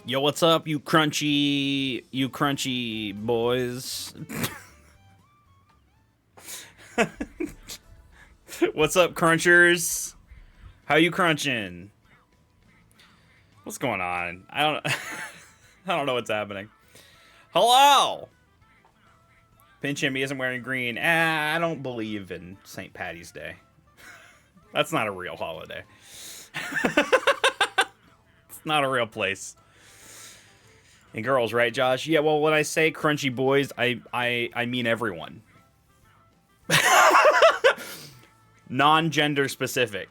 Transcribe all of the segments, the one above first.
Yo, what's up, you crunchy boys? What's up, crunchers? How you crunching? What's going on? I don't I don't know what's happening. Hello! Pinch him, he isn't wearing green. I don't believe in St. Patty's Day. That's not a real holiday. It's not a real place. And girls, right, Josh? Yeah, well, when I say crunchy boys, I mean everyone. Non-gender specific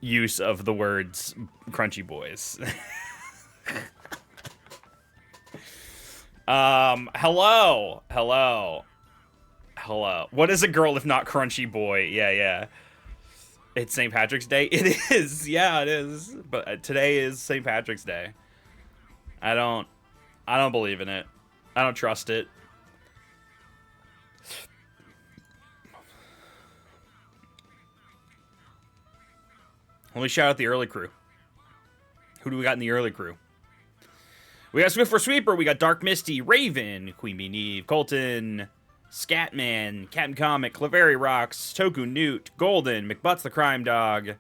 use of the words crunchy boys. Hello. What is a girl if not crunchy boy? Yeah. It's St. Patrick's Day? It is. Yeah, it is. But today is St. Patrick's Day. I don't believe in it. I don't trust it. Let me shout out the early crew. Who do we got in the early crew? We got Swift for Sweeper. We got Dark Misty, Raven, Queen Bee Neve, Colton, Scatman, Captain Comic, Claveri Rocks, Toku Newt, Golden, McButts the Crime Dog,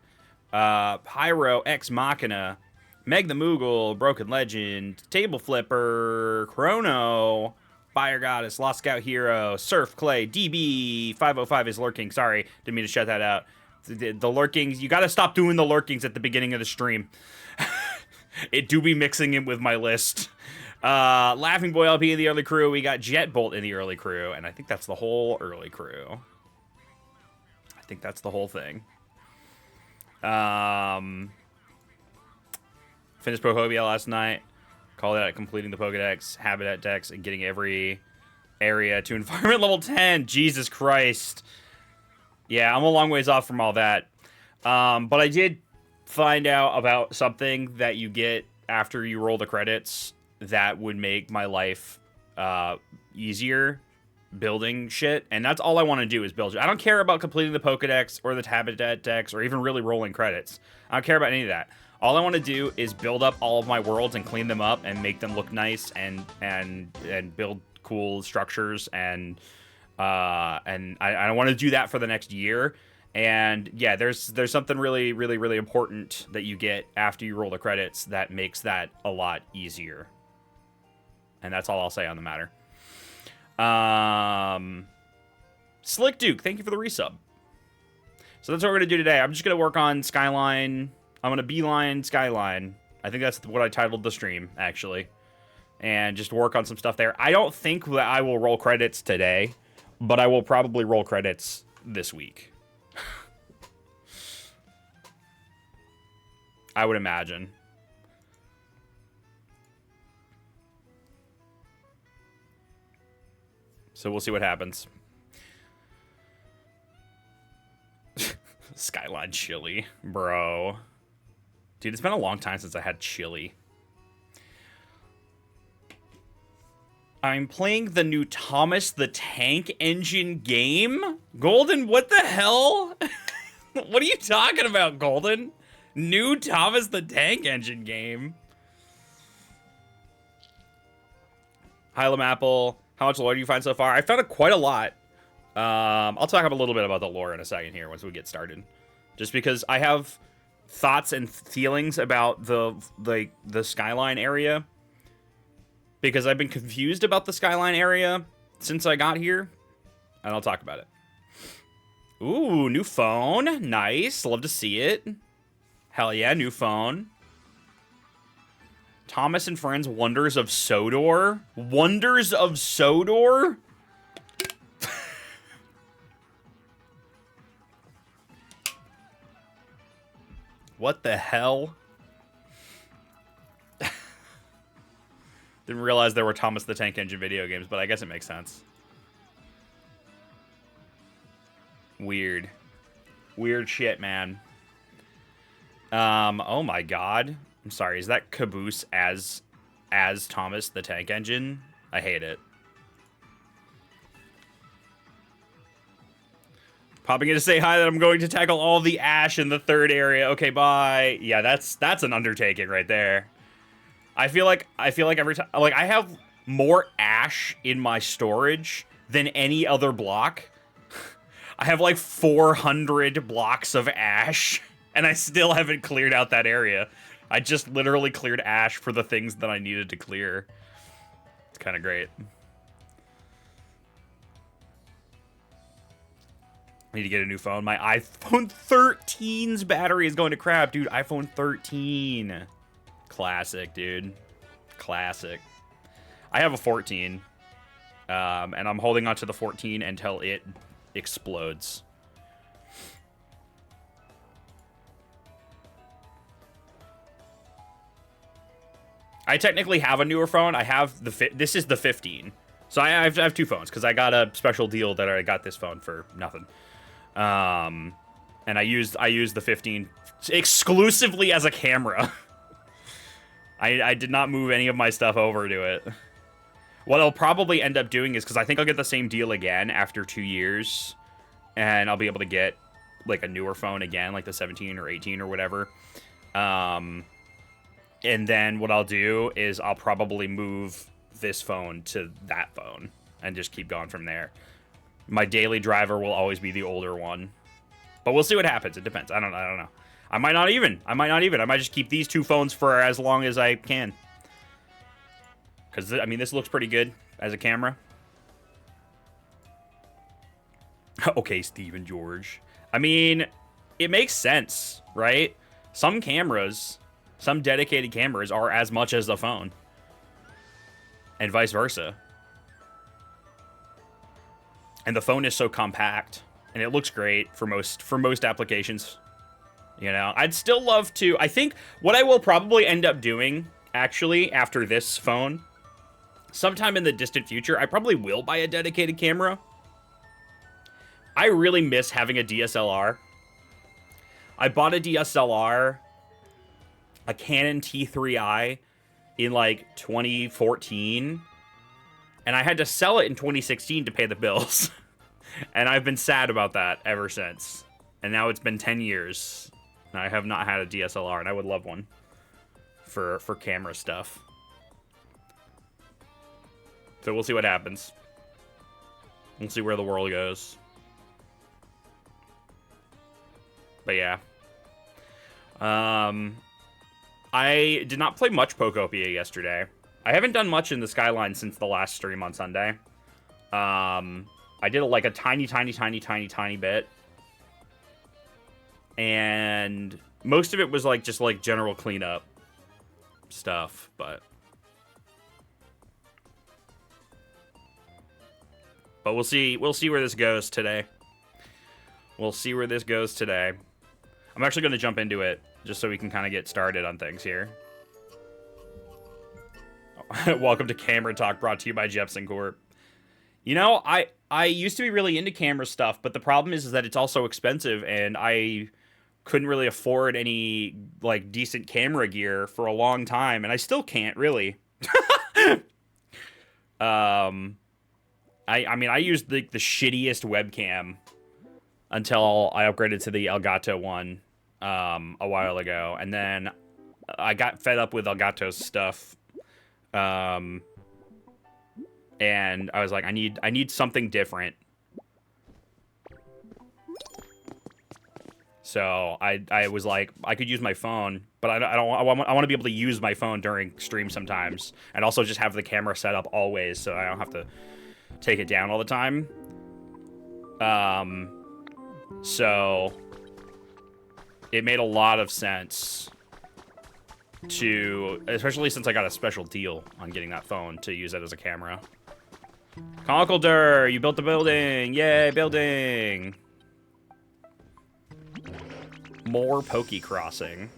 Pyro Ex Machina, Meg the Moogle, Broken Legend, Table Flipper, Chrono, Fire Goddess, Lost Scout Hero, Surf Clay, DB, 505 is lurking. Sorry, didn't mean to shut that out. The lurkings, you gotta stop doing the lurkings at the beginning of the stream. It do be mixing in with my list. Laughing Boy LP in the early crew. We got Jet Bolt in the early crew, and I think that's the whole early crew. I think that's the whole thing. Finished Pokopia last night. Called it completing the Pokedex, Habitat Dex, and getting every area to environment level 10. Jesus Christ. Yeah, I'm a long ways off from all that. But I did find out about something that you get after you roll the credits that would make my life easier building shit. And that's all I want to do is build it. I don't care about completing the Pokedex or the Habitat Dex or even really rolling credits. I don't care about any of that. All I want to do is build up all of my worlds and clean them up and make them look nice and build cool structures and I want to do that for the next year. And yeah, there's something really important that you get after you roll the credits that makes that a lot easier. And that's all I'll say on the matter. Slick Duke, thank you for the resub. So that's what we're gonna do today. I'm just gonna work on Skyline. I'm gonna beeline Skyline. I think that's what I titled the stream, actually. And just work on some stuff there. I don't think that I will roll credits today, but I will probably roll credits this week. I would imagine. So we'll see what happens. Skyline chili, bro. Dude, it's been a long time since I had chili. I'm playing the new Thomas the Tank Engine game? Golden, what the hell? What are you talking about, Golden? New Thomas the Tank Engine game. Hylam Apple, how much lore do you find so far? I found quite a lot. I'll talk a little bit about the lore in a second here once we get started. Just because I have thoughts and feelings about the Skyline area. Because I've been confused about the Skyline area since I got here. And I'll talk about it. Ooh, new phone. Nice. Love to see it. Hell yeah, new phone. Thomas and Friends Wonders of Sodor. Wonders of Sodor? What the hell? Didn't realize there were Thomas the Tank Engine video games, but I guess it makes sense. Weird. Weird shit, man. Oh my god. I'm sorry, is that Caboose as Thomas the Tank Engine? I hate it. Popping in to say hi that I'm going to tackle all the ash in the third area. Okay, bye. Yeah, that's an undertaking right there. I feel like every time, like, I have more ash in my storage than any other block. I have like 400 blocks of ash, and I still haven't cleared out that area. I just literally cleared ash for the things that I needed to clear. It's kind of great. I need to get a new phone. My iPhone 13's battery is going to crap, dude. iPhone 13. Classic, dude. Classic. I have a 14, and I'm holding on to the 14 until it explodes. I technically have a newer phone. I have this is the 15. So I have two phones because I got a special deal that I got this phone for nothing. And I used the 15 exclusively as a camera. I did not move any of my stuff over to it. What I'll probably end up doing is, because I think I'll get the same deal again after 2 years, and I'll be able to get like a newer phone again, like the 17 or 18 or whatever. And then what I'll do is I'll probably move this phone to that phone and just keep going from there. My daily driver will always be the older one, but we'll see what happens. It depends. I don't know. I might not even. I might just keep these two phones for as long as I can. Because, I mean, this looks pretty good as a camera. Okay, Stephen George. I mean, it makes sense, right? Some cameras, some dedicated cameras are as much as the phone. And vice versa. And the phone is so compact. And it looks great for most applications. You know, I'd still love to. I think what I will probably end up doing, actually, after this phone, sometime in the distant future, I probably will buy a dedicated camera. I really miss having a DSLR. I bought a DSLR, a Canon T3i, in like 2014, and I had to sell it in 2016 to pay the bills. And I've been sad about that ever since. And now it's been 10 years. And I have not had a DSLR, and I would love one for camera stuff. So we'll see what happens. We'll see where the world goes. But yeah. I did not play much Pokopia yesterday. I haven't done much in the Skyline since the last stream on Sunday. I did like a tiny bit. And most of it was like just like general cleanup stuff, but we'll see where this goes today. We'll see where this goes today. I'm actually going to jump into it just so we can kind of get started on things here. Welcome to Camera Talk, brought to you by Jepson Corp. You know, I used to be really into camera stuff, but the problem is that it's also expensive, and I couldn't really afford any like decent camera gear for a long time, and I still can't really. I mean, I used the shittiest webcam until I upgraded to the Elgato one a while ago, and then I got fed up with Elgato's stuff, and I was like, I need something different. So I was like, I could use my phone, but I want to be able to use my phone during stream sometimes, and also just have the camera set up always, so I don't have to take it down all the time. So it made a lot of sense to, especially since I got a special deal on getting that phone, to use it as a camera. Conkelder, you built the building! Yay, building! More Poke Crossing.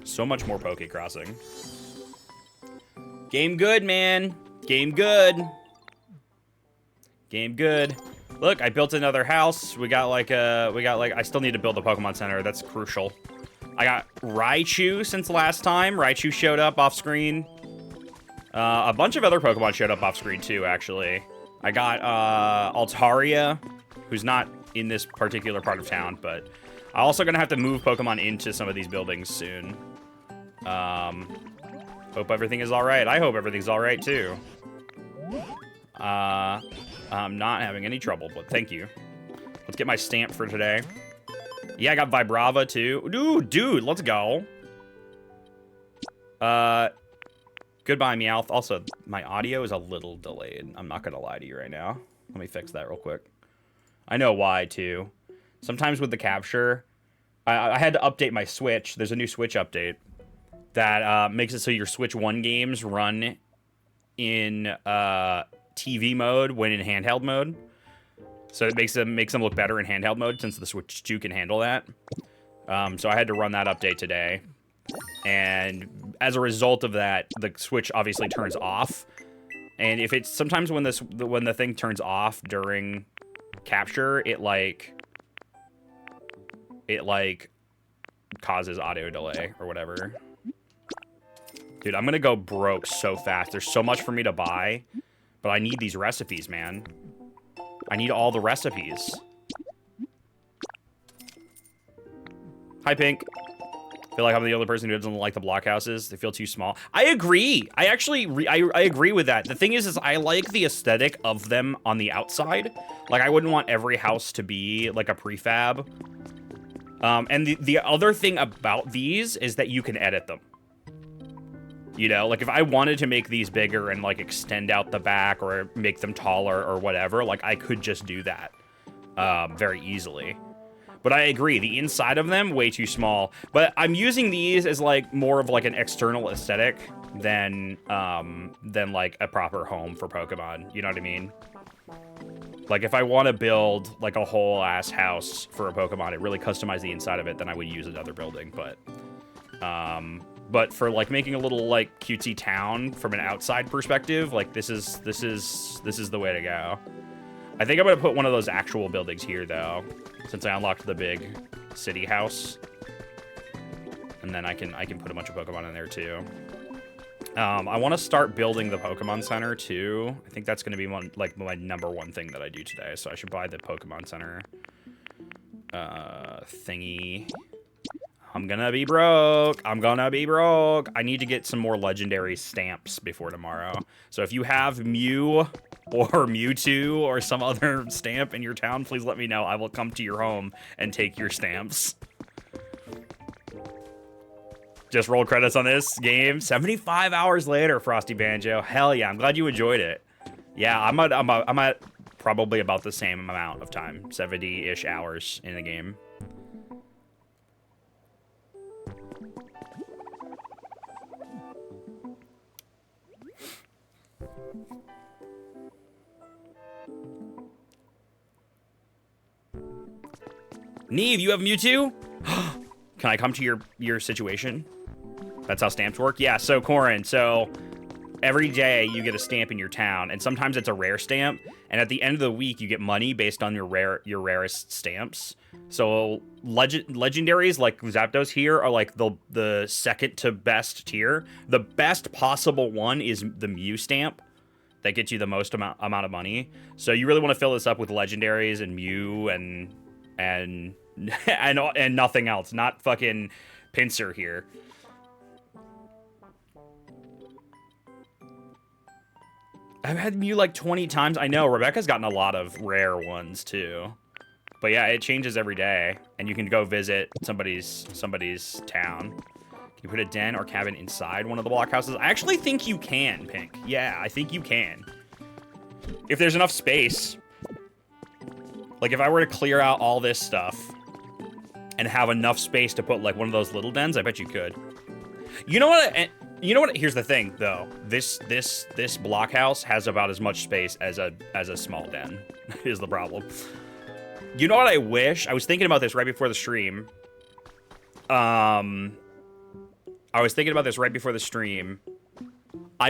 So much more Poke Crossing. Game good, man. Game good. Game good. Look, I built another house. I still need to build a Pokemon Center. That's crucial. I got Raichu since last time. Raichu showed up off screen. A bunch of other Pokemon showed up off screen too, actually. I got Altaria, who's not in this particular part of town, but I'm also gonna have to move Pokemon into some of these buildings soon. Hope everything is all right. I hope everything's all right, too. I'm not having any trouble, but thank you. Let's get my stamp for today. Yeah, I got Vibrava, too. Dude, let's go. Goodbye, Meowth. Also, my audio is a little delayed. I'm not going to lie to you right now. Let me fix that real quick. I know why, too. Sometimes with the capture, I had to update my Switch. There's a new Switch update that makes it so your Switch 1 games run in TV mode when in handheld mode. So it makes them look better in handheld mode since the Switch 2 can handle that. So I had to run that update today. And as a result of that, the Switch obviously turns off. And if it's sometimes when the thing turns off during capture, it causes audio delay or whatever. Dude, I'm gonna go broke so fast. There's so much for me to buy, but I need these recipes, man. I need all the recipes. Hi, Pink. I feel like I'm the only person who doesn't like the blockhouses. They feel too small. I agree. I actually, I agree with that. The thing is I like the aesthetic of them on the outside. Like, I wouldn't want every house to be like a prefab. And the other thing about these is that you can edit them. You know, like if I wanted to make these bigger and like extend out the back or make them taller or whatever, like I could just do that very easily. But I agree, the inside of them, way too small. But I'm using these as like more of like an external aesthetic than like a proper home for Pokemon. You know what I mean? Like if I want to build like a whole ass house for a Pokemon, it really customize the inside of it, then I would use another building. But for like making a little like cutesy town from an outside perspective, like this is the way to go. I think I'm gonna put one of those actual buildings here though, since I unlocked the big city house, and then I can put a bunch of Pokemon in there too. I want to start building the Pokemon Center too. I think that's gonna be my #1 thing that I do today. So I should buy the Pokemon Center thingy. I'm gonna be broke. I'm gonna be broke. I need to get some more legendary stamps before tomorrow. So if you have Mew or Mewtwo or some other stamp in your town, please let me know. I will come to your home and take your stamps. Just roll credits on this game. 75 hours later, Frosty Banjo. Hell yeah, I'm glad you enjoyed it. Yeah, I'm at probably about the same amount of time. 70-ish hours in the game. Neve, you have Mewtwo? Can I come to your situation? That's how stamps work? Yeah, so Corin, so every day you get a stamp in your town, and sometimes it's a rare stamp, and at the end of the week you get money based on your rarest stamps. So legendaries like Zapdos here are like the second to best tier. The best possible one is the Mew stamp. That gets you the most amount of money. So you really want to fill this up with legendaries and Mew and nothing else. Not fucking Pinsir here. I've had Mew like 20 times. I know, Rebecca's gotten a lot of rare ones too. But yeah, it changes every day. And you can go visit somebody's town. Can you put a den or cabin inside one of the blockhouses? I actually think you can, Pink. Yeah, I think you can. If there's enough space. Like, if I were to clear out all this stuff and have enough space to put, like, one of those little dens, I bet you could. You know what? Here's the thing, though. This blockhouse has about as much space as a small den, is the problem. You know what I wish? I was thinking about this right before the stream. I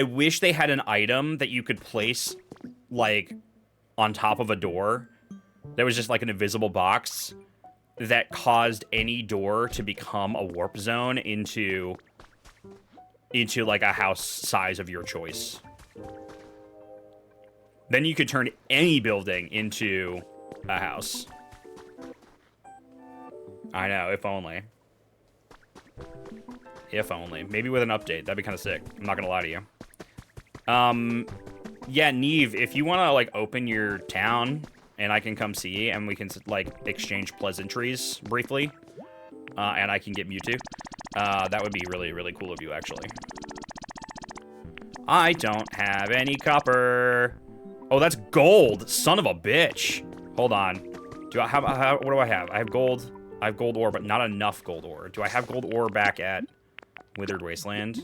wish they had an item that you could place, like, on top of a door. That was just like an invisible box that caused any door to become a warp zone into like a house size of your choice. Then you could turn any building into a house. I know, if only. If only. Maybe with an update. That'd be kind of sick. I'm not gonna lie to you. Yeah, Neve, if you want to, like, open your town and I can come see and we can, like, exchange pleasantries briefly, and I can get Mewtwo, that would be really, really cool of you, actually. I don't have any copper. Oh, that's gold. Son of a bitch. Hold on. Do I have, what do I have? I have gold. I have gold ore, but not enough gold ore. Do I have gold ore back at Withered Wasteland?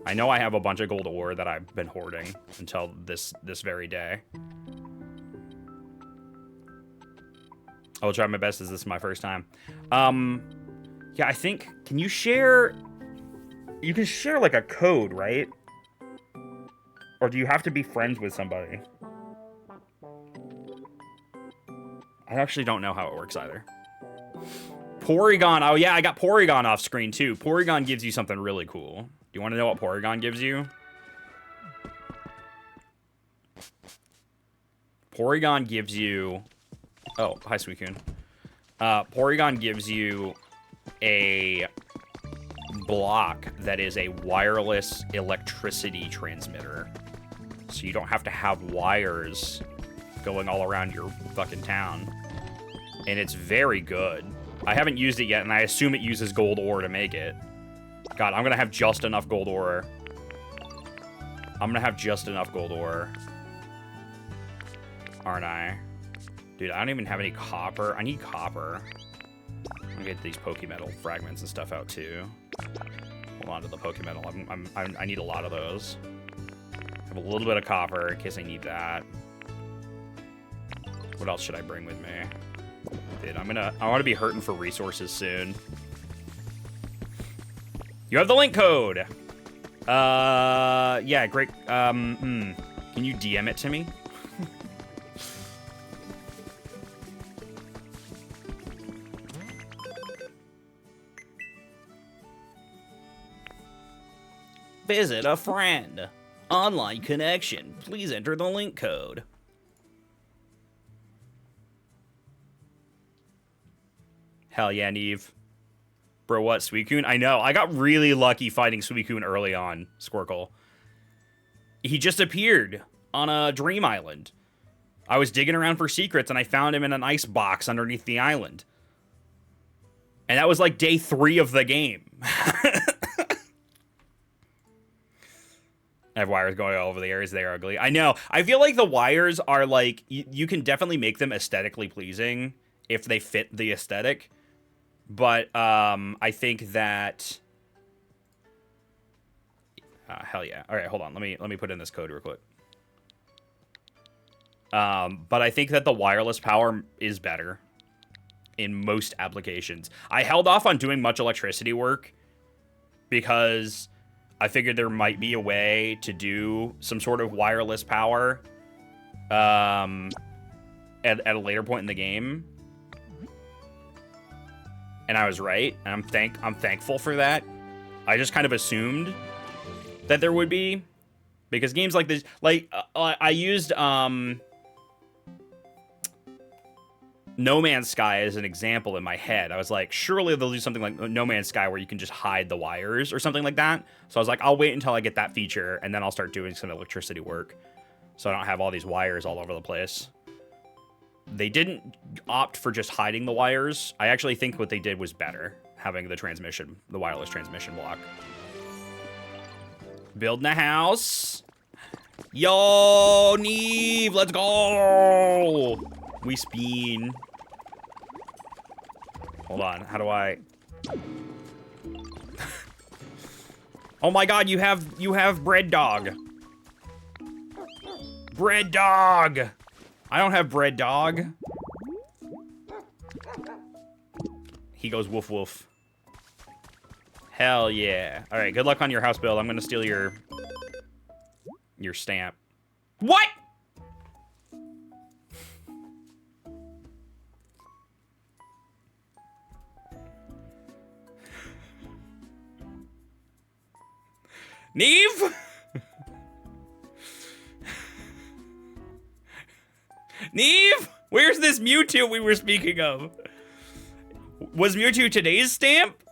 I know I have a bunch of gold ore that I've been hoarding until this very day. I will try my best as this is my first time. Yeah, I think, can you share, you can share like a code, right? Or do you have to be friends with somebody? I actually don't know how it works either. Porygon, oh yeah, I got Porygon off screen too. Porygon gives you something really cool. Do you want to know what Porygon gives you? Porygon gives you... Oh, hi, Suicune. Porygon gives you a block that is a wireless electricity transmitter. So you don't have to have wires going all around your fucking town. And it's very good. I haven't used it yet, and I assume it uses gold ore to make it. God, I'm gonna have just enough gold ore. I'm gonna have just enough gold ore. Aren't I? Dude, I don't even have any copper. I need copper. I'm gonna get these Pokemetal fragments and stuff out too. Hold on to the Pokemetal. I need a lot of those. I have a little bit of copper in case I need that. What else should I bring with me? Dude, I want to be hurting for resources soon. You have the link code. Yeah, great. Can you DM it to me? Visit a friend. Online connection. Please enter the link code. Hell yeah, Neve. Bro, what, Suicune? I know. I got really lucky fighting Suicune early on, Squircle. He just appeared on a dream island. I was digging around for secrets, and I found him in an ice box underneath the island. And that was like day 3 of the game. I have wires going all over the areas. They're ugly. I know. I feel like the wires are like... You can definitely make them aesthetically pleasing if they fit the aesthetic. But I think that... hell yeah. All right, hold on. Let me put in this code real quick. But I think that the wireless power is better in most applications. I held off on doing much electricity work because I figured there might be a way to do some sort of wireless power at a later point in the game. And I was right, and I'm thankful for that. I just kind of assumed that there would be, because games like this, like I used No Man's Sky as an example in my head. I was like, surely they'll do something like No Man's Sky where you can just hide the wires or something like that. So I was like, I'll wait until I get that feature, and then I'll start doing some electricity work, so I don't have all these wires all over the place. They didn't opt for just hiding the wires. I actually think what they did was better, having the wireless transmission block. Building a house. Yo, Neve, let's go. We spin. Hold on, how do I... Oh my god, you have Bread Dog. Bread Dog. I don't have Bread Dog. He goes woof woof. Hell yeah. All right, good luck on your house build. I'm gonna steal your stamp. What? Neve? Neve? Where's this Mewtwo we were speaking of? Was Mewtwo today's stamp?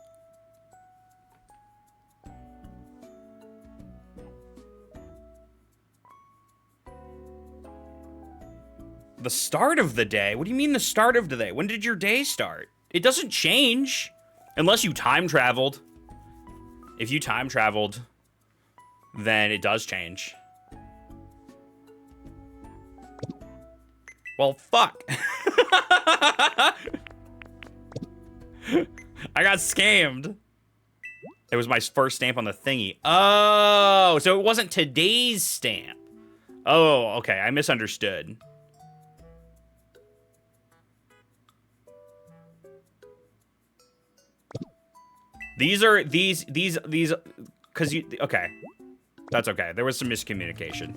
The start of the day? What do you mean the start of the day? When did your day start? It doesn't change. Unless you time traveled. If you time traveled, then it does change. Well, fuck. I got scammed. It was my first stamp on the thingy. Oh, so it wasn't today's stamp. Oh, okay. I misunderstood. These, because you, okay. That's okay. There was some miscommunication.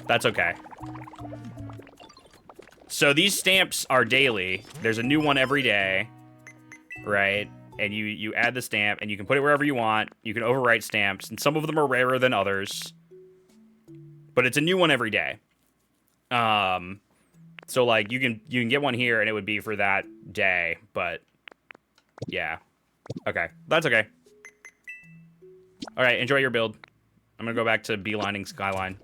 That's okay. So these stamps are daily. There's a new one every day, right? And you add the stamp, and you can put it wherever you want. You can overwrite stamps, and some of them are rarer than others. But it's a new one every day. So like you can get one here, and it would be for that day. But yeah, okay, that's okay. All right, enjoy your build. I'm gonna go back to beelining Skyline.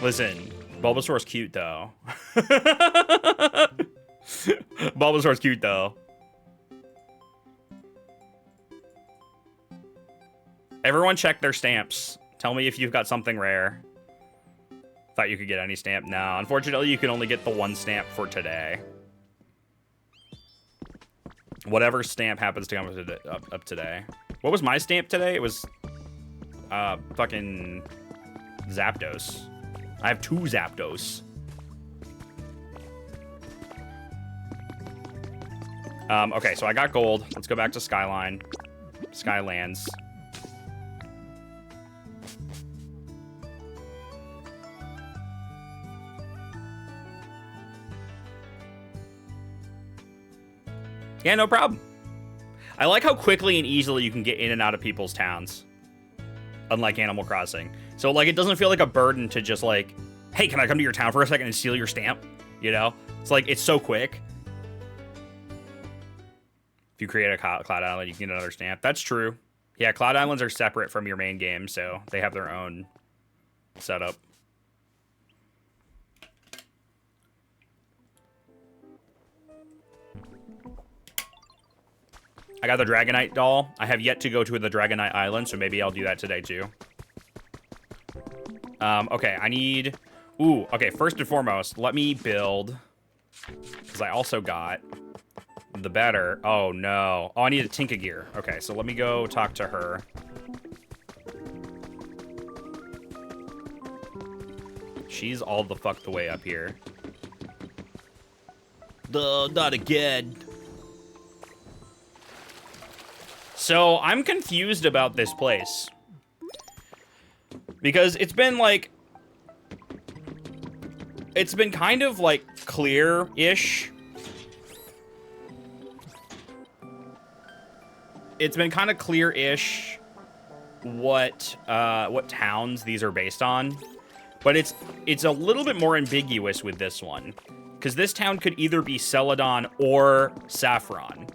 Listen, Bulbasaur's cute though. Bulbasaur's cute though. Everyone check their stamps. Tell me if you've got something rare. Thought you could get any stamp. No, unfortunately you can only get the one stamp for today. Whatever stamp happens to come up today. What was my stamp today? It was fucking Zapdos. I have 2 Zapdos. Okay, so I got gold. Let's go back to Skyline. Skylands. Yeah, no problem. I like how quickly and easily you can get in and out of people's towns. Unlike Animal Crossing. So, like, it doesn't feel like a burden to just, like, hey, can I come to your town for a second and steal your stamp? You know? It's like, it's so quick. If you create a Cloud Island, you can get another stamp. That's true. Yeah, Cloud Islands are separate from your main game, so they have their own setup. I got the Dragonite doll. I have yet to go to the Dragonite Island, so maybe I'll do that today, too. Okay, I need... Ooh, okay, first and foremost, let me build... Because I also got the better... Oh, no. Oh, I need a Tinkagear. Okay, so let me go talk to her. She's all the fuck the way up here. Not again. So, I'm confused about this place. Because it's been, like... It's been kind of, like, clear-ish. It's been kind of clear-ish what towns these are based on. But it's a little bit more ambiguous with this one. Because this town could either be Celadon or Saffron.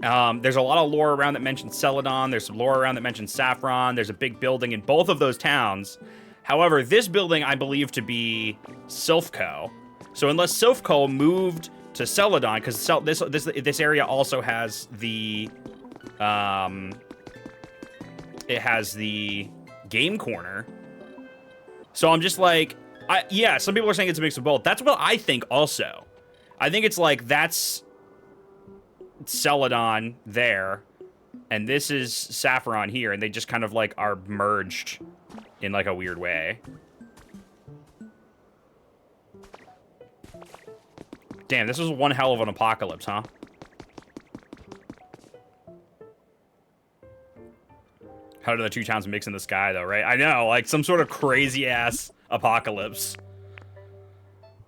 There's a lot of lore around that mentions Celadon. There's some lore around that mentions Saffron. There's a big building in both of those towns. However, this building I believe to be Silphco. So unless Silphco moved to Celadon, because this area also has the it has the game corner. So I'm just like, yeah, some people are saying it's a mix of both. That's what I think also. I think it's like that's Celadon there, and this is Saffron here, and they just kind of like are merged in like a weird way. Damn, this was one hell of an apocalypse, huh? How do the 2 towns mix in the sky, though, right? I know, like some sort of crazy-ass apocalypse.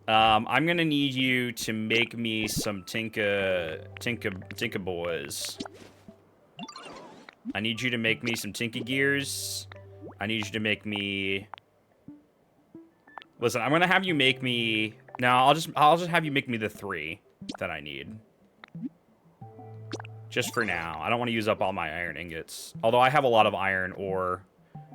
I'm gonna need you to make me some Tinka boys. I need you to make me some Tinkagears. I need you to make me... Listen, I'm gonna have you make me... No, I'll just have you make me the 3 that I need. Just for now. I don't want to use up all my iron ingots. Although I have a lot of iron ore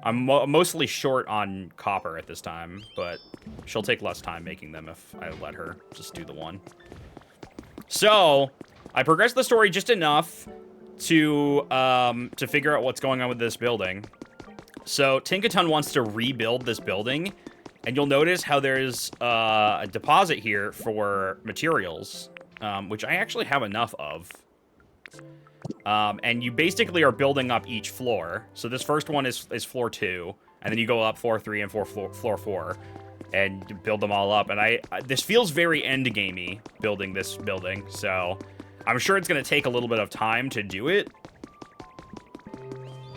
I'm mostly short on copper at this time, but she'll take less time making them if I let her just do the one. So, I progressed the story just enough to figure out what's going on with this building. So, Tinkaton wants to rebuild this building, and you'll notice how there's a deposit here for materials, which I actually have enough of. And you basically are building up each floor. So this first one is floor 2, and then you go up floor 3 and floor 4, and you build them all up. And this feels very endgamey, building this building, so I'm sure it's going to take a little bit of time to do it.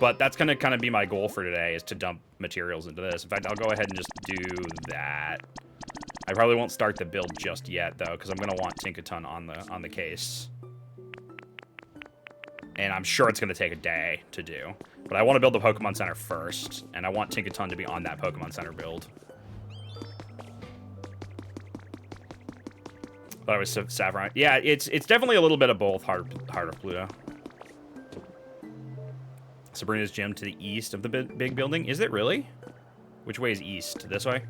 But that's going to kind of be my goal for today, is to dump materials into this. In fact, I'll go ahead and just do that. I probably won't start the build just yet, though, because I'm going to want Tinkaton on the case. And I'm sure it's going to take a day to do. But I want to build the Pokemon Center first, and I want Tinkaton to be on that Pokemon Center build. Thought it was Savor. Yeah, it's definitely a little bit of both, Heart of Pluto. Sabrina's gym to the east of the big building. Is it really? Which way is east? This way?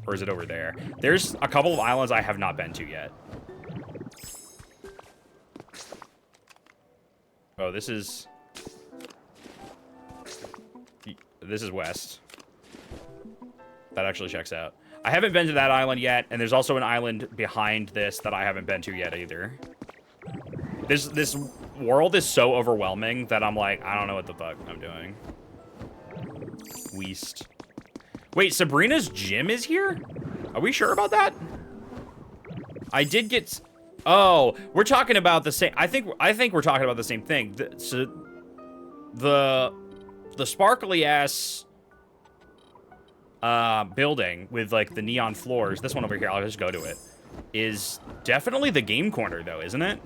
Or is it over there? There's a couple of islands I have not been to yet. Oh, this is west. That actually checks out. I haven't been to that island yet, and there's also an island behind this that I haven't been to yet either. This world is so overwhelming that I'm like, I don't know what the fuck I'm doing. West. Wait, Sabrina's gym is here? Are we sure about that? I did get... Oh, we're talking about the same... I think we're talking about the same thing. The sparkly-ass building with, like, the neon floors, this one over here, I'll just go to it, is definitely the game corner, though, isn't it?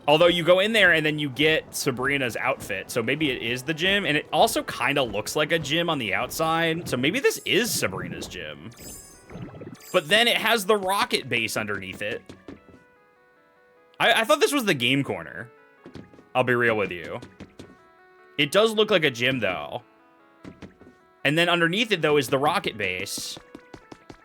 Although you go in there and then you get Sabrina's outfit, so maybe it is the gym, and it also kind of looks like a gym on the outside, so maybe this is Sabrina's gym. But then it has the rocket base underneath it. I thought this was the game corner. I'll be real with you. It does look like a gym, though. And then underneath it, though, is the rocket base,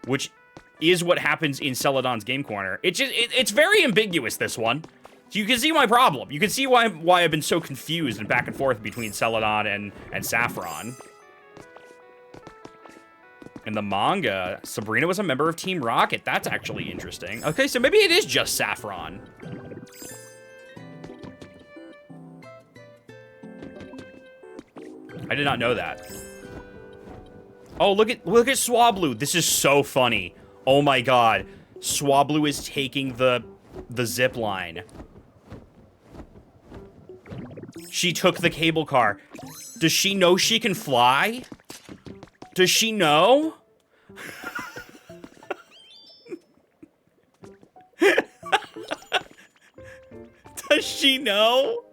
which is what happens in Celadon's game corner. It's very ambiguous, this one. So you can see my problem. You can see why I've been so confused and back and forth between Celadon and Saffron. In the manga, Sabrina was a member of Team Rocket. That's actually interesting. Okay, so maybe it is just Saffron. I did not know that. Oh, look at Swablu. This is so funny. Oh my god. Swablu is taking the zip line. She took the cable car. Does she know she can fly? Does she know? Does she know?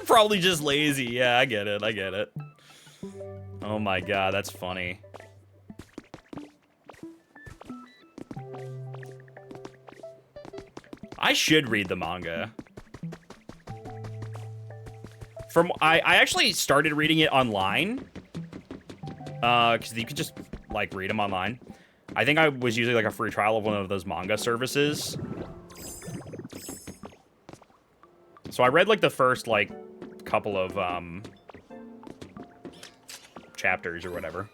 Probably just lazy. Yeah, I get it. I get it. Oh my god, that's funny. I should read the manga. I actually started reading it online. Because you could just, like, read them online. I think I was using, like, a free trial of one of those manga services. So I read, like, the first, like, couple of, chapters or whatever.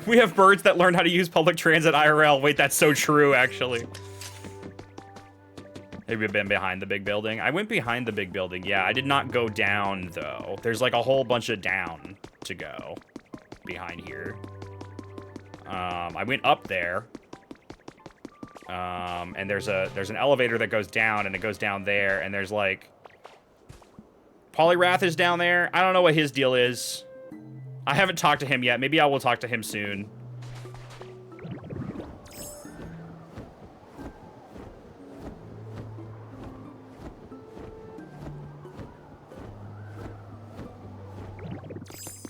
We have birds that learn how to use public transit IRL. Wait, that's so true, actually. Have you been behind the big building? I went behind the big building. Yeah, I did not go down, though. There's, like, a whole bunch of down to go behind here. I went up there. And there's an elevator that goes down, and it goes down there, and there's, like... Polyrath is down there. I don't know what his deal is. I haven't talked to him yet. Maybe I will talk to him soon.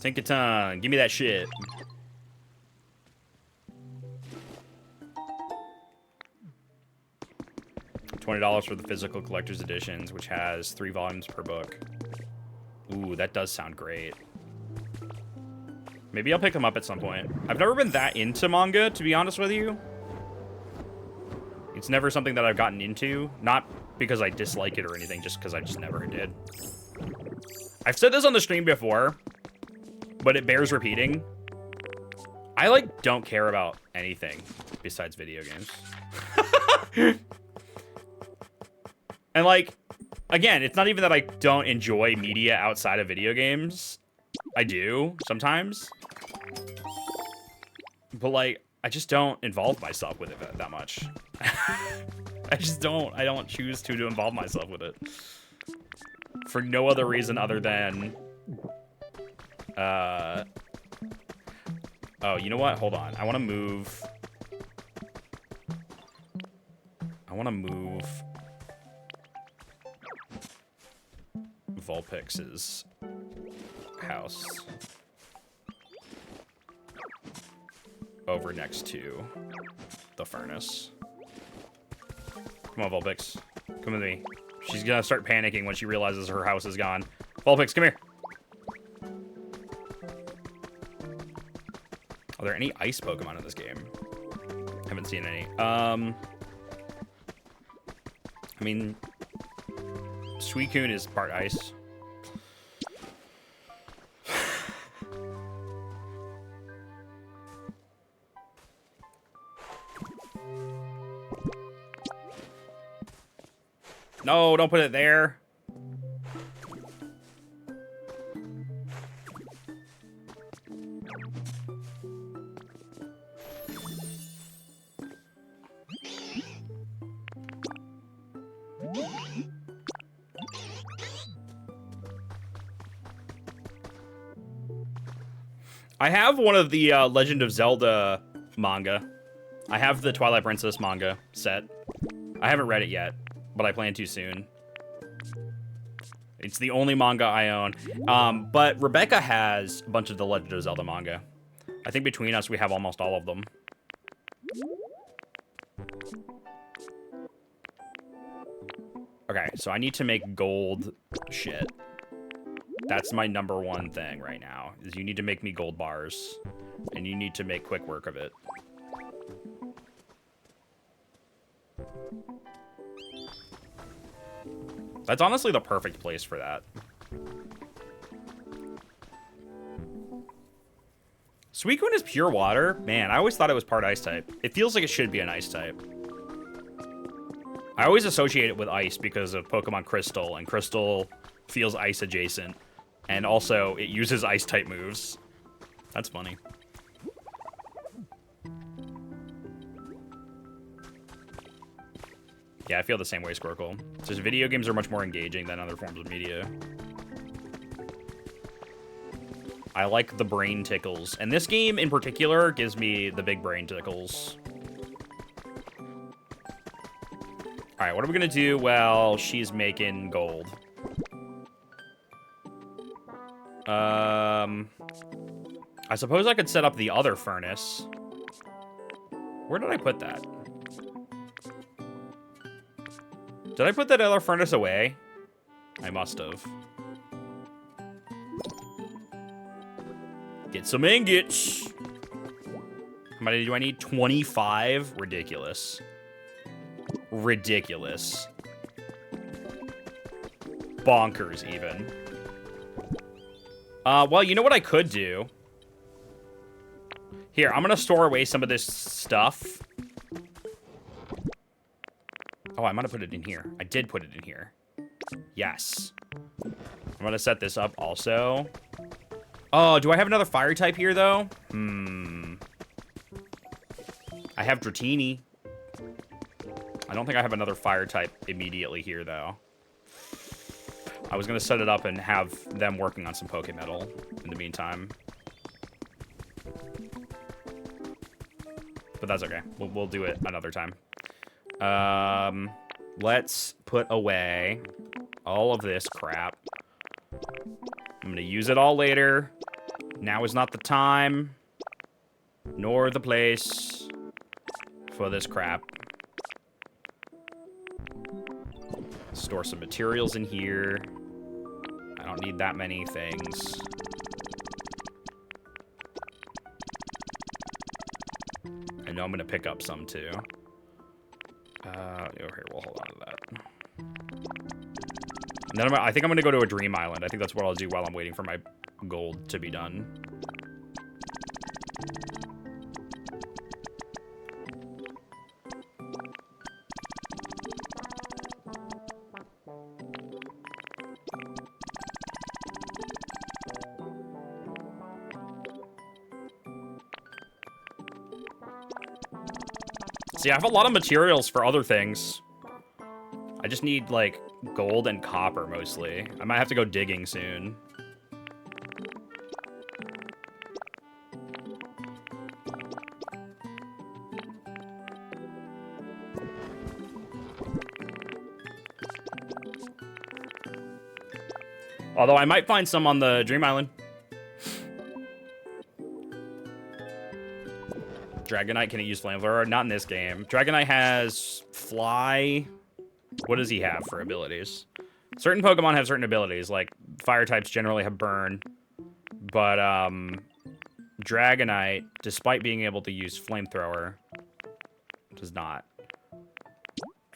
Tinkaton, give me that shit. $20 for the physical collector's editions, which has 3 volumes per book. Ooh, that does sound great. Maybe I'll pick them up at some point. I've never been that into manga, to be honest with you. It's never something that I've gotten into. Not because I dislike it or anything, just because I just never did. I've said this on the stream before, but it bears repeating. I, like, don't care about anything besides video games. And, like, again, it's not even that I don't enjoy media outside of video games. I do, sometimes. But, like, I just don't involve myself with it that much. I just don't. I don't choose to involve myself with it. For no other reason other than... Oh, you know what? Hold on. I want to move... Vulpix's house over next to the furnace. Come on, Vulpix. Come with me. She's gonna start panicking when she realizes her house is gone. Vulpix, come here. Are there any ice Pokemon in this game? Haven't seen any. I mean, Suicune is part ice. No, don't put it there. I have one of the Legend of Zelda manga. I have the Twilight Princess manga set. I haven't read it yet, but I plan to soon. It's the only manga I own. But Rebecca has a bunch of the Legend of Zelda manga. I think between us, we have almost all of them. Okay, so I need to make gold shit. That's my #1 thing right now, is you need to make me gold bars. And you need to make quick work of it. That's honestly the perfect place for that. Suicune is pure water? Man, I always thought it was part ice type. It feels like it should be an ice type. I always associate it with ice because of Pokemon Crystal, and Crystal feels ice adjacent. And also, it uses ice type moves. That's funny. Yeah, I feel the same way, Squircle. It's just video games are much more engaging than other forms of media. I like the brain tickles. And this game, in particular, gives me the big brain tickles. Alright, what are we gonna do while she's making gold? I suppose I could set up the other furnace. Where did I put that? Did I put that other furnace away? I must have. Get some ingots. How many do I need? 25? Ridiculous. Ridiculous. Bonkers, even. Well, you know what I could do? Here, I'm gonna store away some of this stuff. Oh, I might have put it in here. I did put it in here. Yes. I'm gonna set this up also. Oh, do I have another fire type here, though? I have Dratini. I don't think I have another fire type immediately here, though. I was gonna set it up and have them working on some Pokemetal in the meantime. But that's okay. We'll do it another time. Let's put away all of this crap. I'm gonna use it all later. Now is not the time, nor the place for this crap. Store some materials in here. I don't need that many things. I know I'm gonna pick up some too. Over here, we'll hold on to that. And then I think I'm gonna go to a dream island. I think that's what I'll do while I'm waiting for my gold to be done. See, I have a lot of materials for other things. I just need, like, gold and copper, mostly. I might have to go digging soon. Although I might find some on the Dream Island. Dragonite, can he use Flamethrower? Not in this game. Dragonite has Fly. What does he have for abilities? Certain Pokemon have certain abilities, like fire types generally have Burn. But Dragonite, despite being able to use Flamethrower, does not.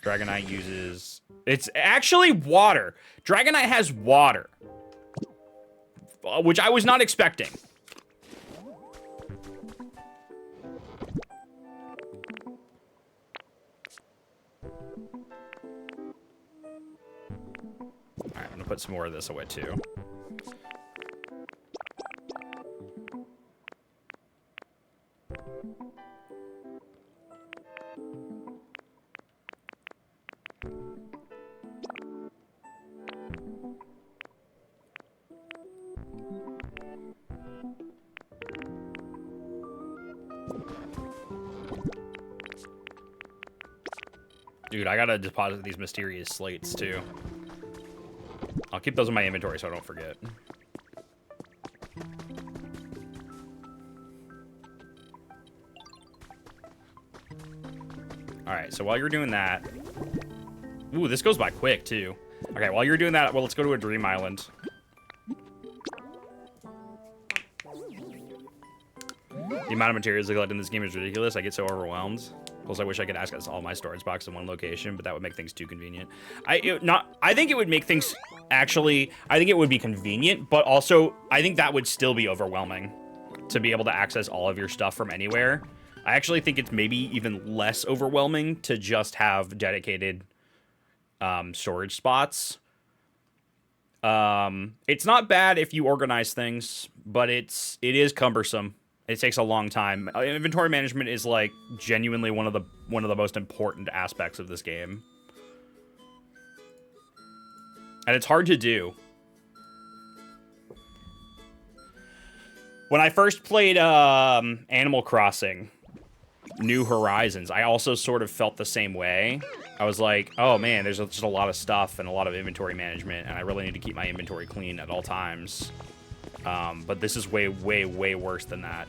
Dragonite uses... It's actually water. Dragonite has water. Which I was not expecting. Alright, I'm gonna put some more of this away too. Dude, I gotta deposit these mysterious slates, too. I'll keep those in my inventory so I don't forget. Alright, so while you're doing that... Ooh, this goes by quick, too. Okay, while you're doing that, well, let's go to a dream island. The amount of materials I collect in this game is ridiculous. I get so overwhelmed. Plus, I wish I could access all my storage box in one location, but that would make things too convenient. I think it would make things... Actually, I think it would be convenient, but also, I think that would still be overwhelming to be able to access all of your stuff from anywhere. I actually think it's maybe even less overwhelming to just have dedicated storage spots. It's not bad if you organize things, but it is cumbersome. It takes a long time. Inventory management is like genuinely one of the most important aspects of this game. And it's hard to do. When I first played Animal Crossing New Horizons, I also sort of felt the same way. I was like, oh man, there's just a lot of stuff and a lot of inventory management, and I really need to keep my inventory clean at all times. But this is way, way, way worse than that.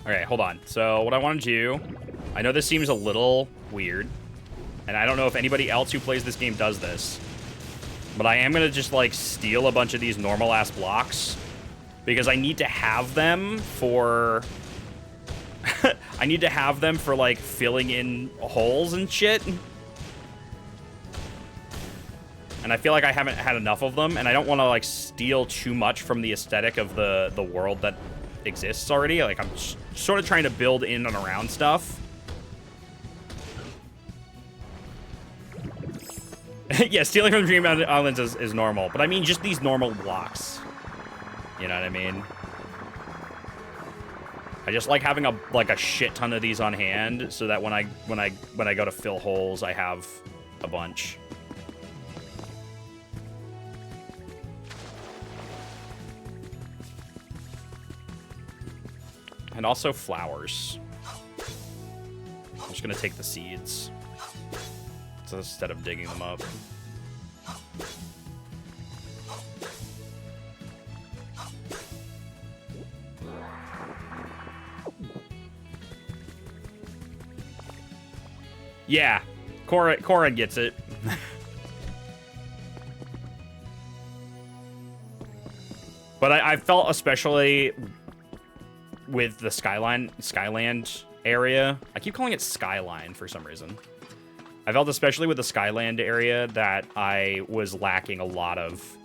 Okay, hold on. So what I want to do, I know this seems a little weird, and I don't know if anybody else who plays this game does this, but I am going to just, like, steal a bunch of these normal-ass blocks, because I need to have them for... I need to have them for, like, filling in holes and shit. And I feel like I haven't had enough of them, and I don't want to, like, steal too much from the aesthetic of the world that exists already. Like, I'm sort of trying to build in and around stuff. Yeah, stealing from Dream Islands is normal, but I mean just these normal blocks. You know what I mean? I just like having a shit ton of these on hand, so that when I go to fill holes, I have a bunch. And also flowers. I'm just gonna take the seeds, so instead of digging them up. Yeah, Cora gets it. But I felt especially with the Skyland area. I keep calling it Skyline for some reason. I felt especially with the Skyland area that I was lacking a lot of...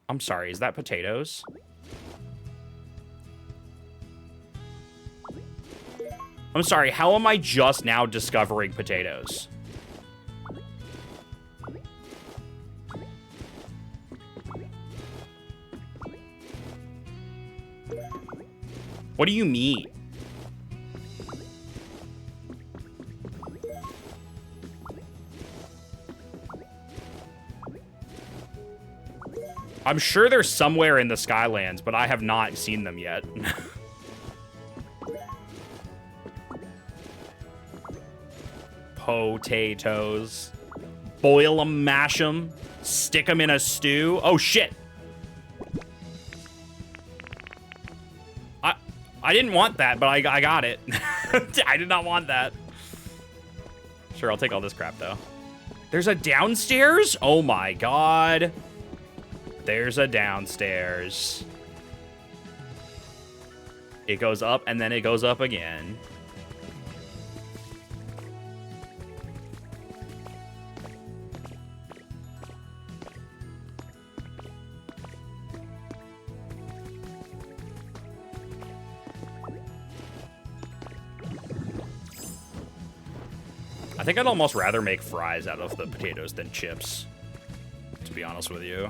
I'm sorry, is that potatoes? I'm sorry, how am I just now discovering potatoes? What do you mean? I'm sure they're somewhere in the Skylands, but I have not seen them yet. Potatoes. Boil them, mash them, stick them in a stew. Oh, shit. I didn't want that, but I got it. I did not want that. Sure, I'll take all this crap, though. There's a downstairs? Oh, my God. There's a downstairs. It goes up, and then it goes up again. I think I'd almost rather make fries out of the potatoes than chips, to be honest with you.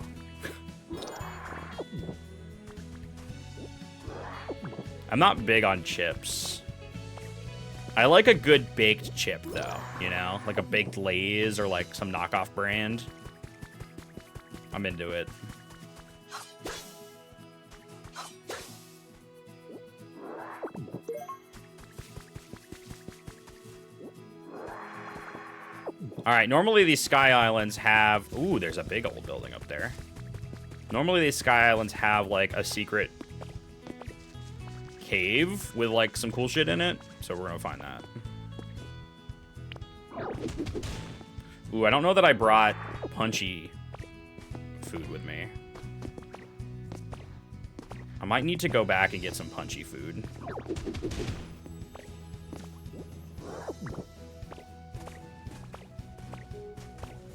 I'm not big on chips. I like a good baked chip, though, you know? Like a baked Lay's or like some knockoff brand. I'm into it. All right, normally these Sky Islands have... Ooh, there's a big old building up there. Normally these Sky Islands have, like, a secret cave with, like, some cool shit in it. So we're gonna find that. Ooh, I don't know that I brought punchy food with me. I might need to go back and get some punchy food.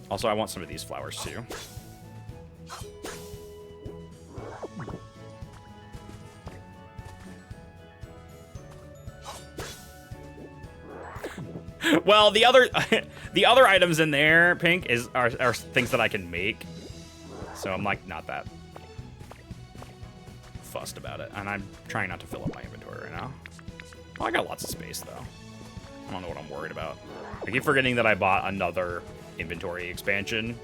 Also, I want some of these flowers, too. Well, the other items in there, Pink, are things that I can make. So I'm, like, not that fussed about it. And I'm trying not to fill up my inventory right now. Well, I got lots of space, though. I don't know what I'm worried about. I keep forgetting that I bought another inventory expansion.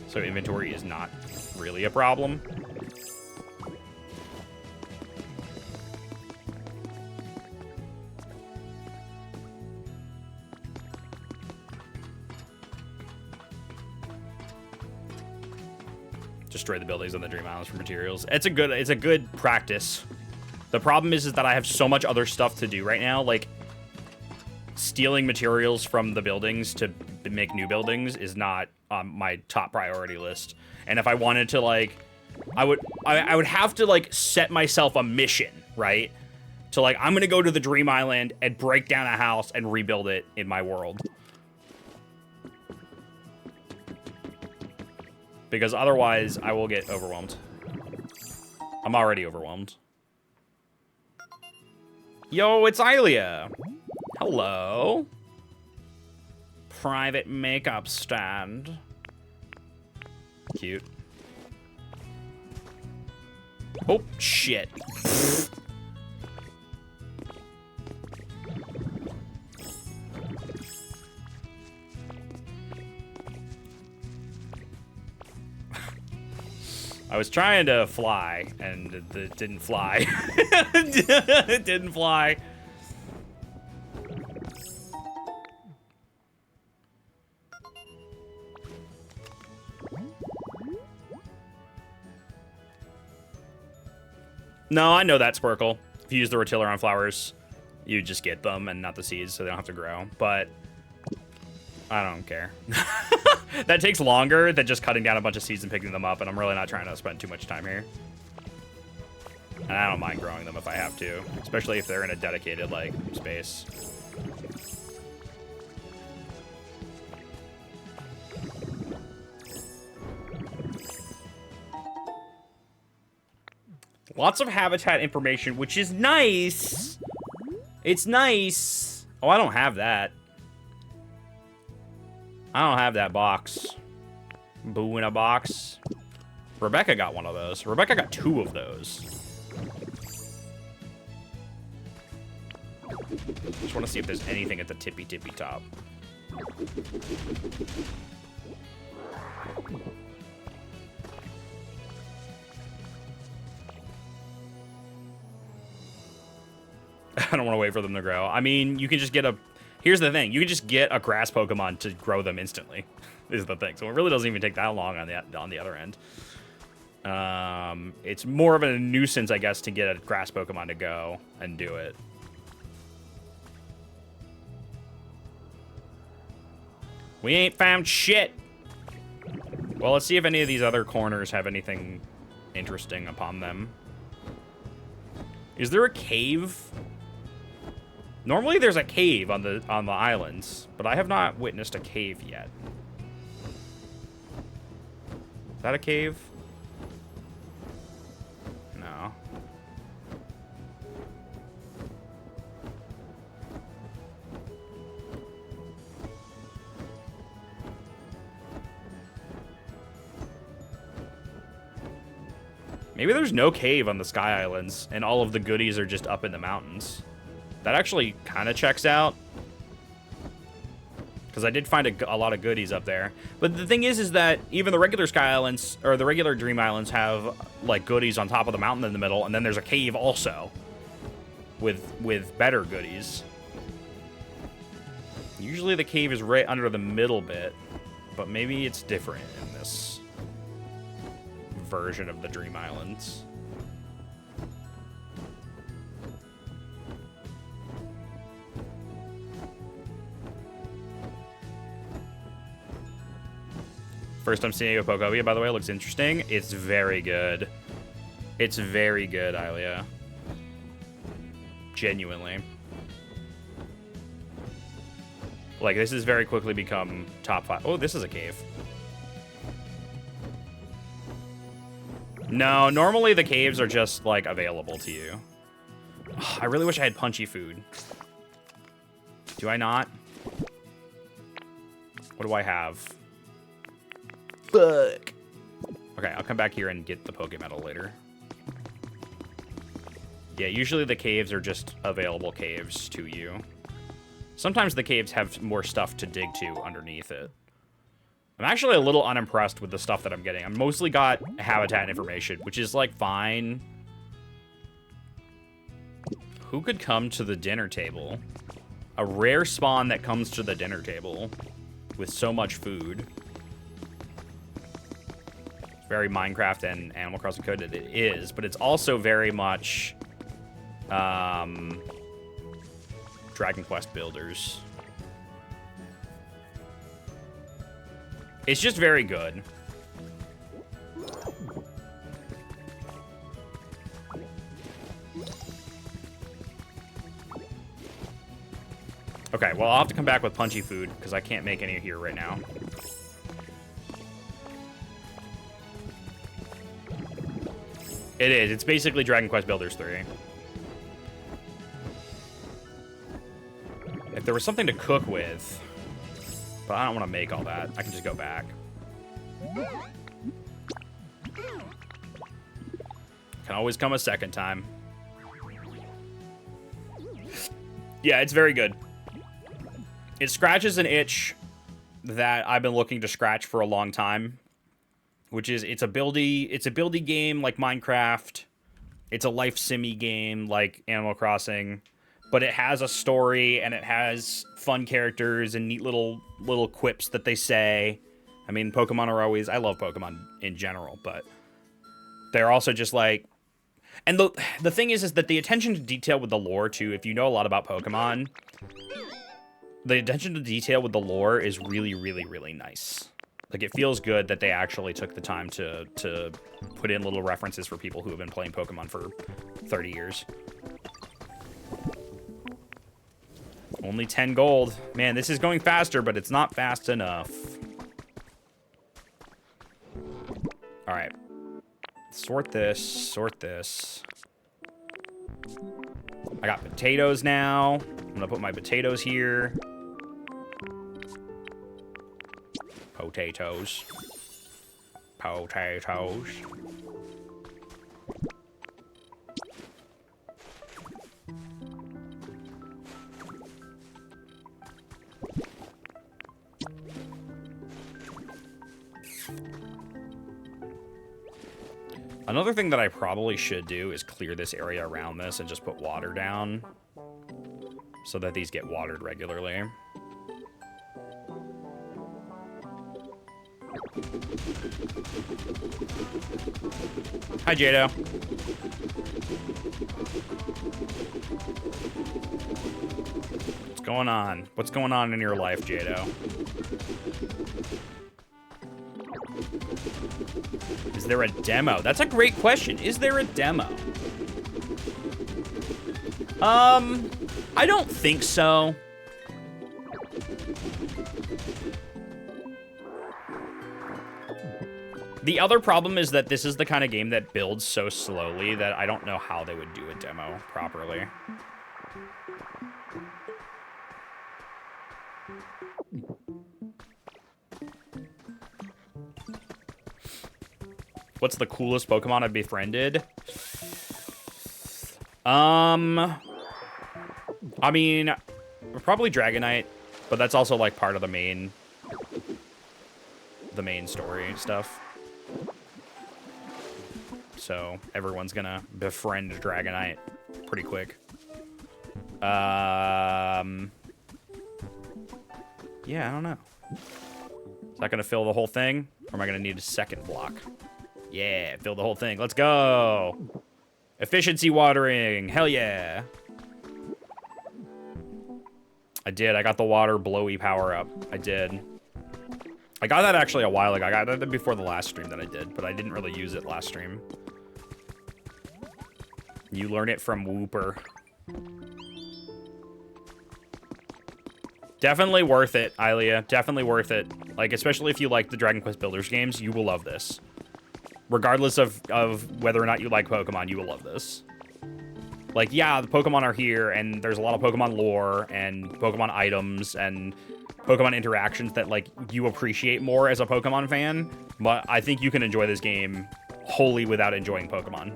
So inventory is not really a problem. Destroy the buildings on the Dream Islands for materials. It's a good practice. The problem is that I have so much other stuff to do right now, like stealing materials from the buildings to make new buildings is not on my top priority list. And if I wanted to, like, I would have to, like, set myself a mission, right? To, like, I'm gonna go to the Dream Island and break down a house and rebuild it in my world. Because otherwise, I will get overwhelmed. I'm already overwhelmed. Yo, it's Ilia. Hello. Private makeup stand. Cute. Oh, shit. I was trying to fly, and it didn't fly. It didn't fly. No, I know that, Sparkle. If you use the rotiller on flowers, You just get them and not the seeds, so they don't have to grow. But I don't care. That takes longer than just cutting down a bunch of seeds and picking them up, and I'm really not trying to spend too much time here. And I don't mind growing them if I have to, especially if they're in a dedicated, like, space. Lots of habitat information, which is nice. It's nice. Oh, I don't have that. I don't have that box. Boo in a box. Rebecca got one of those. Rebecca got 2 of those. Just want to see if there's anything at the tippy top. I don't want to wait for them to grow. I mean, you can just get a... Here's the thing. You can just get a grass Pokemon to grow them instantly. Is the thing. So it really doesn't even take that long on the other end. It's more of a nuisance, I guess, to get a grass Pokemon to go and do it. We ain't found shit. Well, let's see if any of these other corners have anything interesting upon them. Is there a cave? Normally there's a cave on the islands, but I have not witnessed a cave yet. Is that a cave? No. Maybe there's no cave on the Sky Islands, and all of the goodies are just up in the mountains. That actually kind of checks out. Because I did find a lot of goodies up there. But the thing is that even the regular Sky Islands, or the regular Dream Islands, have, like, goodies on top of the mountain in the middle, and then there's a cave also. With better goodies. Usually the cave is right under the middle bit, but maybe it's different in this version of the Dream Islands. First time seeing a Pokopia, by the way, looks interesting. It's very good. It's very good, Ilia. Genuinely. Like, this has very quickly become top 5. Oh, this is a cave. No, normally the caves are just, like, available to you. Oh, I really wish I had punchy food. Do I not? What do I have? Fuck. Okay, I'll come back here and get the Pokemetal later. Yeah, usually the caves are just available caves to you. Sometimes the caves have more stuff to dig to underneath it. I'm actually a little unimpressed with the stuff that I'm getting. I've mostly got habitat information, which is, like, fine. Who could come to the dinner table? A rare spawn that comes to the dinner table with so much food. Very Minecraft and Animal Crossing coded. It is, but it's also very much Dragon Quest builders. It's just very good. Okay, well, I'll have to come back with punchy food because I can't make any here right now. It is. It's basically Dragon Quest Builders 3. If there was something to cook with, but I don't want to make all that. I can just go back. Can always come a second time. Yeah, it's very good. It scratches an itch that I've been looking to scratch for a long time. Which is, it's a buildy game like Minecraft. It's a life simmy game like Animal Crossing. But it has a story, and it has fun characters and neat little quips that they say. I mean, Pokemon are always... I love Pokemon in general, but they're also just like... And the thing is that the attention to detail with the lore, too, if you know a lot about Pokemon, the attention to detail with the lore is really, really, really nice. Like, it feels good that they actually took the time to put in little references for people who have been playing Pokemon for 30 years. Only 10 gold. Man, this is going faster, but it's not fast enough. All right. Sort this, sort this. I got potatoes now. I'm gonna put my potatoes here. Potatoes. Potatoes. Another thing that I probably should do is clear this area around this and just put water down so that these get watered regularly. Hi, Jado. What's going on? What's going on in your life, Jado? Is there a demo? That's a great question. Is there a demo? I don't think so. The other problem is that this is the kind of game that builds so slowly that I don't know how they would do a demo properly. What's the coolest Pokemon I've befriended? I mean, probably Dragonite, but that's also like part of the main story stuff. So everyone's gonna befriend Dragonite pretty quick. Yeah, I don't know. Is that gonna fill the whole thing, or am I gonna need a second block? Yeah, fill the whole thing. Let's go. Efficiency watering. Hell yeah. I did. I got the water blowy power up. I did. I got that actually a while ago. I got that before the last stream that I did, but I didn't really use it last stream. You learn it from Wooper. Definitely worth it, Ilea. Definitely worth it. Like, especially if you like the Dragon Quest Builders games, you will love this. Regardless of whether or not you like Pokemon, you will love this. Like, yeah, the Pokemon are here, and there's a lot of Pokemon lore, and Pokemon items, and Pokemon interactions that, like, you appreciate more as a Pokemon fan, but I think you can enjoy this game wholly without enjoying Pokemon.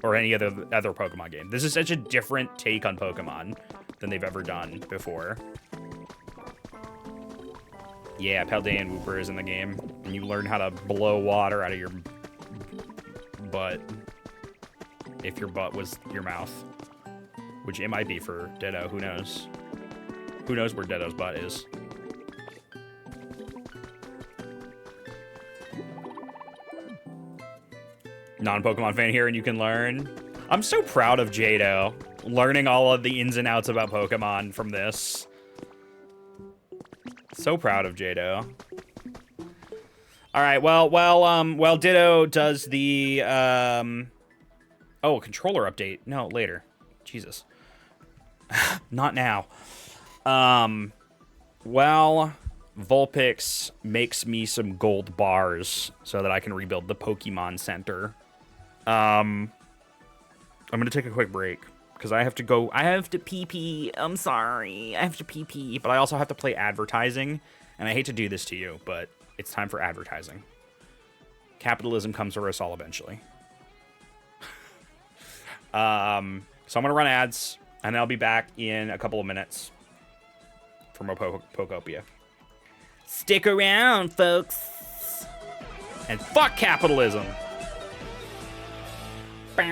Or any other Pokemon game. This is such a different take on Pokemon than they've ever done before. Yeah, Paldean Wooper is in the game, and you learn how to blow water out of your butt. If your butt was your mouth. Which it might be for Ditto, who knows? Who knows where Ditto's butt is? Non-Pokemon fan here, and you can learn. I'm so proud of Jado, learning all of the ins and outs about Pokemon from this. So proud of Jado. All right, well, Ditto does the, oh, a controller update. No, later. Jesus. Not now. Well, Vulpix makes me some gold bars so that I can rebuild the Pokemon Center. I'm gonna take a quick break because I have to go. I have to pee. I'm sorry. I have to pee, but I also have to play advertising, and I hate to do this to you, but it's time for advertising. Capitalism comes for us all eventually. So I'm gonna run ads, and I'll be back in a couple of minutes for more Pokopia. Stick around, folks, and fuck capitalism. Dude,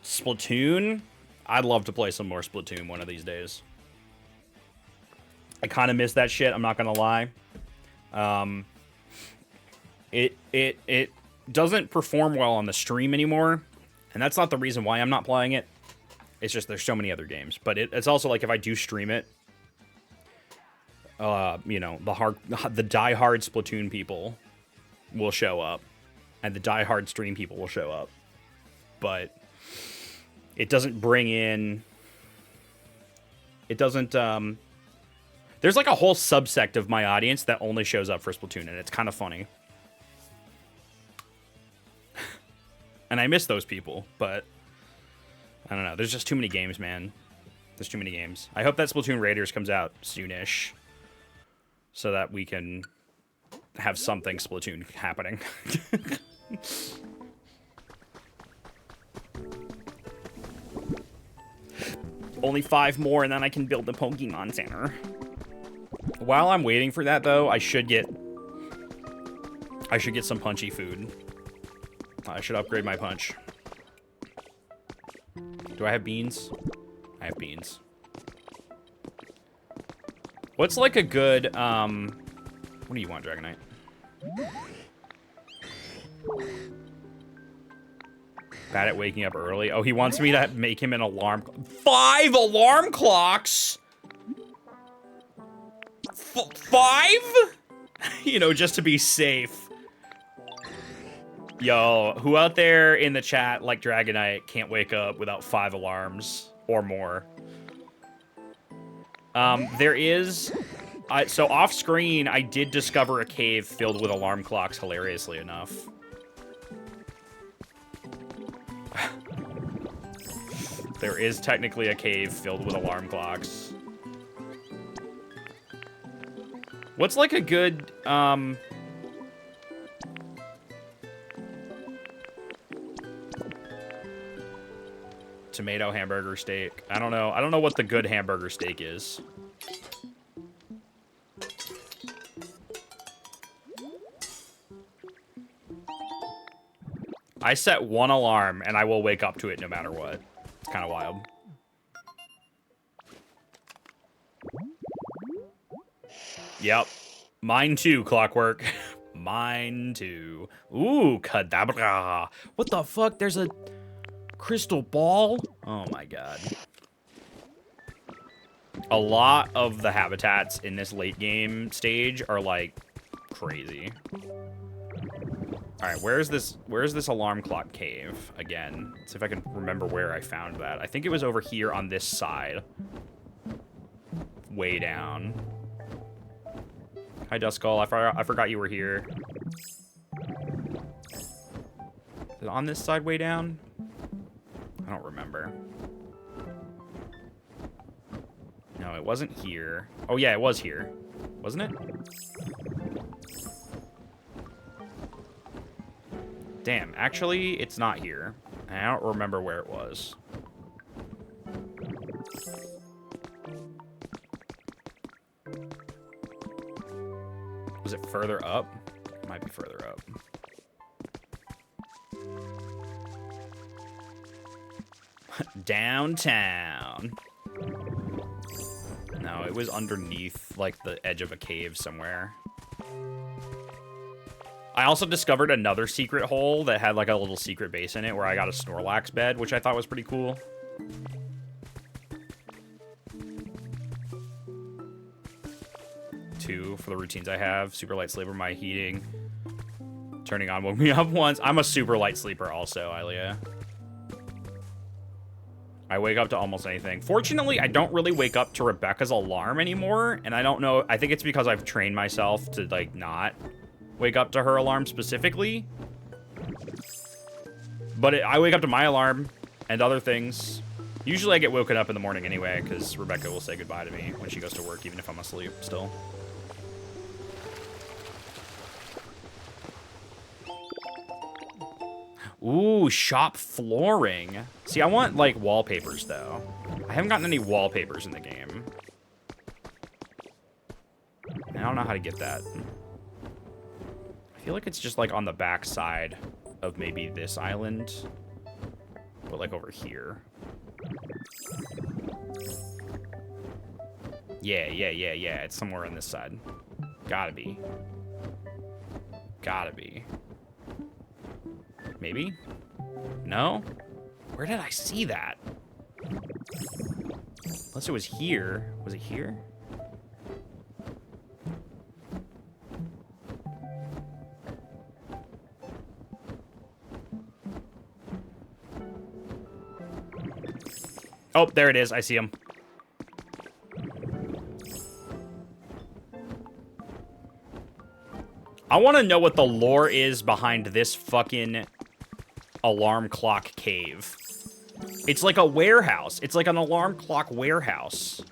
Splatoon? I'd love to play some more Splatoon one of these days. I kind of miss that shit, I'm not gonna lie. doesn't perform well on the stream anymore. And that's not the reason why I'm not playing it. It's just there's so many other games. But it's also like if I do stream it, you know, the die-hard Splatoon people will show up. And the die-hard stream people will show up. But it doesn't bring in... It doesn't... There's like a whole subsect of my audience that only shows up for Splatoon, and it's kind of funny. And I miss those people, but... I don't know. There's just too many games, man. There's too many games. I hope that Splatoon Raiders comes out soonish. So that we can have something Splatoon happening. Only 5 more, and then I can build the Pokemon Center. While I'm waiting for that, though, I should get some punchy food. I should upgrade my punch. Do I have beans? I have beans. What's like a good, what do you want, Dragonite? Bad at waking up early. Oh, he wants me to make him an alarm. 5 alarm clocks? 5? You know, just to be safe. Yo, who out there in the chat, like Dragonite, can't wake up without 5 alarms or more? There is... so off-screen, I did discover a cave filled with alarm clocks, hilariously enough. There is technically a cave filled with alarm clocks. What's like a good, tomato hamburger steak? I don't know. I don't know what the good hamburger steak is. I set 1 alarm, and I will wake up to it no matter what. It's kind of wild. Yep. Mine too, Clockwork. Mine too. Ooh, Kadabra. What the fuck? There's a crystal ball? Oh my god. A lot of the habitats in this late game stage are like crazy. Alright, where's this alarm clock cave again? Let's see if I can remember where I found that. I think it was over here on this side. Way down. Hi, Duskull. I forgot you were here. Is it on this side way down? I don't remember. No, it wasn't here. Oh, yeah, it was here. Wasn't it? Damn, actually, it's not here. I don't remember where it was. Was it further up? It might be further up. Downtown. No, it was underneath, like, the edge of a cave somewhere. I also discovered another secret hole that had, like, a little secret base in it where I got a Snorlax bed, which I thought was pretty cool. Two for the routines I have. Super light sleeper, my heating. Turning on woke me up once. I'm a super light sleeper also, Ilea. I wake up to almost anything. Fortunately, I don't really wake up to Rebecca's alarm anymore, and I don't know. I think it's because I've trained myself to, like, not wake up to her alarm specifically. But I wake up to my alarm and other things. Usually I get woken up in the morning anyway, because Rebecca will say goodbye to me when she goes to work, even if I'm asleep still. Ooh, shop flooring. See, I want, like, wallpapers, though. I haven't gotten any wallpapers in the game. I don't know how to get that. I feel like it's just, like, on the back side of maybe this island. But, like, over here. Yeah. It's somewhere on this side. Gotta be. Maybe? No? Where did I see that? Unless it was here. Was it here? Oh, there it is. I see him. I want to know what the lore is behind this fucking alarm clock cave. It's like a warehouse. It's like an alarm clock warehouse.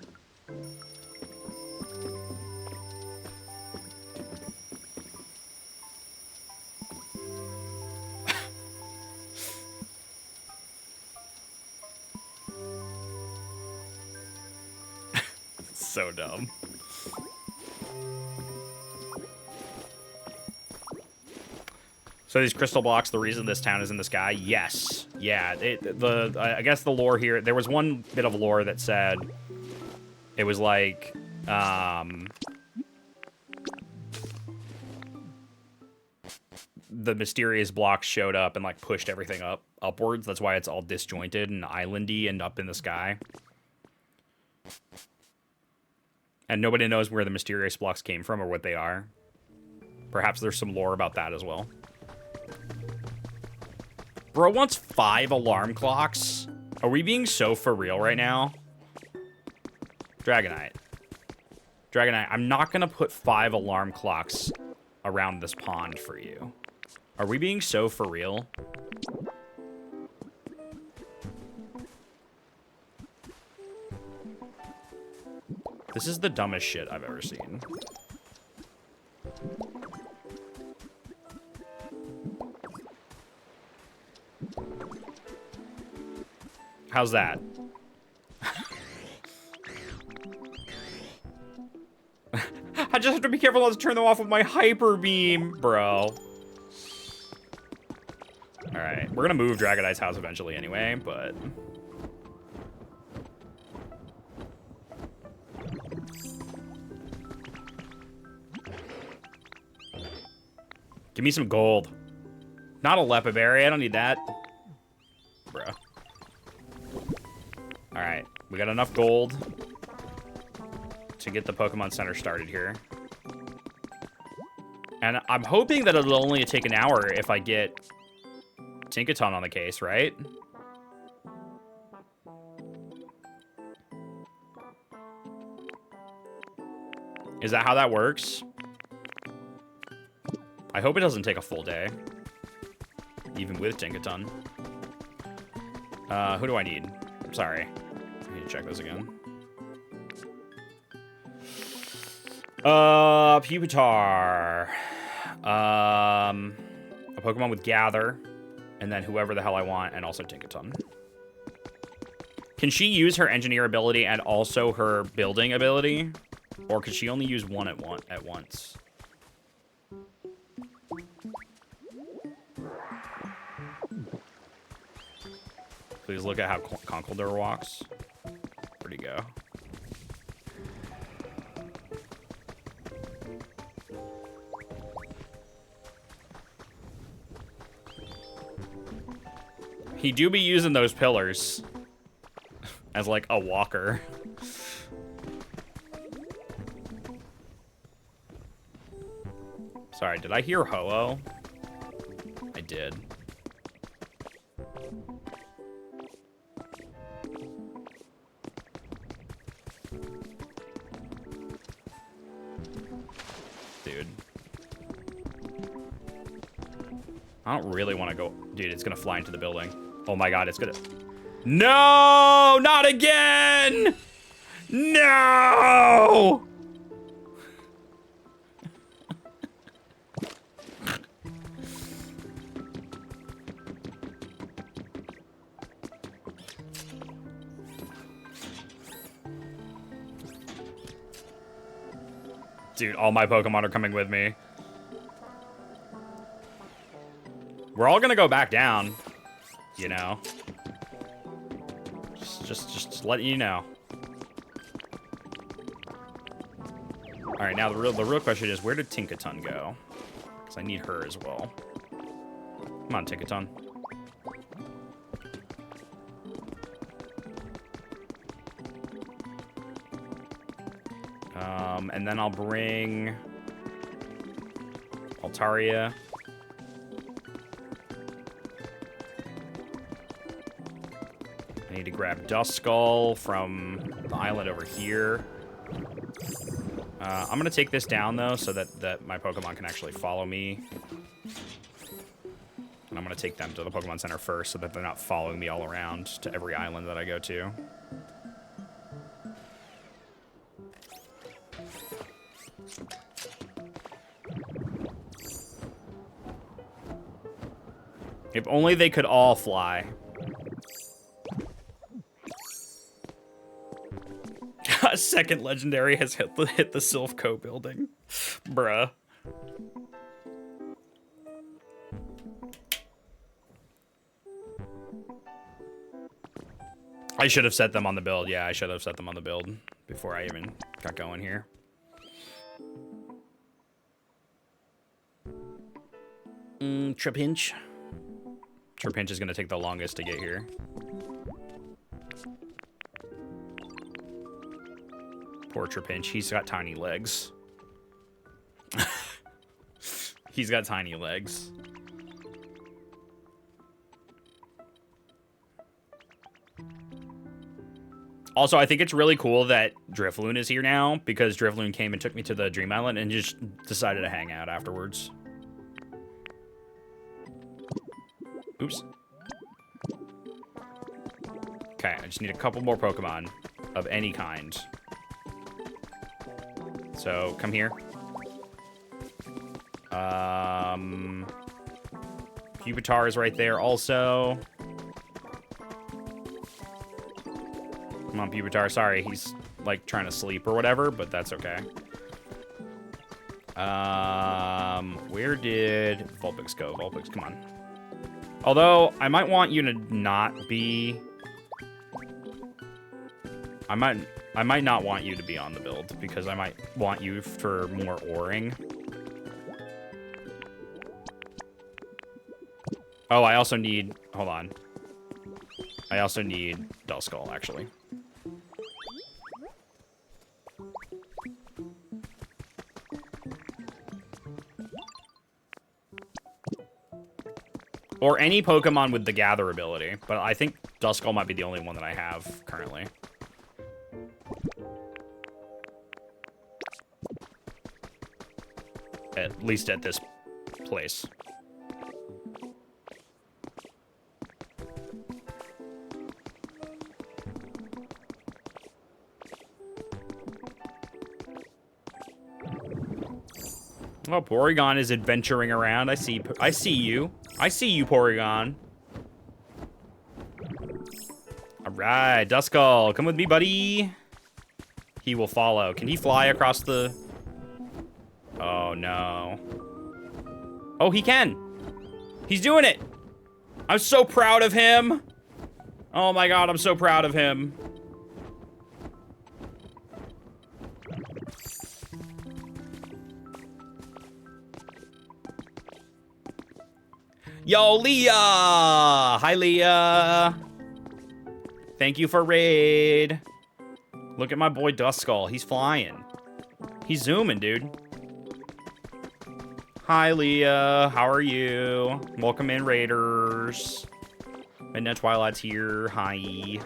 So dumb. So these crystal blocks, the reason this town is in the sky? Yes. Yeah, I guess the lore here, there was one bit of lore that said it was like, the mysterious blocks showed up and like pushed everything upwards. That's why it's all disjointed and islandy and up in the sky. And nobody knows where the mysterious blocks came from or what they are. Perhaps there's some lore about that as well. Bro wants 5 alarm clocks? Are we being so for real right now? Dragonite. Dragonite, I'm not gonna put 5 alarm clocks around this pond for you. Are we being so for real? This is the dumbest shit I've ever seen. How's that? I just have to be careful not to turn them off with my hyper beam, bro. Alright, we're gonna move Dragonite's house eventually anyway, but... Give me some gold. Not a Lepiberry, I don't need that. Bruh. Alright, we got enough gold to get the Pokemon Center started here. And I'm hoping that it'll only take an hour if I get Tinkaton on the case, right? Is that how that works? I hope it doesn't take a full day. Even with Tinkaton. Who do I need? Sorry. I need to check this again. Pupitar. A Pokemon with Gather. And then whoever the hell I want, and also Tinkaton. Can she use her engineer ability and also her building ability? Or could she only use one at once? Please look at how Conkeldurr walks. Where'd he go? He do be using those pillars as like a walker. Sorry, did I hear Ho-Oh? I did. Dude. I don't really want to go. Dude, it's going to fly into the building. Oh my god, it's going to... No! Not again! No! Dude, all my Pokemon are coming with me. We're all gonna go back down, you know. Just letting you know. All right, now the real question is, where did Tinkaton go? Because I need her as well. Come on, Tinkaton. And then I'll bring Altaria. I need to grab Duskull from the island over here. I'm going to take this down, though, so that my Pokemon can actually follow me. And I'm going to take them to the Pokemon Center first so that they're not following me all around to every island that I go to. If only they could all fly. A second legendary has hit the Silphco building. Bruh. I should have set them on the build. Yeah, I should have set them on the build before I even got going here. Trapinch. Trapinch is going to take the longest to get here. Poor Trapinch. He's got tiny legs. He's got tiny legs. Also, I think it's really cool that Drifloon is here now, because Drifloon came and took me to the Dream Island and just decided to hang out afterwards. Oops. Okay, I just need a couple more Pokemon of any kind. So, come here. Pupitar is right there also. Come on, Pupitar. Sorry, he's, like, trying to sleep or whatever, but that's okay. Where did Vulpix go? Vulpix, come on. Although, I might want you to not be... I might not want you to be on the build, because I might want you for more oring. Oh, I also need... Hold on. I also need Duskull, actually. Or any Pokemon with the Gather ability, but I think Duskull might be the only one that I have currently. At least at this place. Oh, Porygon is adventuring around. I see you. I see you, Porygon. All right, Duskull, come with me, buddy. He will follow. Can he fly across the... Oh, no. Oh, he can. He's doing it. I'm so proud of him. Oh, my God, I'm so proud of him. Yo, Leah! Hi, Leah. Thank you for raid. Look at my boy Duskull. He's flying. He's zooming, dude. Hi, Leah. How are you? Welcome in, raiders. Midnight Twilight's here. Hi.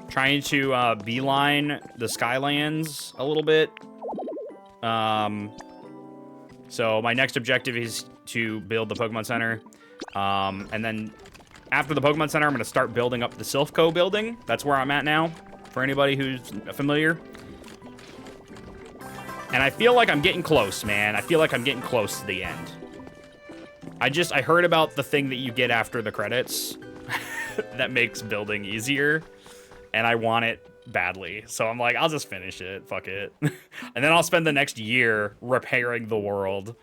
Trying to beeline the Skylands a little bit. So my next objective is to build the Pokemon Center. And then after the Pokemon Center, I'm going to start building up the Silphco building. That's where I'm at now, for anybody who's familiar. And I feel like I'm getting close, man. I feel like I'm getting close to the end. I heard about the thing that you get after the credits that makes building easier, and I want it badly. So I'm like, I'll just finish it. Fuck it. And then I'll spend the next year repairing the world.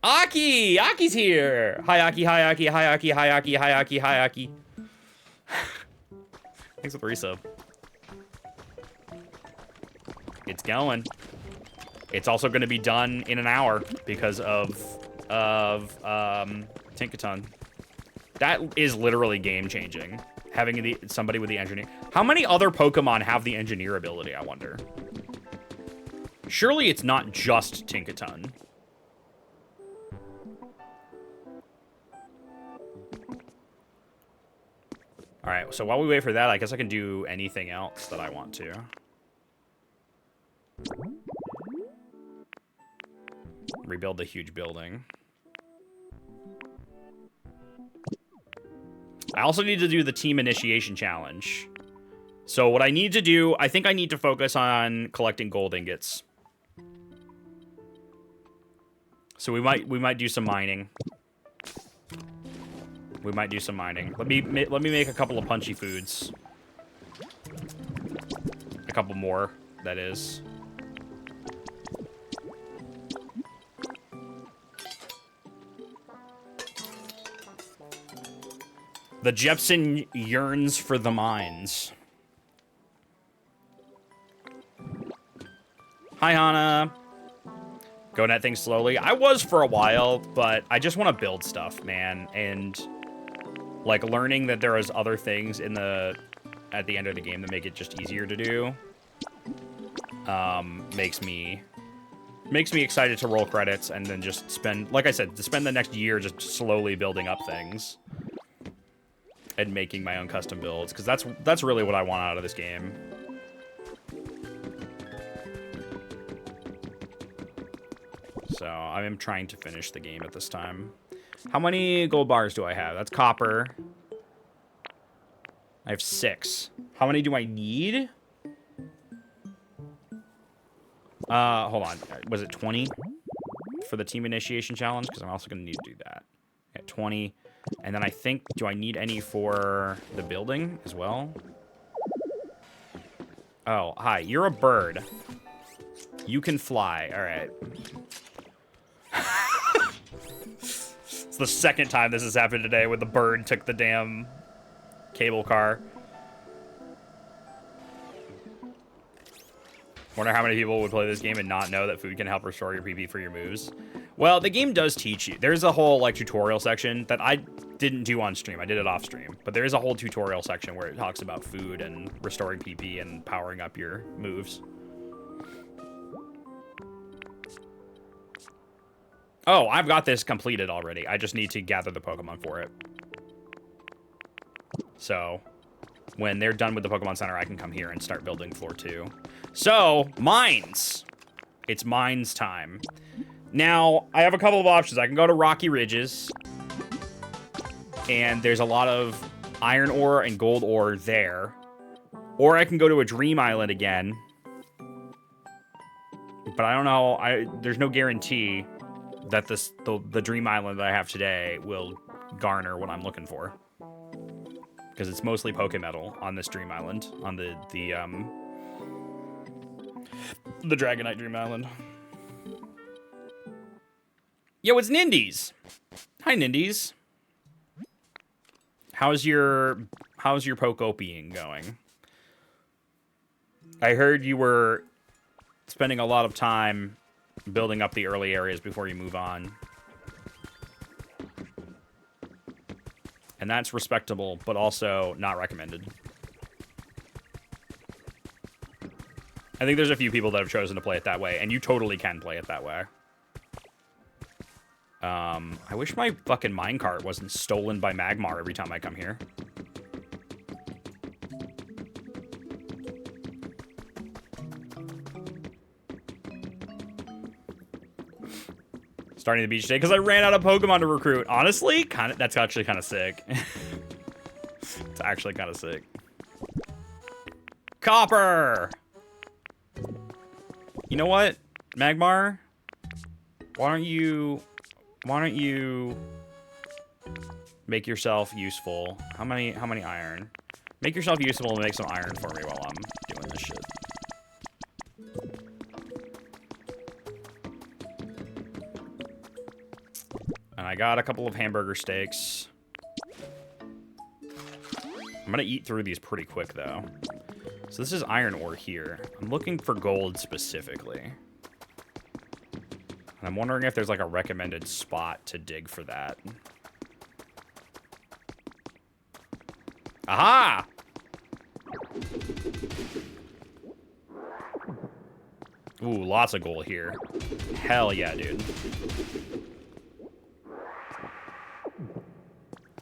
Aki! Aki's here! Hi, Aki, hi, Aki, hi, Aki, hi, Aki, hi, Aki, hi, Aki. Thanks for the resub. It's going. It's also going to be done in an hour because of Tinkaton. That is literally game-changing. Having somebody with the engineer. How many other Pokemon have the engineer ability, I wonder? Surely it's not just Tinkaton. Alright, so while we wait for that, I guess I can do anything else that I want to. Rebuild the huge building. I also need to do the team initiation challenge. So what I need to do, I think I need to focus on collecting gold ingots. So we might do some mining. We might do some mining. Let me make a couple of punchy foods. A couple more, that is. The Jepson yearns for the mines. Hi, Hana. Going at things slowly. I was for a while, but I just want to build stuff, man. And like learning that there is other things in at the end of the game that make it just easier to do, makes me excited to roll credits and then just spend, like I said, to spend the next year just slowly building up things and making my own custom builds, because that's really what I want out of this game. So I am trying to finish the game at this time. How many gold bars do I have? That's copper. I have 6. How many do I need? Hold on. Was it 20 for the team initiation challenge? Because I'm also going to need to do that. At 20. And then I think, do I need any for the building as well? Oh, hi. You're a bird. You can fly. All right. It's the second time this has happened today when the bird took the damn cable car. Wonder how many people would play this game and not know that food can help restore your PP for your moves. Well, the game does teach you. There's a whole like tutorial section that I didn't do on stream. I did it off stream. But there is a whole tutorial section where it talks about food and restoring PP and powering up your moves. Oh, I've got this completed already. I just need to gather the Pokemon for it. So, when they're done with the Pokemon Center, I can come here and start building floor 2. So, mines. It's mines time. Now, I have a couple of options. I can go to Rocky Ridges. And there's a lot of iron ore and gold ore there. Or I can go to a Dream Island again. But I don't know. There's no guarantee that the Dream Island that I have today will garner what I'm looking for. Because it's mostly Pokemetal on this Dream Island. On the Dragonite Dream Island. Yo, it's Nindies. Hi, Nindies. How's your Pokopia going? I heard you were spending a lot of time building up the early areas before you move on. And that's respectable, but also not recommended. I think there's a few people that have chosen to play it that way, and you totally can play it that way. I wish my fucking minecart wasn't stolen by Magmar every time I come here. Starting the beach today because I ran out of Pokemon to recruit. Honestly, that's actually kind of sick. It's actually kind of sick. Copper! You know what, Magmar? Why don't you make yourself useful? How many iron? Make yourself useful and make some iron for me while I'm doing this shit. And I got a couple of hamburger steaks. I'm gonna eat through these pretty quick though. So this is iron ore here. I'm looking for gold specifically. And I'm wondering if there's like a recommended spot to dig for that. Aha! Ooh, lots of gold here. Hell yeah, dude.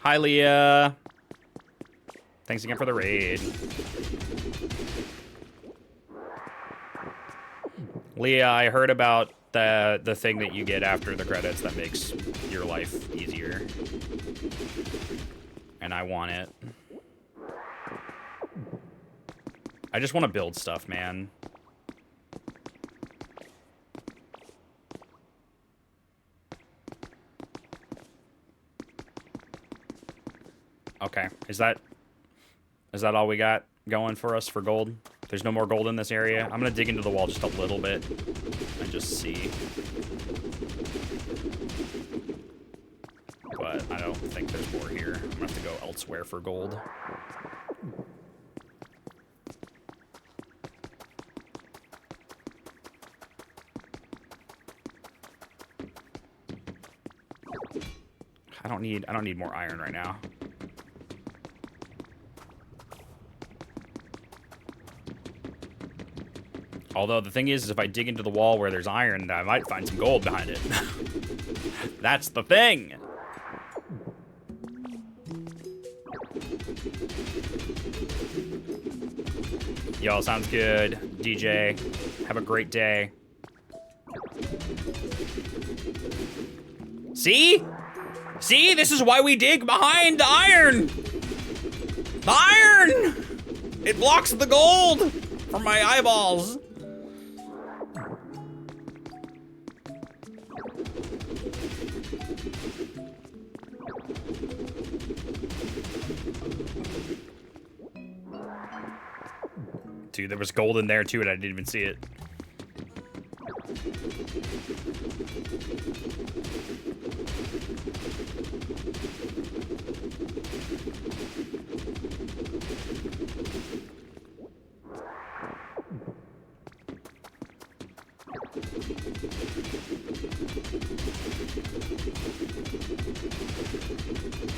Hi, Leah. Thanks again for the raid. Leah, I heard about the thing that you get after the credits that makes your life easier. And I want it. I just want to build stuff, man. Okay, is that all we got going for us for gold? There's no more gold in this area. I'm gonna dig into the wall just a little bit and just see. But I don't think there's more here. I'm gonna have to go elsewhere for gold. I don't need more iron right now. Although the thing is if I dig into the wall where there's iron, I might find some gold behind it. That's the thing. Y'all, sounds good. DJ, have a great day. See? See? This is why we dig behind the iron. The iron! It blocks the gold from my eyeballs. Dude, there was gold in there too, and I didn't even see it.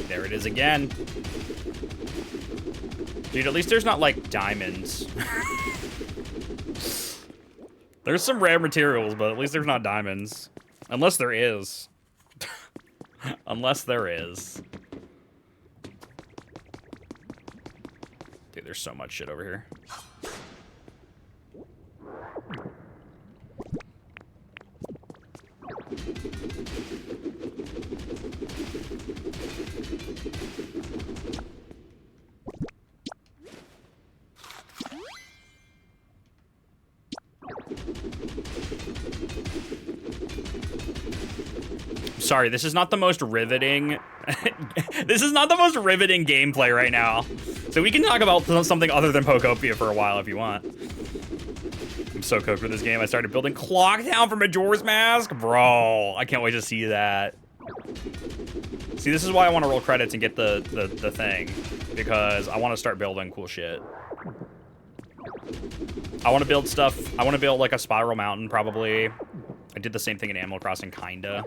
There it is again. Dude, at least there's not, like, diamonds. There's some rare materials, but at least there's not diamonds. Unless there is. Unless there is. Dude, there's so much shit over here. Sorry, this is not the most riveting. This is not the most riveting gameplay right now. So we can talk about something other than Pokopia for a while if you want. I'm so cooked for this game. I started building Clock Town for Majora's Mask. Bro, I can't wait to see that. See, this is why I want to roll credits and get the thing. Because I want to start building cool shit. I want to build stuff. I want to build like a spiral mountain, probably. I did the same thing in Animal Crossing, kinda.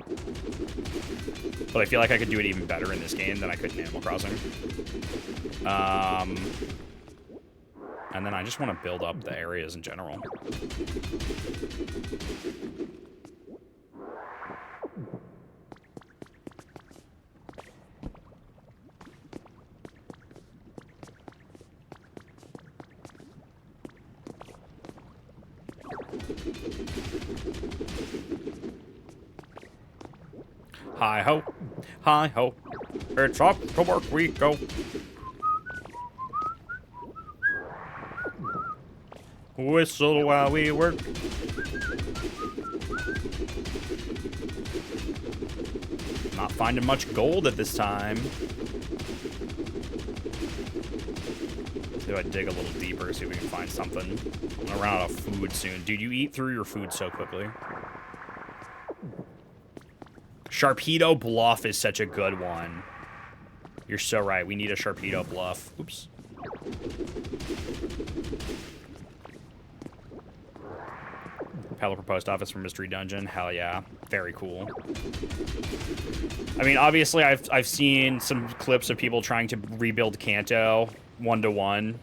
But I feel like I could do it even better in this game than I could in Animal Crossing. And then I just want to build up the areas in general. Hi-ho, hi-ho, it's off to work we go. Whistle while we work. Not finding much gold at this time. See if I dig a little deeper, see if we can find something. I'm gonna run out of food soon. Dude, you eat through your food so quickly. Sharpedo Bluff is such a good one. You're so right. We need a Sharpedo Bluff. Oops. Pelican Post Office for Mystery Dungeon. Hell yeah. Very cool. I mean, obviously, I've seen some clips of people trying to rebuild Kanto 1-to-1.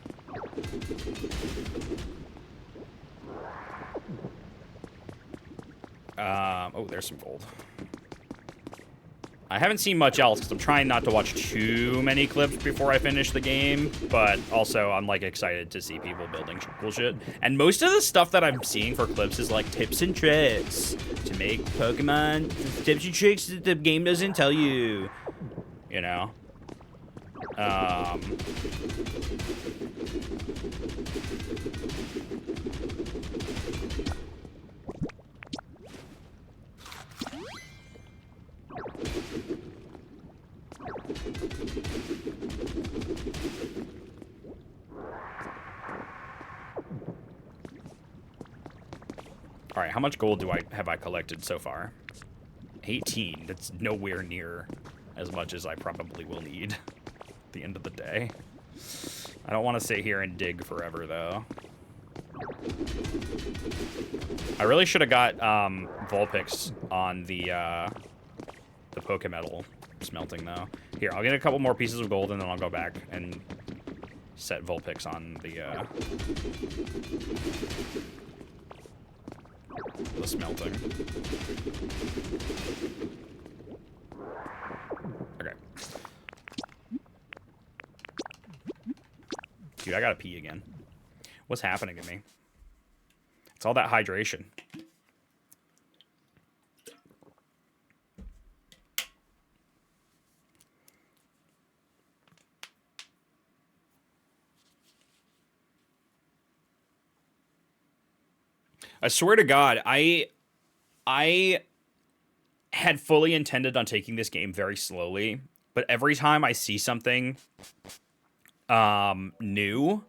Oh, there's some gold. I haven't seen much else because I'm trying not to watch too many clips before I finish the game, but also I'm like excited to see people building cool shit. And most of the stuff that I'm seeing for clips is like tips and tricks to make Pokemon, tips and tricks that the game doesn't tell you, you know? All right, how much gold have I collected so far? 18. That's nowhere near as much as I probably will need at the end of the day. I don't want to sit here and dig forever, though. I really should have got Vulpix on the Pokemetal smelting, though. Here, I'll get a couple more pieces of gold, and then I'll go back and set Vulpix on the smelting. Okay. Dude, I gotta pee again. What's happening to me? It's all that hydration. I swear to God, I had fully intended on taking this game very slowly, but every time I see something new,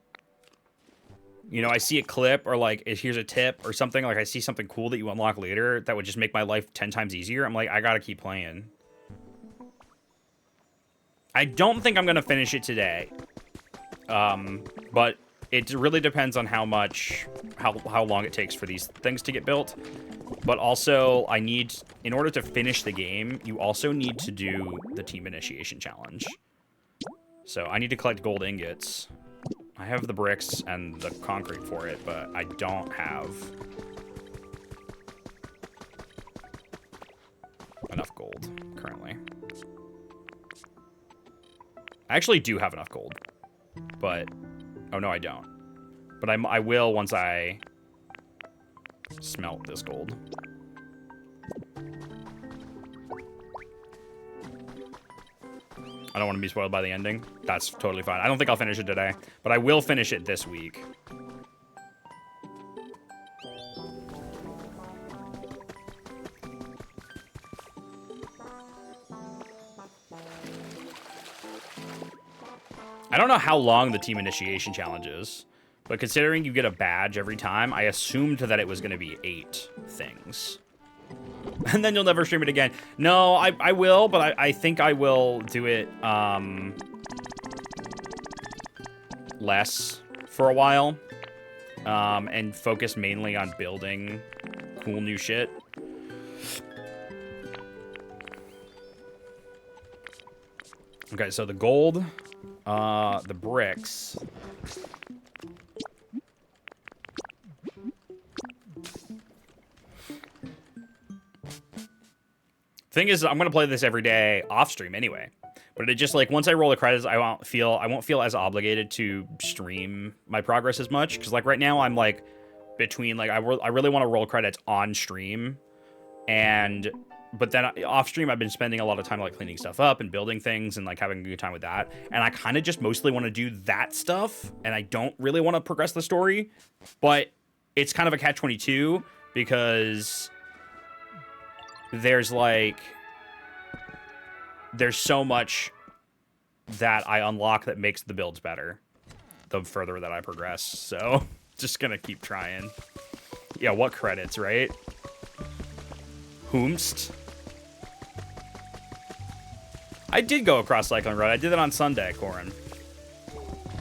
you know, I see a clip or like here's a tip or something, like I see something cool that you unlock later that would just make my life 10 times easier. I'm like, I gotta keep playing. I don't think I'm gonna finish it today, but it really depends on how long it takes for these things to get built. But also, in order to finish the game, you also need to do the team initiation challenge. So I need to collect gold ingots. I have the bricks and the concrete for it, but I don't have enough gold currently. I actually do have enough gold, but oh no, I don't. But I will once I smelt this gold. I don't want to be spoiled by the ending. That's totally fine. I don't think I'll finish it today, but I will finish it this week. I don't know how long the team initiation challenge is, but considering you get a badge every time, I assumed that it was going to be 8 things. And then you'll never stream it again. No, I will, but I think I will do it less for a while and focus mainly on building cool new shit. Okay, so the gold, the bricks. Thing is, I'm gonna play this every day off stream anyway. But it just like once I roll the credits, I won't feel as obligated to stream my progress as much. Because like right now, I'm like between like I really want to roll credits on stream, but then off stream I've been spending a lot of time like cleaning stuff up and building things and like having a good time with that. And I kind of just mostly want to do that stuff, and I don't really want to progress the story. But it's kind of a catch-22 because there's so much that I unlock that makes the builds better the further that I progress. So just gonna keep trying. Yeah, what credits, right? Whomst. I did go across Cycling Road. I did it on Sunday, Corin.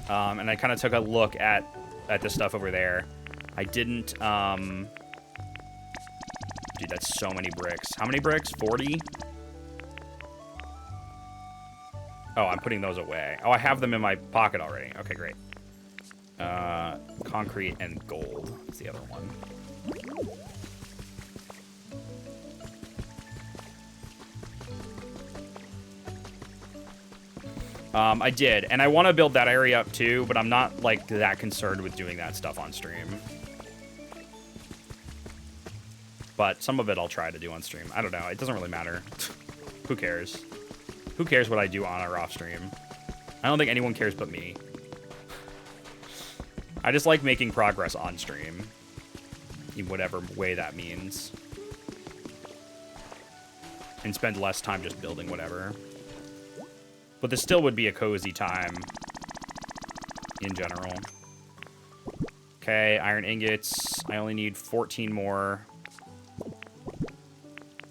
And I kind of took a look at the stuff over there. I didn't, dude, that's so many bricks. How many bricks? 40? Oh, I'm putting those away. Oh, I have them in my pocket already. Okay, great. Concrete and gold is the other one. I did, and I want to build that area up too, but I'm not, like, that concerned with doing that stuff on stream. But some of it I'll try to do on stream. I don't know. It doesn't really matter. Who cares? Who cares what I do on or off stream? I don't think anyone cares but me. I just like making progress on stream. In whatever way that means. And spend less time just building whatever. But this still would be a cozy time. In general. Okay, iron ingots. I only need 14 more.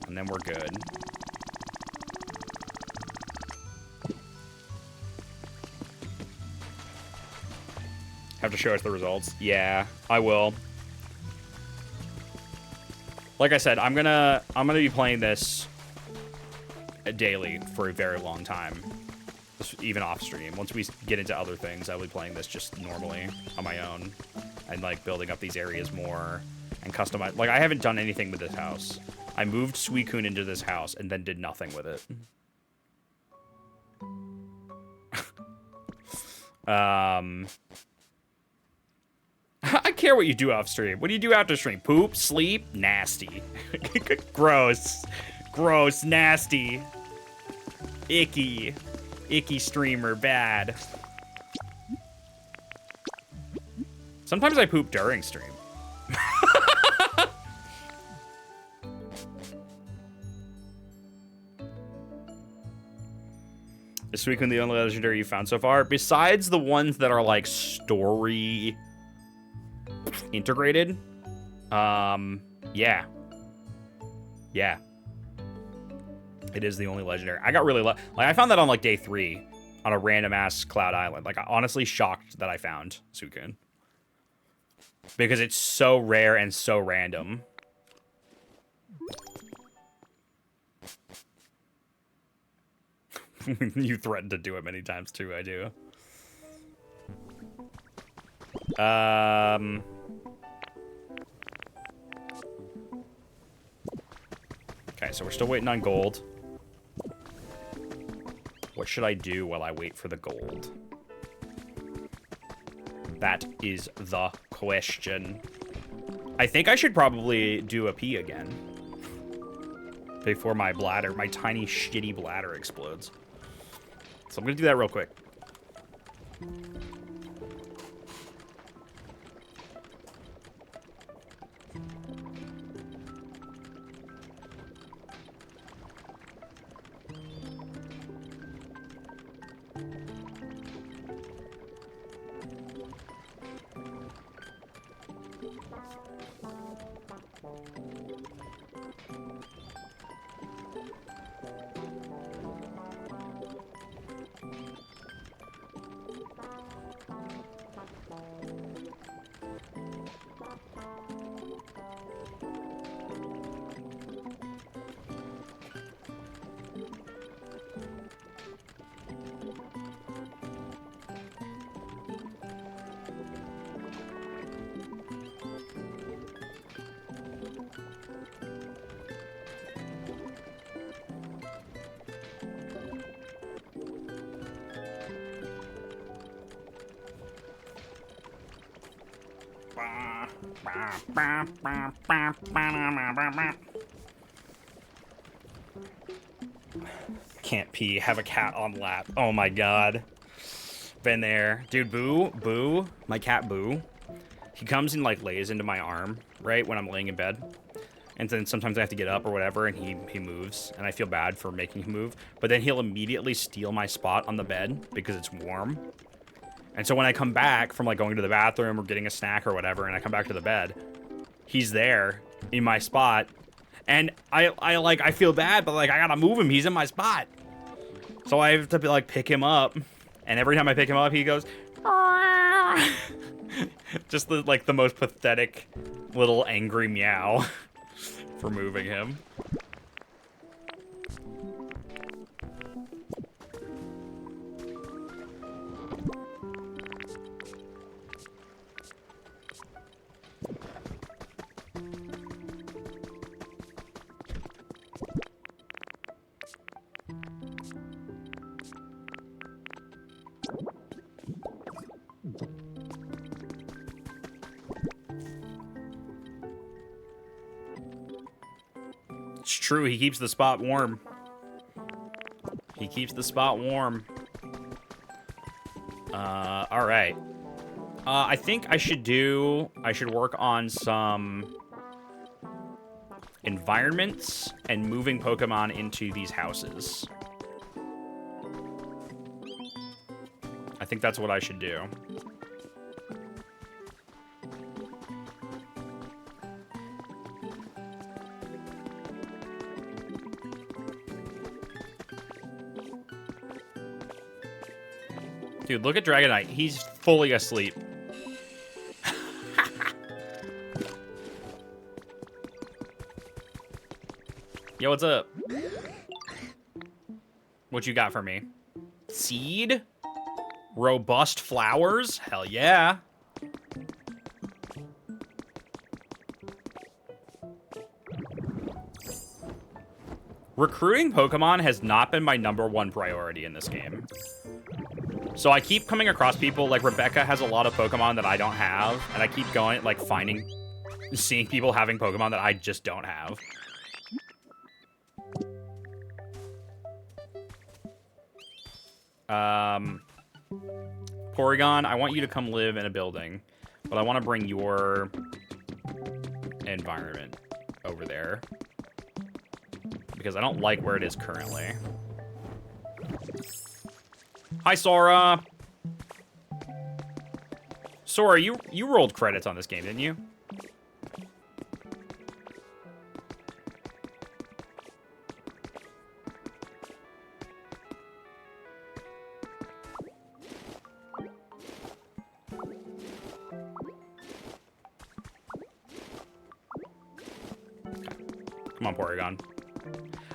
And then we're good. Have to show us the results? Yeah, I will. Like I said, I'm gonna be playing this daily for a very long time. Even off stream. Once we get into other things, I'll be playing this just normally on my own. And like building up these areas more and customize. Like I haven't done anything with this house. I moved Suicune into this house and then did nothing with it. I care what you do off stream. What do you do after stream? Poop? Sleep? Nasty. Gross. Gross. Nasty. Icky. Icky streamer. Bad. Sometimes I poop during stream. Is Suicune the only legendary you found so far? Besides the ones that are like story integrated, yeah, it is the only legendary. I got really like I found that on like day 3 on a random ass cloud island. Like I honestly shocked that I found Suicune because it's so rare and so random. You threatened to do it many times too. I do. Okay, so we're still waiting on gold. What should I do while I wait for the gold? That is the question. I think I should probably do a pee again. Before my bladder, my tiny shitty bladder explodes. So I'm gonna do that real quick. Can't pee, have a cat on lap. Oh my god. Been there. Dude, Boo, my cat Boo, he comes and like lays into my arm, right, when I'm laying in bed. And then sometimes I have to get up or whatever, and he moves, and I feel bad for making him move. But then he'll immediately steal my spot on the bed because it's warm. And so when I come back from like going to the bathroom or getting a snack or whatever, and I come back to the bed, he's there in my spot. And I feel bad, but like I gotta move him. He's in my spot. So I have to like pick him up. And every time I pick him up, he goes, just the most pathetic little angry meow for moving him. It's true, he keeps the spot warm. He keeps the spot warm. Alright. I think I should work on some environments and moving Pokemon into these houses. I think that's what I should do. Dude, look at Dragonite. He's fully asleep. Yo, what's up? What you got for me? Seed? Robust flowers? Hell yeah. Recruiting Pokemon has not been my #1 priority in this game. So I keep coming across people, like Rebecca has a lot of Pokemon that I don't have, and I keep going, like, seeing people having Pokemon that I just don't have. Porygon, I want you to come live in a building, but I want to bring your environment over there because I don't like where it is currently. Hi, Sora. Sora, you rolled credits on this game, didn't you? Come on, Porygon.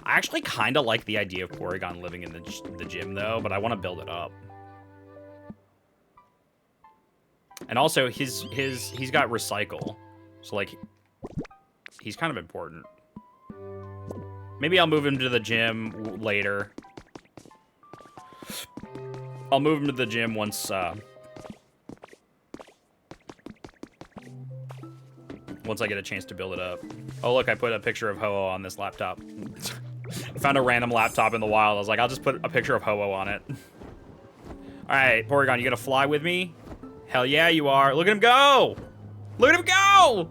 I actually kind of like the idea of Porygon living in the gym, though, but I want to build it up. And also, he's got Recycle, so, like, he's kind of important. Maybe I'll move him to the gym later. I'll move him to the gym once I get a chance to build it up. Oh, look, I put a picture of Ho-Oh on this laptop. I found a random laptop in the wild. I was like, I'll just put a picture of Ho-Oh on it. All right, Porygon, you gonna fly with me? Hell yeah, you are. Look at him go! Look at him go!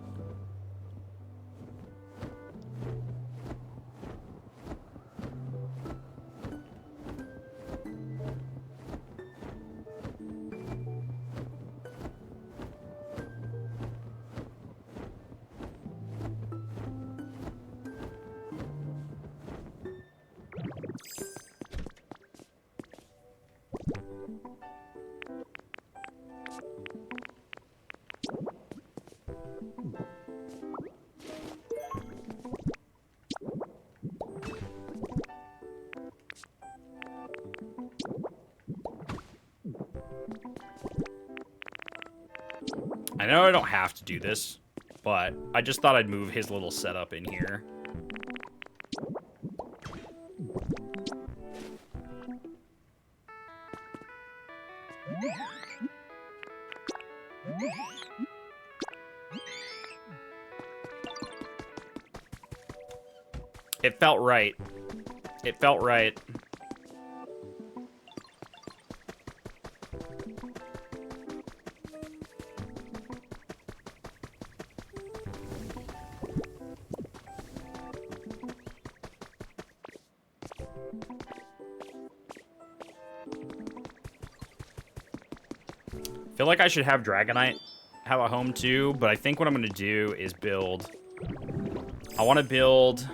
I know I don't have to do this, but I just thought I'd move his little setup in here. It felt right. It felt right. I feel like I should have Dragonite have a home too, but I think what I'm going to do is build... I want to build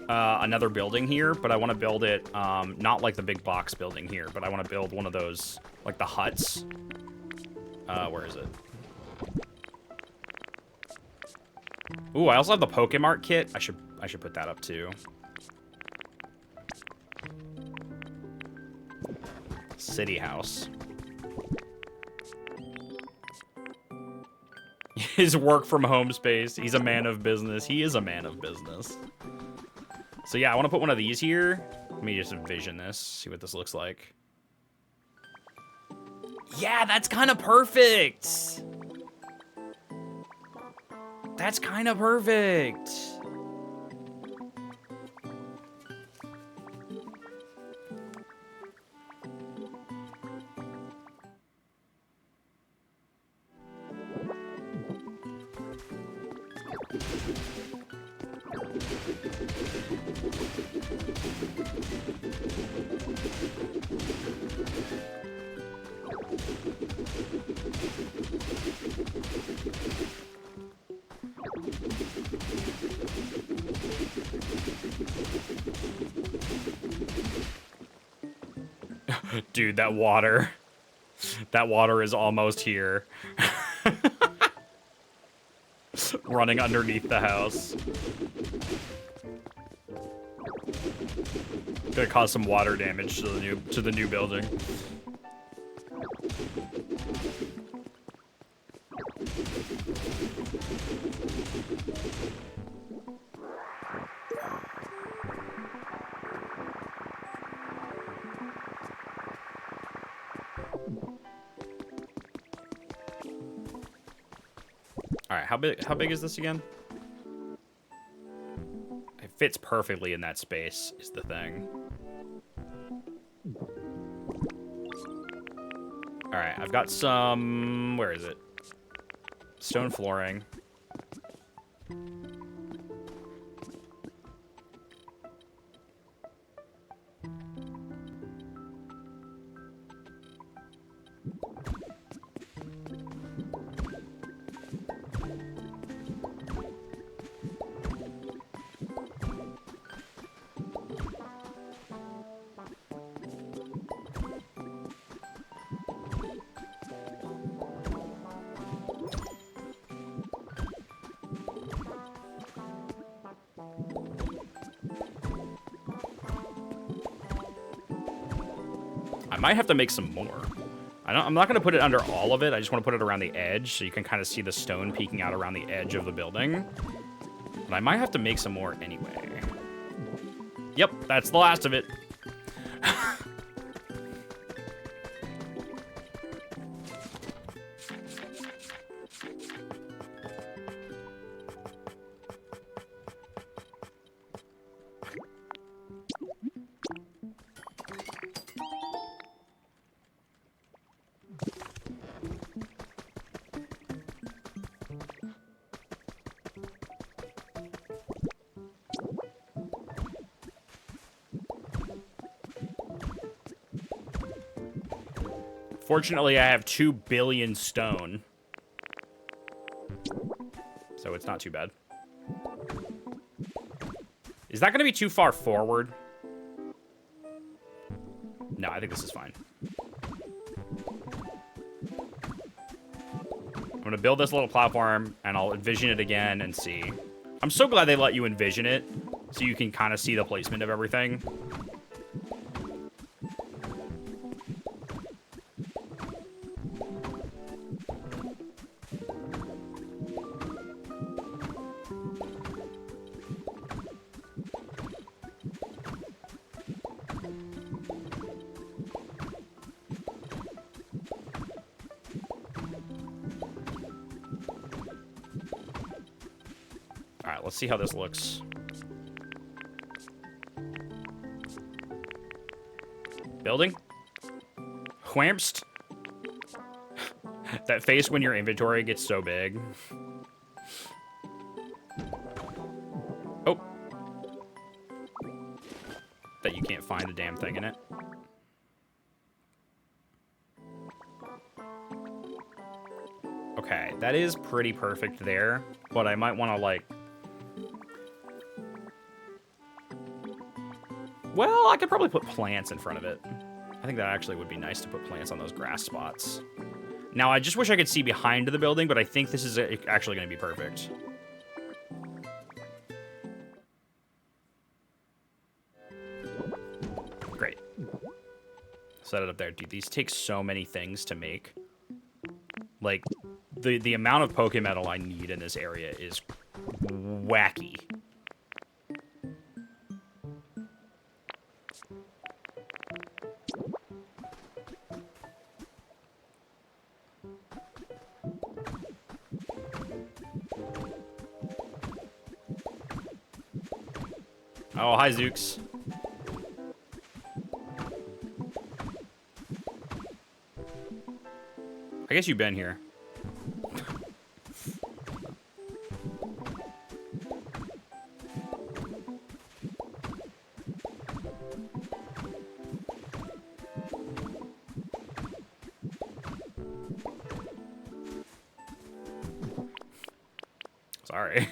another building here, but I want to build it not like the big box building here, but I want to build one of those, like the huts. Where is it? Ooh, I also have the Pokemart kit. I should put that up too. City house. His work from home space. He's a man of business. He is a man of business. So yeah, I want to put one of these here. Let me just envision this. See what this looks like. Yeah, that's kind of perfect. That's kind of perfect. Dude, that water. That water is almost here. Running underneath the house. Gonna cause some water damage to the new building. All right, how big is this again? It fits perfectly in that space, is the thing. All right, I've got some, where is it? Stone flooring. I might have to make some more. I'm not going to put it under all of it. I just want to put it around the edge so you can kind of see the stone peeking out around the edge of the building. But I might have to make some more anyway. Yep, that's the last of it. Fortunately, I have 2 billion stone. So it's not too bad. Is that going to be too far forward? No, I think this is fine. I'm going to build this little platform, and I'll envision it again and see. I'm so glad they let you envision it, so you can kind of see the placement of everything. Let's see how this looks. Building? Whamst? That face when your inventory gets so big. Oh. That you can't find a damn thing in it. Okay, that is pretty perfect there, but I might want to, like... Well, I could probably put plants in front of it. I think that actually would be nice to put plants on those grass spots. Now, I just wish I could see behind the building, but I think this is actually going to be perfect. Great. Set it up there. Dude, these take so many things to make. Like, the amount of Pokemetal I need in this area is wacky. Oh, hi, Zooks. I guess you've been here. Sorry.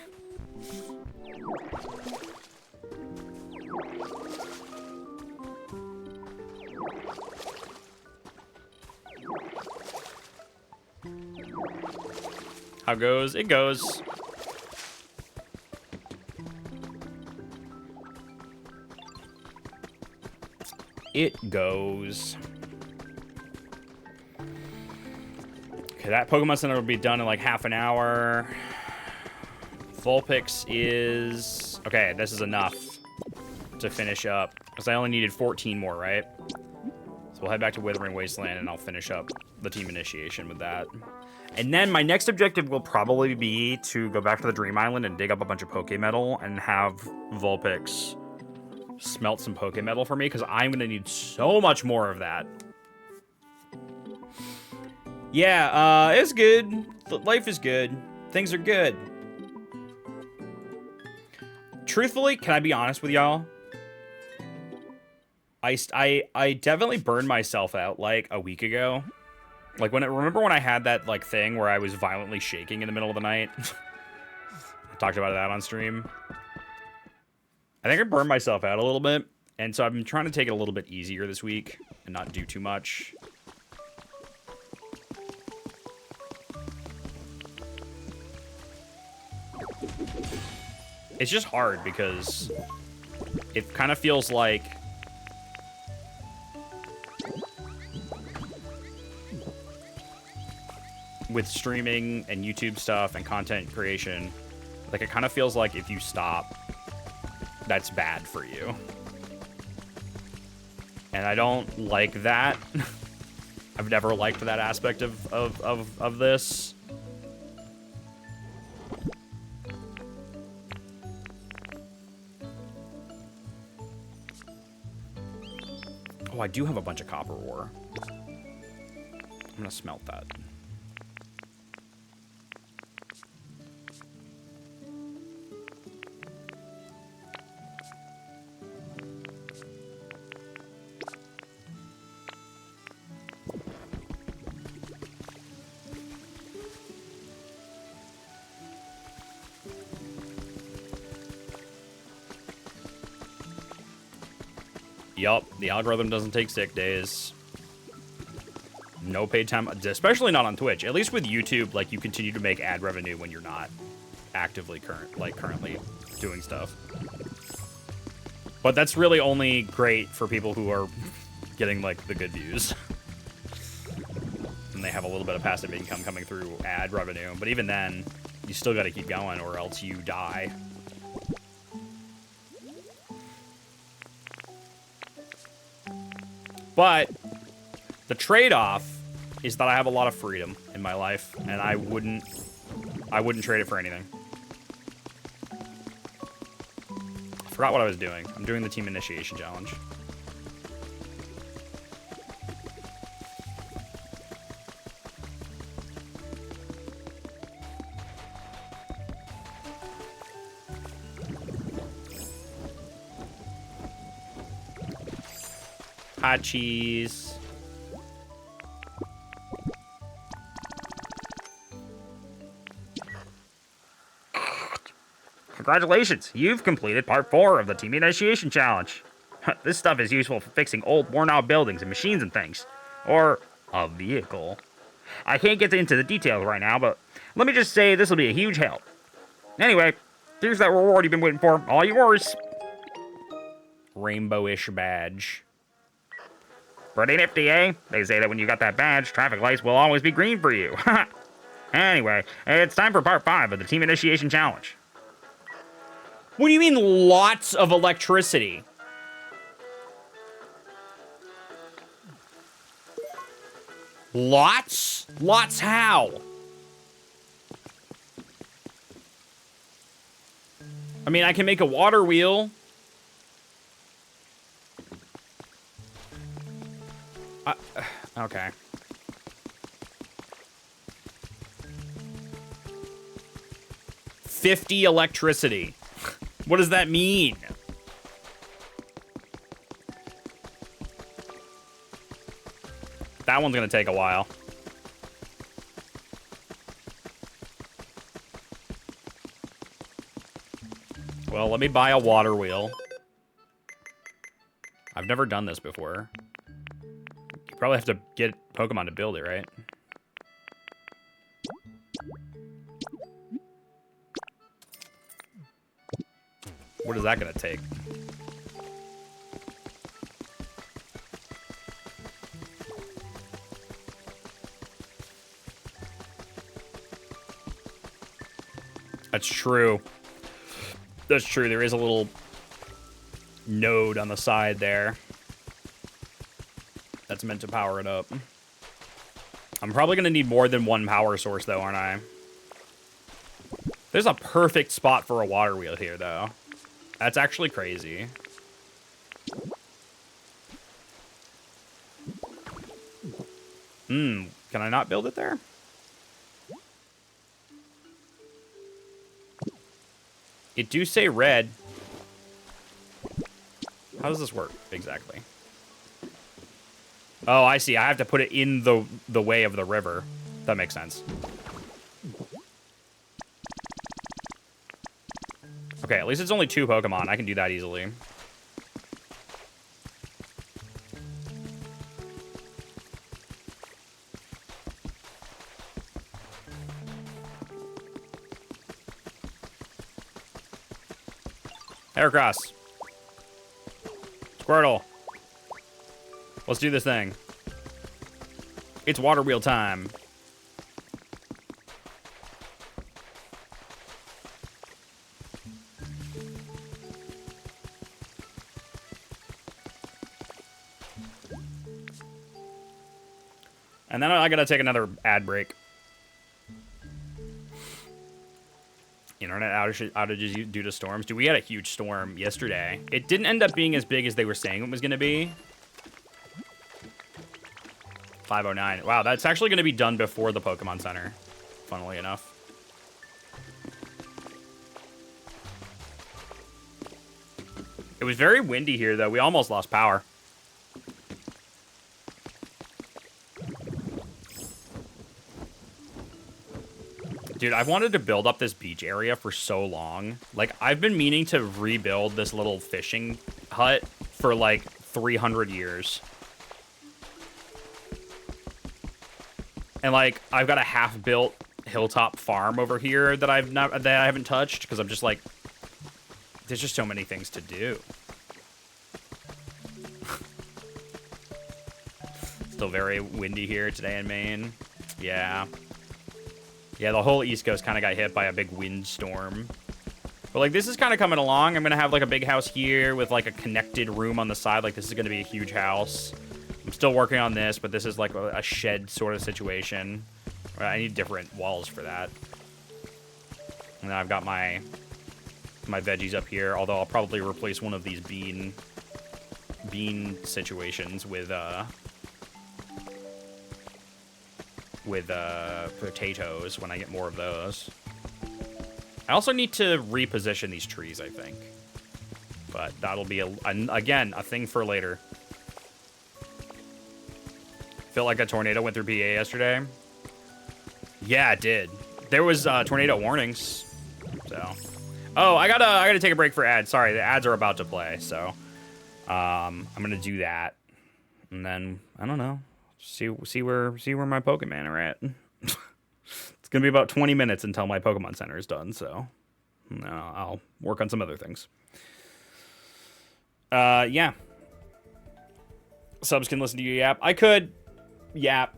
How it goes? It goes. It goes. Okay, that Pokemon Center will be done in like half an hour. Vulpix is... Okay, this is enough to finish up. Because I only needed 14 more, right? So we'll head back to Withering Wasteland and I'll finish up the team initiation with that. And then my next objective will probably be to go back to the Dream Island and dig up a bunch of Pokemetal and have Vulpix smelt some Pokemetal for me, because I'm going to need so much more of that. Yeah, it's good. Life is good. Things are good. Truthfully, can I be honest with y'all? I definitely burned myself out like a week ago. Like remember when I had that like thing where I was violently shaking in the middle of the night? I talked about that on stream. I think I burned myself out a little bit, and so I've been trying to take it a little bit easier this week and not do too much. It's just hard because it kind of feels like with streaming and YouTube stuff and content creation, like it kind of feels like if you stop, that's bad for you. And I don't like that. I've never liked that aspect of this. Oh, I do have a bunch of copper ore. I'm gonna smelt that. Yup, the algorithm doesn't take sick days. No paid time, especially not on Twitch. At least with YouTube, like, you continue to make ad revenue when you're not actively currently doing stuff. But that's really only great for people who are getting, like, the good views. And they have a little bit of passive income coming through ad revenue. But even then, you still gotta keep going or else you die. But the trade-off is that I have a lot of freedom in my life, and I wouldn't trade it for anything. I forgot what I was doing. I'm doing the team initiation challenge. Hot cheese. Congratulations, you've completed part 4 of the team initiation challenge. This stuff is useful for fixing old, worn-out buildings and machines and things. Or a vehicle. I can't get into the details right now, but let me just say this will be a huge help. Anyway, here's that reward you've been waiting for. All yours. Rainbow-ish badge. Pretty nifty, eh? They say that when you got that badge, traffic lights will always be green for you. Anyway, it's time for part 5 of the team initiation challenge. What do you mean lots of electricity? Lots? Lots how? I mean, I can make a water wheel. Okay. $50 electricity. What does that mean? That one's gonna take a while. Well, let me buy a water wheel. I've never done this before. You probably have to get Pokemon to build it, right? What is that gonna take? That's true. That's true. There is a little node on the side there that's meant to power it up. I'm probably going to need more than one power source, though, aren't I? There's a perfect spot for a water wheel here, though. That's actually crazy. Can I not build it there? It do say red. How does this work exactly? Oh, I see. I have to put it in the way of the river. That makes sense. Okay, at least it's only 2 Pokemon. I can do that easily. Heracross. Squirtle. Let's do this thing. It's water wheel time. And then I gotta take another ad break. Internet outages due to storms. Dude, we had a huge storm yesterday. It didn't end up being as big as they were saying it was gonna be. 509. Wow, that's actually gonna be done before the Pokemon Center, funnily enough. It was very windy here, though. We almost lost power. Dude, I've wanted to build up this beach area for so long. Like, I've been meaning to rebuild this little fishing hut for, like, 300 years. And, like, I've got a half-built hilltop farm over here that I haven't touched, because I'm just, like, there's just so many things to do. Still very windy here today in Maine. Yeah. Yeah, the whole East Coast kind of got hit by a big windstorm. But, like, this is kind of coming along. I'm going to have, like, a big house here with, like, a connected room on the side. Like, this is going to be a huge house. I'm still working on this, but this is, like, a shed sort of situation. I need different walls for that. And then I've got my veggies up here, although I'll probably replace one of these bean situations with potatoes when I get more of those. I also need to reposition these trees, I think. But that'll be, again, a thing for later. Felt like a tornado went through PA yesterday. Yeah, it did. There was tornado warnings. So, oh, I gotta take a break for ads. Sorry, the ads are about to play. So, I'm gonna do that, and then I don't know. See where my Pokemon are at. It's gonna be about 20 minutes until my Pokemon Center is done. So, I'll work on some other things. Yeah. Subs can listen to you yap. I could yap.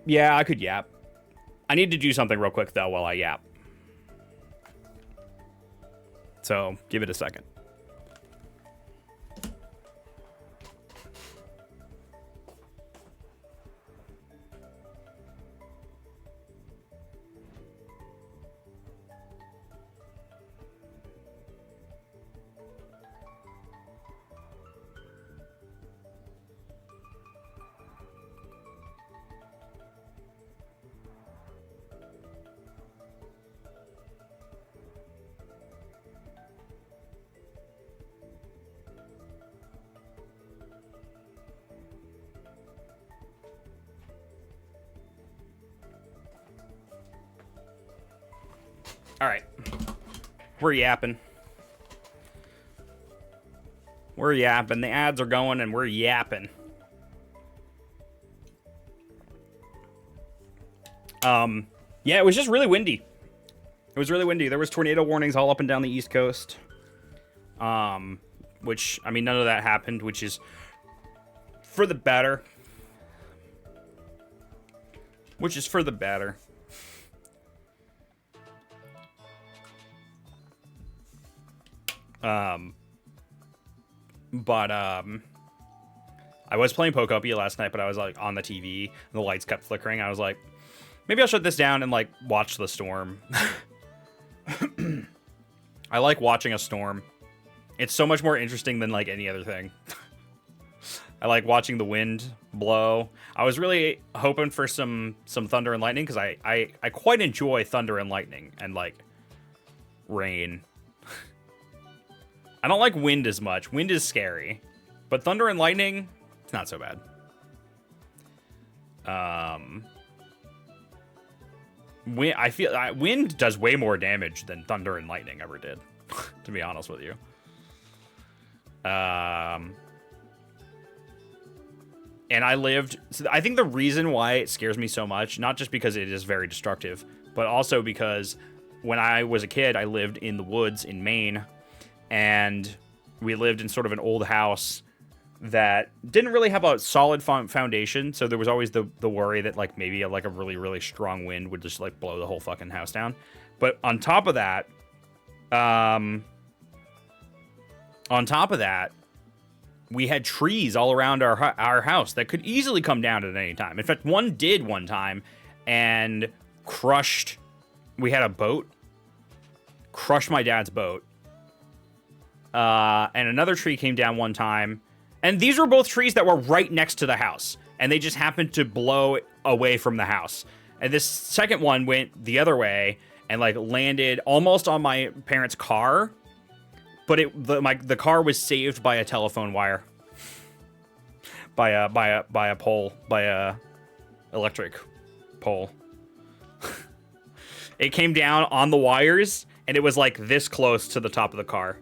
Yeah, I could yap. I need to do something real quick, though, while I yap. So, give it a second. All right. We're yapping. We're yapping. The ads are going and we're yapping. Yeah, it was just really windy. It was really windy. There was tornado warnings all up and down the East Coast. Which, I mean, none of that happened, which is for the better. Which is for the better. I was playing Pokopia last night, but I was like on the TV and the lights kept flickering. I was like, maybe I'll shut this down and like watch the storm. I like watching a storm. It's so much more interesting than like any other thing. I like watching the wind blow. I was really hoping for some thunder and lightning because I quite enjoy thunder and lightning and like rain. I don't like wind as much. Wind is scary. But thunder and lightning, it's not so bad. I feel wind does way more damage than thunder and lightning ever did, to be honest with you. And I lived... So I think the reason why it scares me so much, not just because it is very destructive, but also because when I was a kid, I lived in the woods in Maine, and we lived in sort of an old house that didn't really have a solid foundation, so there was always the worry that like maybe like a really, really strong wind would just like blow the whole fucking house down. But on top of that, we had trees all around our house that could easily come down at any time. In fact, one did one time and crushed... We had a boat. Crushed my dad's boat. And another tree came down one time. And these were both trees that were right next to the house. And they just happened to blow away from the house. And this second one went the other way and like landed almost on my parents' car. But the car was saved by a telephone wire, by a pole, by a electric pole. It came down on the wires, and it was like this close to the top of the car.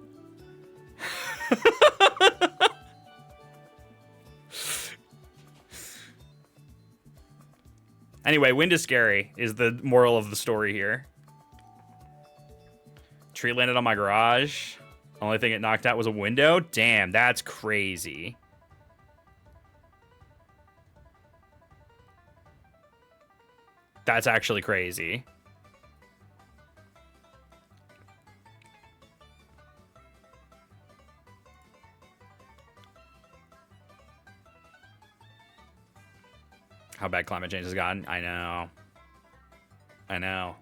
Anyway, wind is scary, is the moral of the story here. Tree landed on my garage. Only thing it knocked out was a window? Damn, that's crazy. That's actually crazy. How bad climate change has gotten? I know. I know.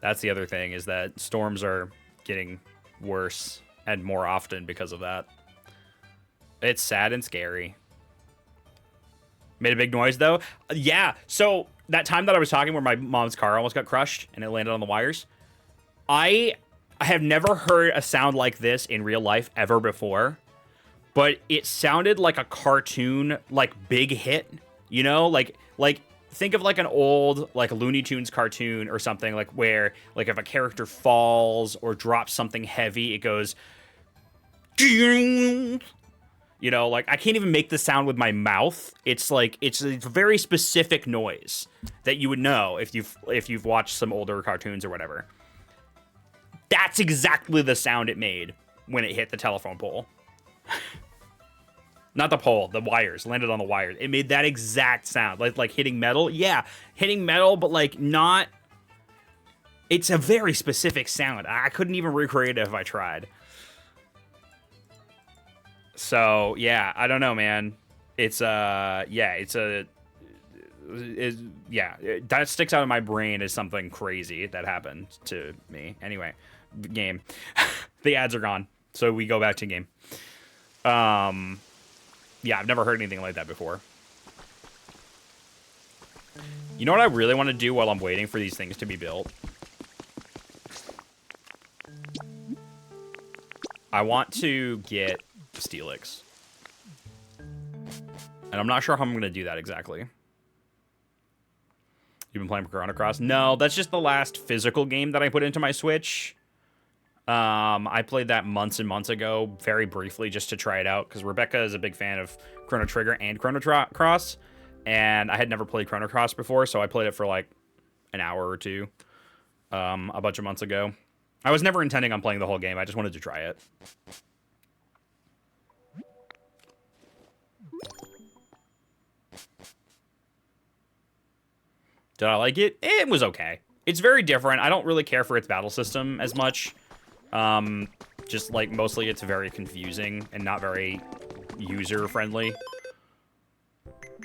That's the other thing, is that storms are getting worse and more often because of that. It's sad and scary. Made a big noise, though. Yeah, so that time that I was talking where my mom's car almost got crushed and it landed on the wires, I have never heard a sound like this in real life ever before, but it sounded like a cartoon, like Big Hit. You know, like think of like an old like Looney Tunes cartoon or something, like where like if a character falls or drops something heavy, it goes, you know, like I can't even make the sound with my mouth. It's like it's a very specific noise that you would know if you've watched some older cartoons or whatever. That's exactly the sound it made when it hit the telephone pole. Not the pole, the wires. Landed on the wires. It made that exact sound. Like hitting metal. Yeah, hitting metal, but like not... It's a very specific sound. I couldn't even recreate it if I tried. So, yeah, I don't know, man. It's, yeah, that sticks out of my brain as something crazy that happened to me. Anyway, game. The ads are gone, so we go back to game. Yeah, I've never heard anything like that before. You know what I really want to do while I'm waiting for these things to be built? I want to get Steelix. And I'm not sure how I'm going to do that exactly. You've been playing Chrono Cross? No, that's just the last physical game that I put into my Switch. I played that months and months ago, very briefly, just to try it out, because Rebecca is a big fan of Chrono Trigger and Chrono Cross, and I had never played Chrono Cross before, so I played it for like an hour or two. a bunch of months ago. I was never intending on playing the whole game. I just wanted to try it. Did I like it? It was okay. It's very different. I don't really care for its battle system as much. Just like mostly it's very confusing and not very user-friendly.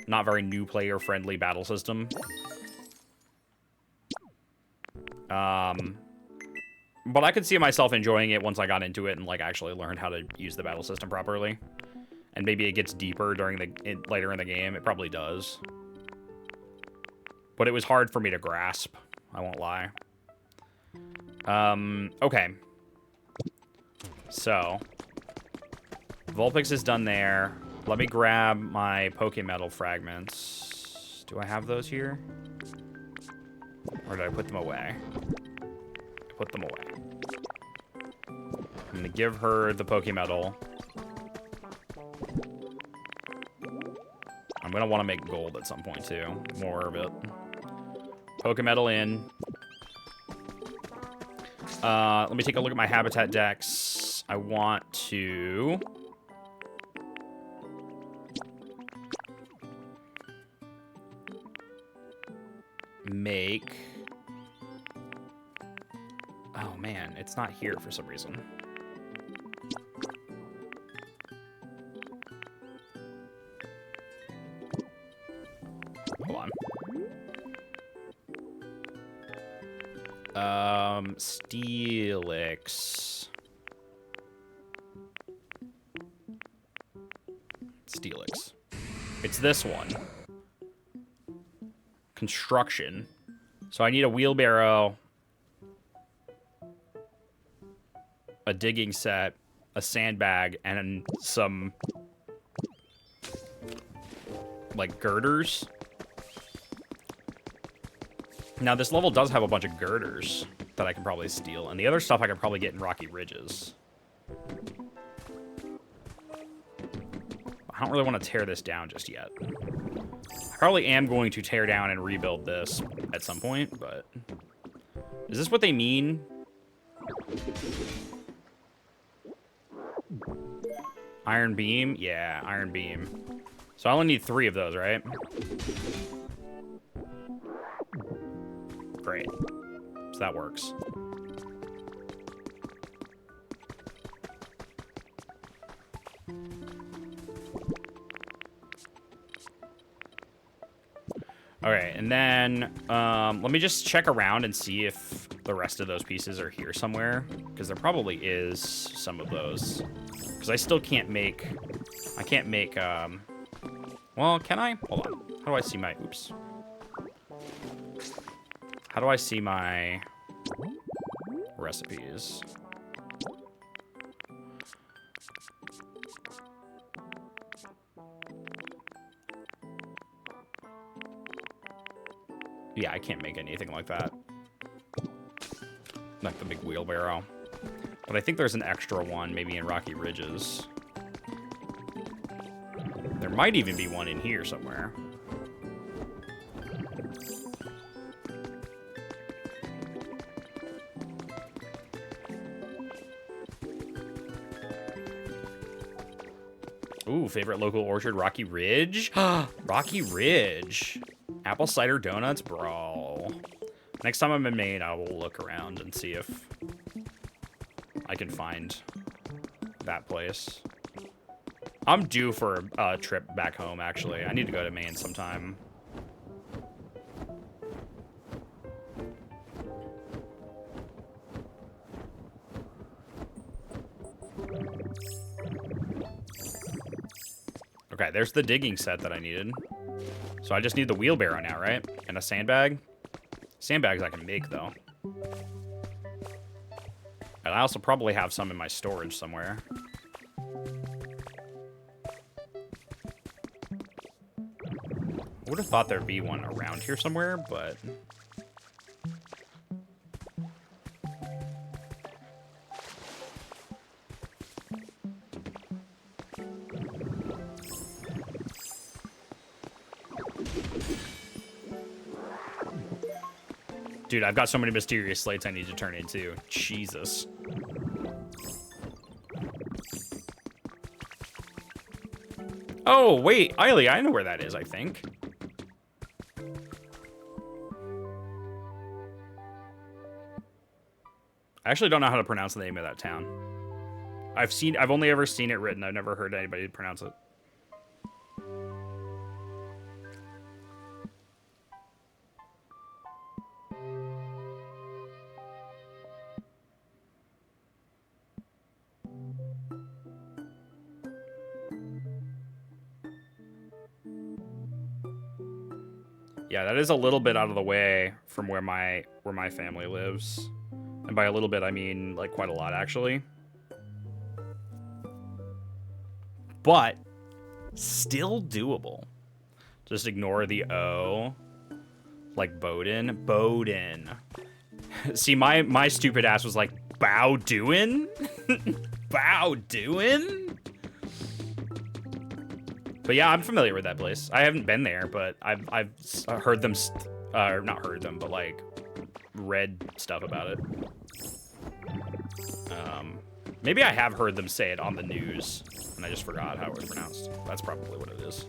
Not very new player-friendly battle system. But I could see myself enjoying it once I got into it and like actually learned how to use the battle system properly. And maybe it gets deeper during later in the game. It probably does. But it was hard for me to grasp. I won't lie. Okay. So, Vulpix is done there. Let me grab my Pokemetal fragments. Do I have those here? Or did I put them away? I put them away. I'm gonna give her the Pokemetal. I'm gonna want to make gold at some point too. More of it. Pokemetal in. Let me take a look at my habitat decks. I want to make... Oh man, it's not here for some reason. Hold on. Steelix. Steelix. It's this one. Construction. So I need a wheelbarrow, a digging set, a sandbag, and some like girders. Now this level does have a bunch of girders that I can probably steal, and the other stuff I can probably get in Rocky Ridges. I don't really want to tear this down just yet. I probably am going to tear down and rebuild this at some point, but... Is this what they mean? Iron beam? Yeah, iron beam. So I only need 3 of those, right? Great. So that works. Okay, and then let me just check around and see if the rest of those pieces are here somewhere, because there probably is some of those. Because I still can't make... I can't make... Well, can I? Hold on. How do I see my... Oops. How do I see my recipes? Yeah, I can't make anything like that. Like the big wheelbarrow. But I think there's an extra one, maybe in Rocky Ridges. There might even be one in here somewhere. Ooh, favorite local orchard, Rocky Ridge? Rocky Ridge. Apple cider donuts, bro. Next time I'm in Maine, I will look around and see if I can find that place. I'm due for a trip back home, actually. I need to go to Maine sometime. Okay, there's the digging set that I needed. So I just need the wheelbarrow now, right? And a sandbag. Sandbags I can make, though. And I also probably have some in my storage somewhere. I would have thought there'd be one around here somewhere, but... Dude, I've got so many mysterious slates I need to turn into. Jesus. Oh, wait. Eiley, I know where that is, I think. I actually don't know how to pronounce the name of that town. I've only ever seen it written. I've never heard anybody pronounce it. Yeah, that is a little bit out of the way from where my family lives. And by a little bit, I mean, like, quite a lot, actually. But still doable. Just ignore the O. Like Bowden. Bowden. See, my stupid ass was like, Bowdoin? Bowdoin? But yeah, I'm familiar with that place. I haven't been there, but I've heard them, not heard them, but like read stuff about it. Maybe I have heard them say it on the news, and I just forgot how it was pronounced. That's probably what it is.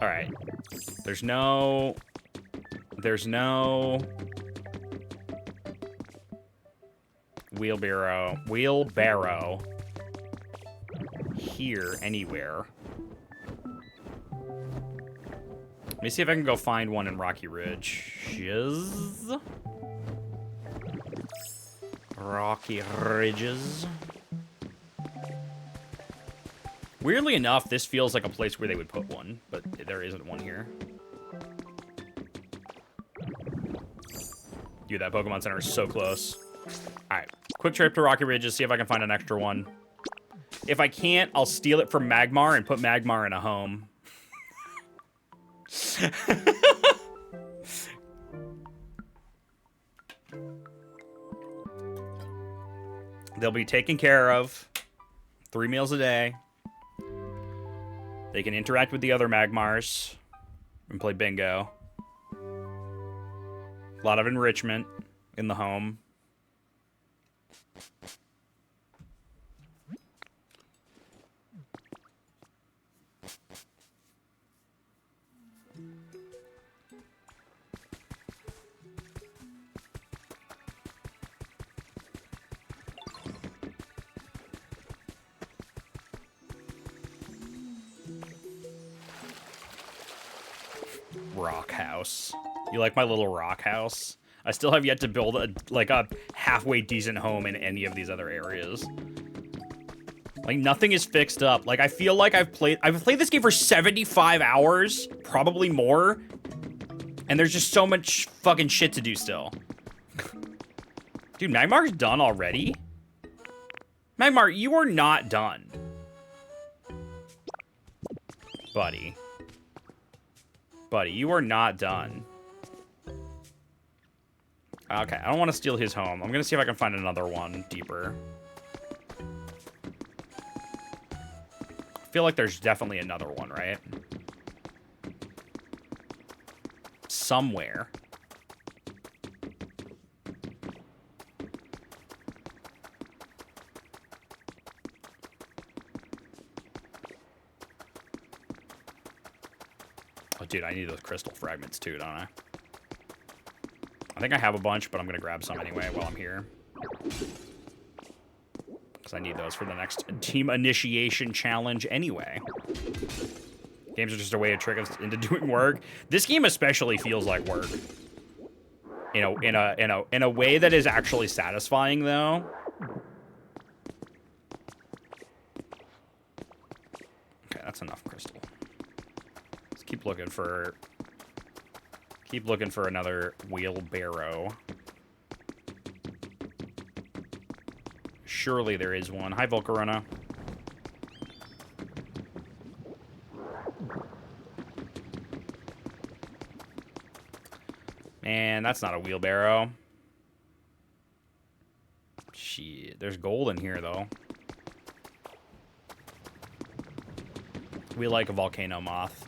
All right. There's no wheelbarrow here anywhere. Let me see if I can go find one in Rocky Ridge. Rocky Ridges. Weirdly enough, this feels like a place where they would put one, but there isn't one here. Dude, that Pokemon Center is so close. Alright, quick trip to Rocky Ridges, see if I can find an extra one. If I can't, I'll steal it from Magmar and put Magmar in a home. They'll be taken care of. 3 meals a day. They can interact with the other Magmars and play bingo. A lot of enrichment in the home. Rock house. You like my little rock house? I still have yet to build a halfway decent home in any of these other areas. Like, nothing is fixed up. Like, I feel like I've played this game for 75 hours, probably more, and there's just so much fucking shit to do still. Dude, Magmar's done already? Magmar, you are not done. Buddy. Buddy, you are not done. Okay, I don't want to steal his home. I'm going to see if I can find another one deeper. I feel like there's definitely another one, right? Somewhere. Oh, dude, I need those crystal fragments too, don't I? I think I have a bunch, but I'm going to grab some anyway while I'm here. Because I need those for the next team initiation challenge anyway. Games are just a way to trick us into doing work. This game especially feels like work. You know, in a way that is actually satisfying, though. Okay, that's enough crystal. Let's keep looking for another wheelbarrow. Surely there is one. Hi, Volcarona. Man, that's not a wheelbarrow. Shit, there's gold in here, though. We like a volcano moth.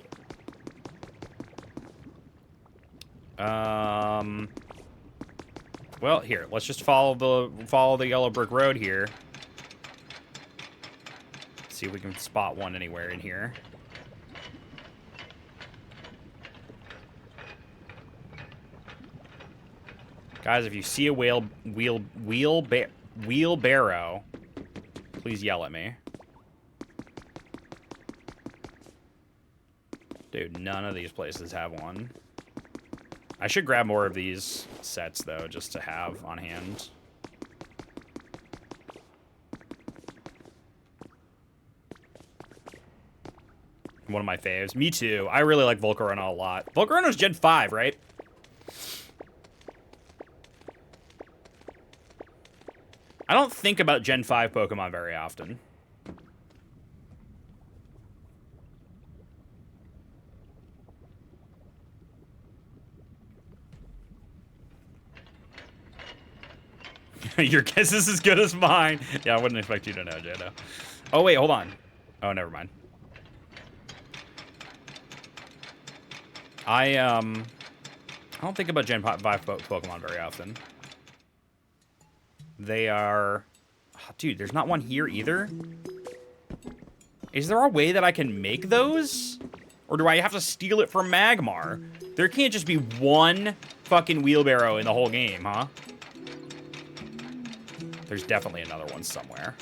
Well, here, let's just follow the yellow brick road here. See if we can spot one anywhere in here. Guys, if you see a wheelbarrow, please yell at me. Dude, none of these places have one. I should grab more of these sets, though, just to have on hand. One of my faves. Me too. I really like Volcarona a lot. Volcarona's Gen 5, right? I don't think about Gen 5 Pokemon very often. Your guess is as good as mine. Yeah, I wouldn't expect you to know, Jado. Oh, wait, hold on. Oh, never mind. I don't think about Gen 5 Pokemon very often. They are... Oh, dude, there's not one here either? Is there a way that I can make those? Or do I have to steal it from Magmar? There can't just be one fucking wheelbarrow in the whole game, huh? There's definitely another one somewhere.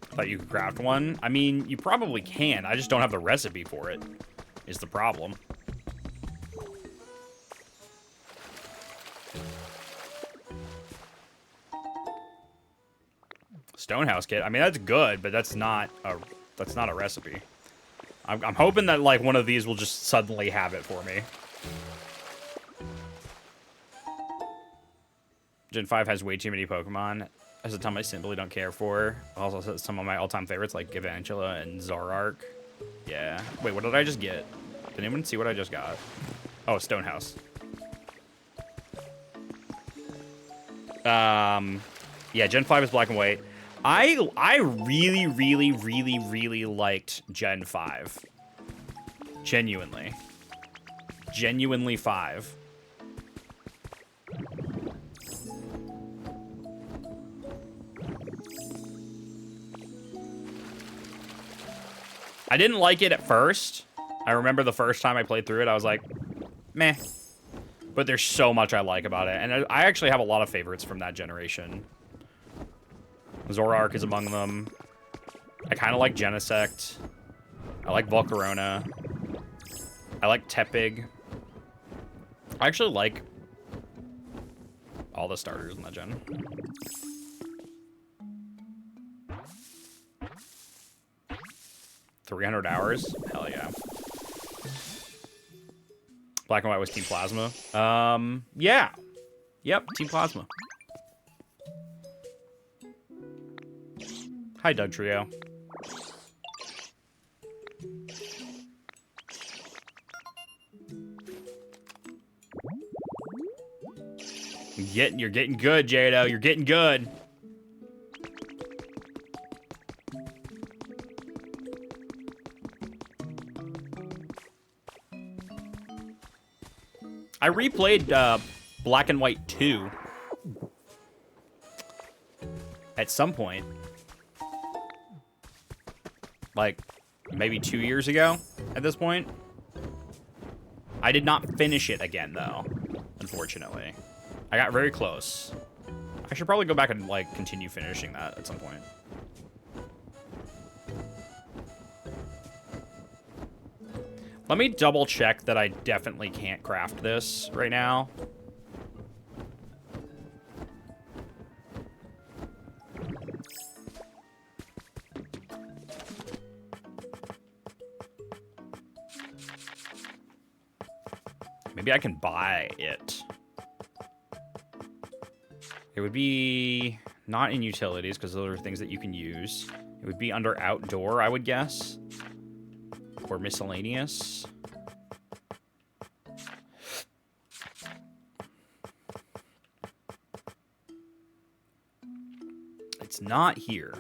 Thought you could craft one. I mean, you probably can. I just don't have the recipe for it, is the problem. Stonehouse kit. I mean, that's good, but that's not a recipe. I'm hoping that like one of these will just suddenly have it for me. Gen 5 has way too many Pokemon. As a time I simply don't care for. Also, some of my all-time favorites like Gavantula and Zoroark. Yeah. Wait, what did I just get? Did anyone see what I just got? Oh, Stonehouse. Yeah, Gen 5 is black and white. I really liked Gen 5. Genuinely. Genuinely 5. I didn't like it at first. I remember the first time I played through it, I was like, meh. But there's so much I like about it. And I actually have a lot of favorites from that generation. Zoroark is among them. I kind of like Genesect. I like Volcarona. I like Tepig. I actually like all the starters in that gen. $300? Hell yeah. Black and white was Team Plasma. Yeah. Yep, Team Plasma. Hi, Doug Trio. You're getting good, Jado. You're getting good. I replayed Black and White 2 at some point. Like, maybe 2 years ago at this point. I did not finish it again, though, unfortunately. I got very close. I should probably go back and, like, continue finishing that at some point. Let me double check that I definitely can't craft this right now. Maybe I can buy it. It would be not in utilities because those are things that you can use. It would be under outdoor, I would guess. Or miscellaneous. It's not here.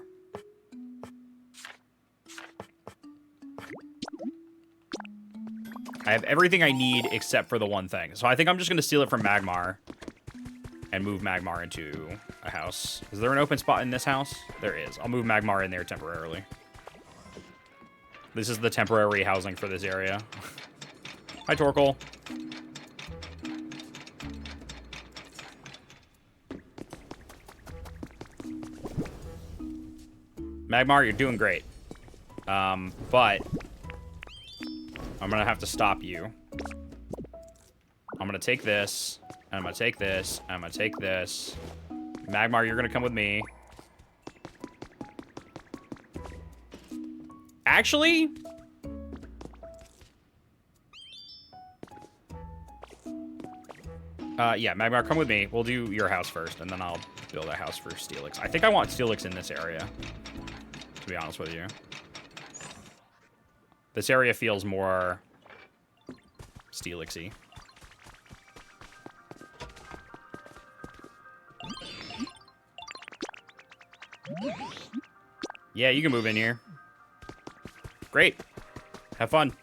I have everything I need except for the one thing. So I think I'm just going to steal it from Magmar and move Magmar into a house. Is there an open spot in this house? There is. I'll move Magmar in there temporarily. This is the temporary housing for this area. Hi, Torkoal. Magmar, you're doing great. But I'm gonna have to stop you. I'm gonna take this, and I'm gonna take this, and I'm gonna take this. Magmar, you're gonna come with me. Actually, yeah, Magmar, come with me. We'll do your house first, and then I'll build a house for Steelix. I think I want Steelix in this area, to be honest with you. This area feels more Steelix-y. Yeah, you can move in here. Great. Have fun.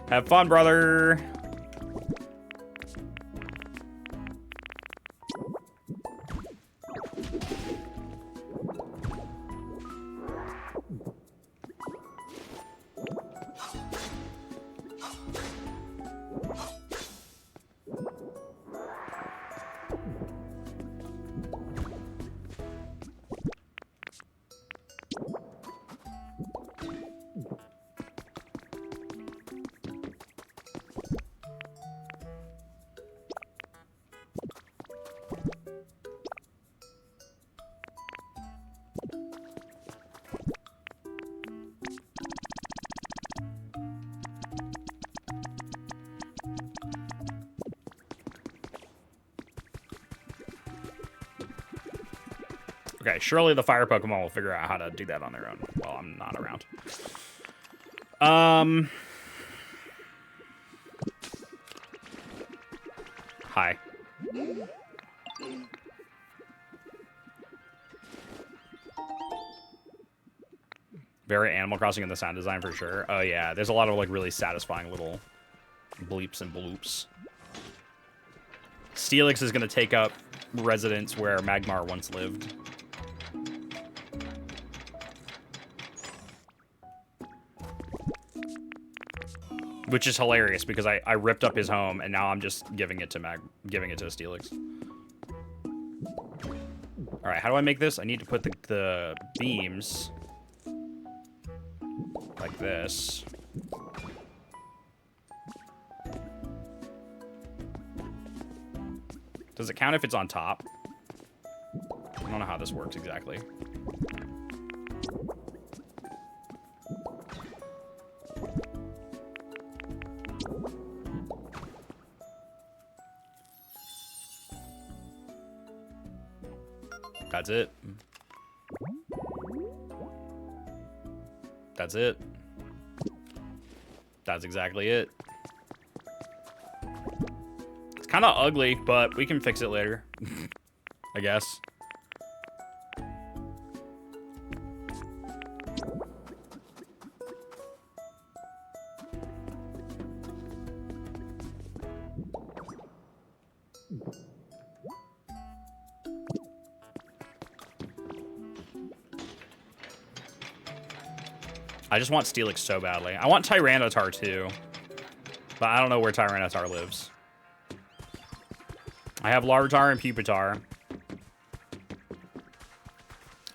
Have fun, brother. Okay, surely the fire Pokemon will figure out how to do that on their own while I'm not around. Hi. Very Animal Crossing in the sound design for sure. Oh yeah, there's a lot of like really satisfying little bleeps and bloops. Steelix is gonna take up residence where Magmar once lived. Which is hilarious because I ripped up his home and now I'm just giving it to Steelix. All right, how do I make this? I need to put the beams like this. Does it count if it's on top? I don't know how this works exactly. That's it. That's it. That's exactly it. It's kind of ugly, but we can fix it later. I guess. I just want Steelix so badly. I want Tyranitar too, but I don't know where Tyranitar lives. I have Larvitar and Pupitar.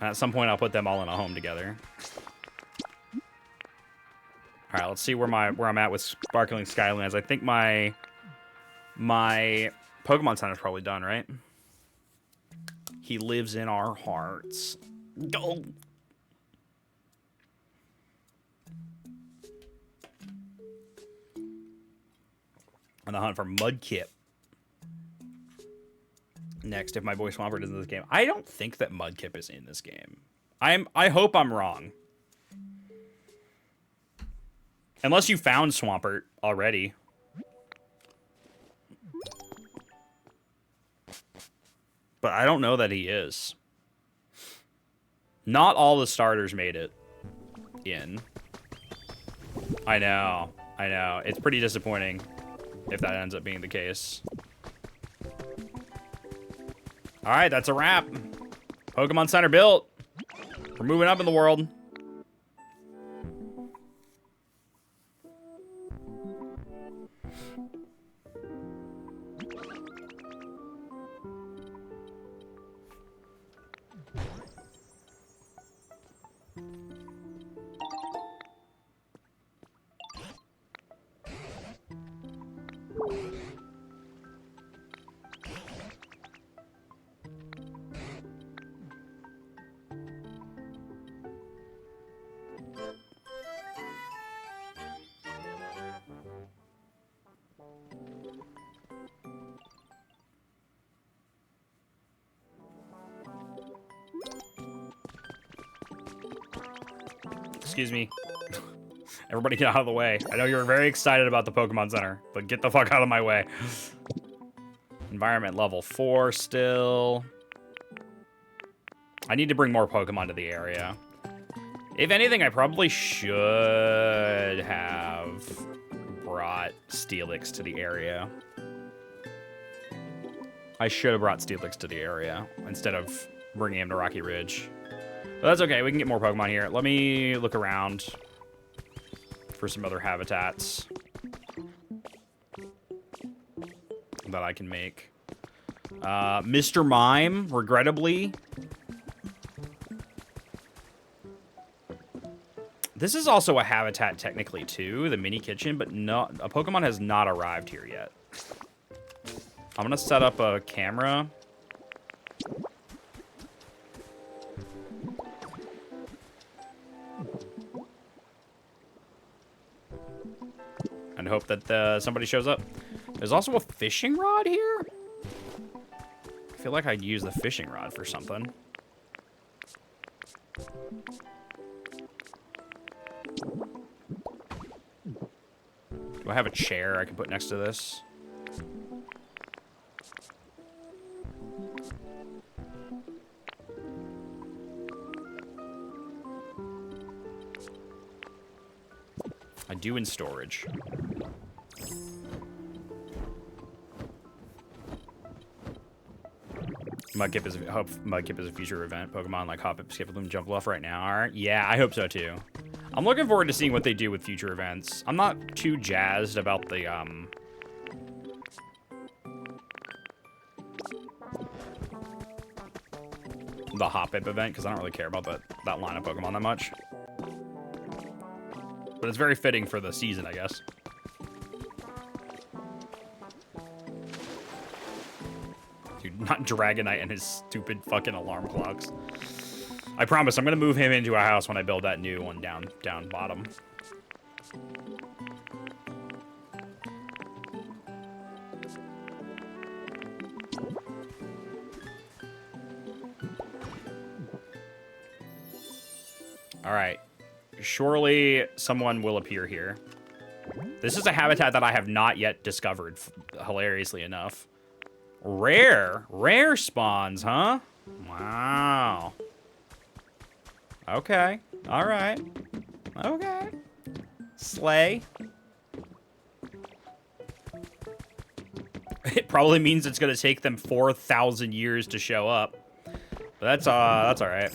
And at some point, I'll put them all in a home together. All right, let's see where I'm at with Sparkling Skylands. I think my Pokemon Center's probably done, right? He lives in our hearts. Go. On the hunt for Mudkip. Next, if my boy Swampert is in this game. I don't think that Mudkip is in this game. I hope I'm wrong. Unless you found Swampert already. But I don't know that he is. Not all the starters made it in. I know. I know. It's pretty disappointing if that ends up being the case. Alright, that's a wrap. Pokemon Center built. We're moving up in the world. Excuse me. Everybody get out of the way. I know you're very excited about the Pokemon Center, but get the fuck out of my way. Environment level 4 still. I need to bring more Pokemon to the area. If anything, I probably should have brought Steelix to the area. I should have brought Steelix to the area instead of bringing him to Rocky Ridge. But that's okay. We can get more Pokemon here. Let me look around for some other habitats that I can make. Mr. Mime, regrettably. This is also a habitat technically too, the mini kitchen, but no, a Pokemon has not arrived here yet. I'm gonna set up a camera. And hope that somebody shows up. There's also a fishing rod here. I feel like I'd use the fishing rod for something. Do I have a chair I can put next to this? I do in storage. Mudkip is hope Mudkip is a future event. Pokemon like Hop, Skip, Loom, Jump Bluff right now. All right, yeah, I hope so too. I'm looking forward to seeing what they do with future events. I'm not too jazzed about the Hoppip event because I don't really care about that line of Pokemon that much. But it's very fitting for the season, I guess. Dude, not Dragonite and his stupid fucking alarm clocks. I promise I'm gonna move him into a house when I build that new one down bottom. All right. Surely someone will appear here. This is a habitat that I have not yet discovered, hilariously enough. Rare spawns, huh? Wow. Okay. All right. Okay. Slay. It probably means it's gonna take them 4,000 years to show up. But that's all right.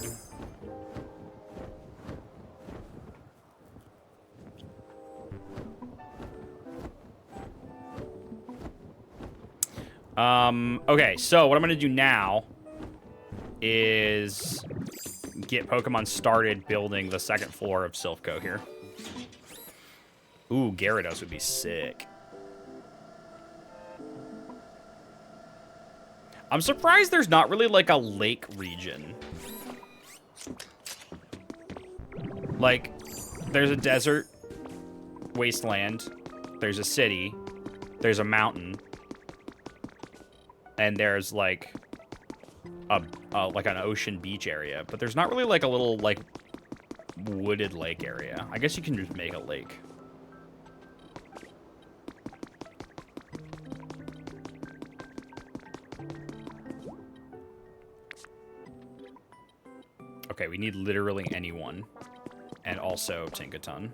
Okay, so what I'm gonna do now is get Pokemon started building the second floor of Silphco here. Ooh, Gyarados would be sick. I'm surprised there's not really like a lake region. Like, there's a desert wasteland, there's a city, there's a mountain, and there's like an ocean beach area, but there's not really like a little like wooded lake area. I guess you can just make a lake. Okay, we need literally anyone. And also Tinkaton.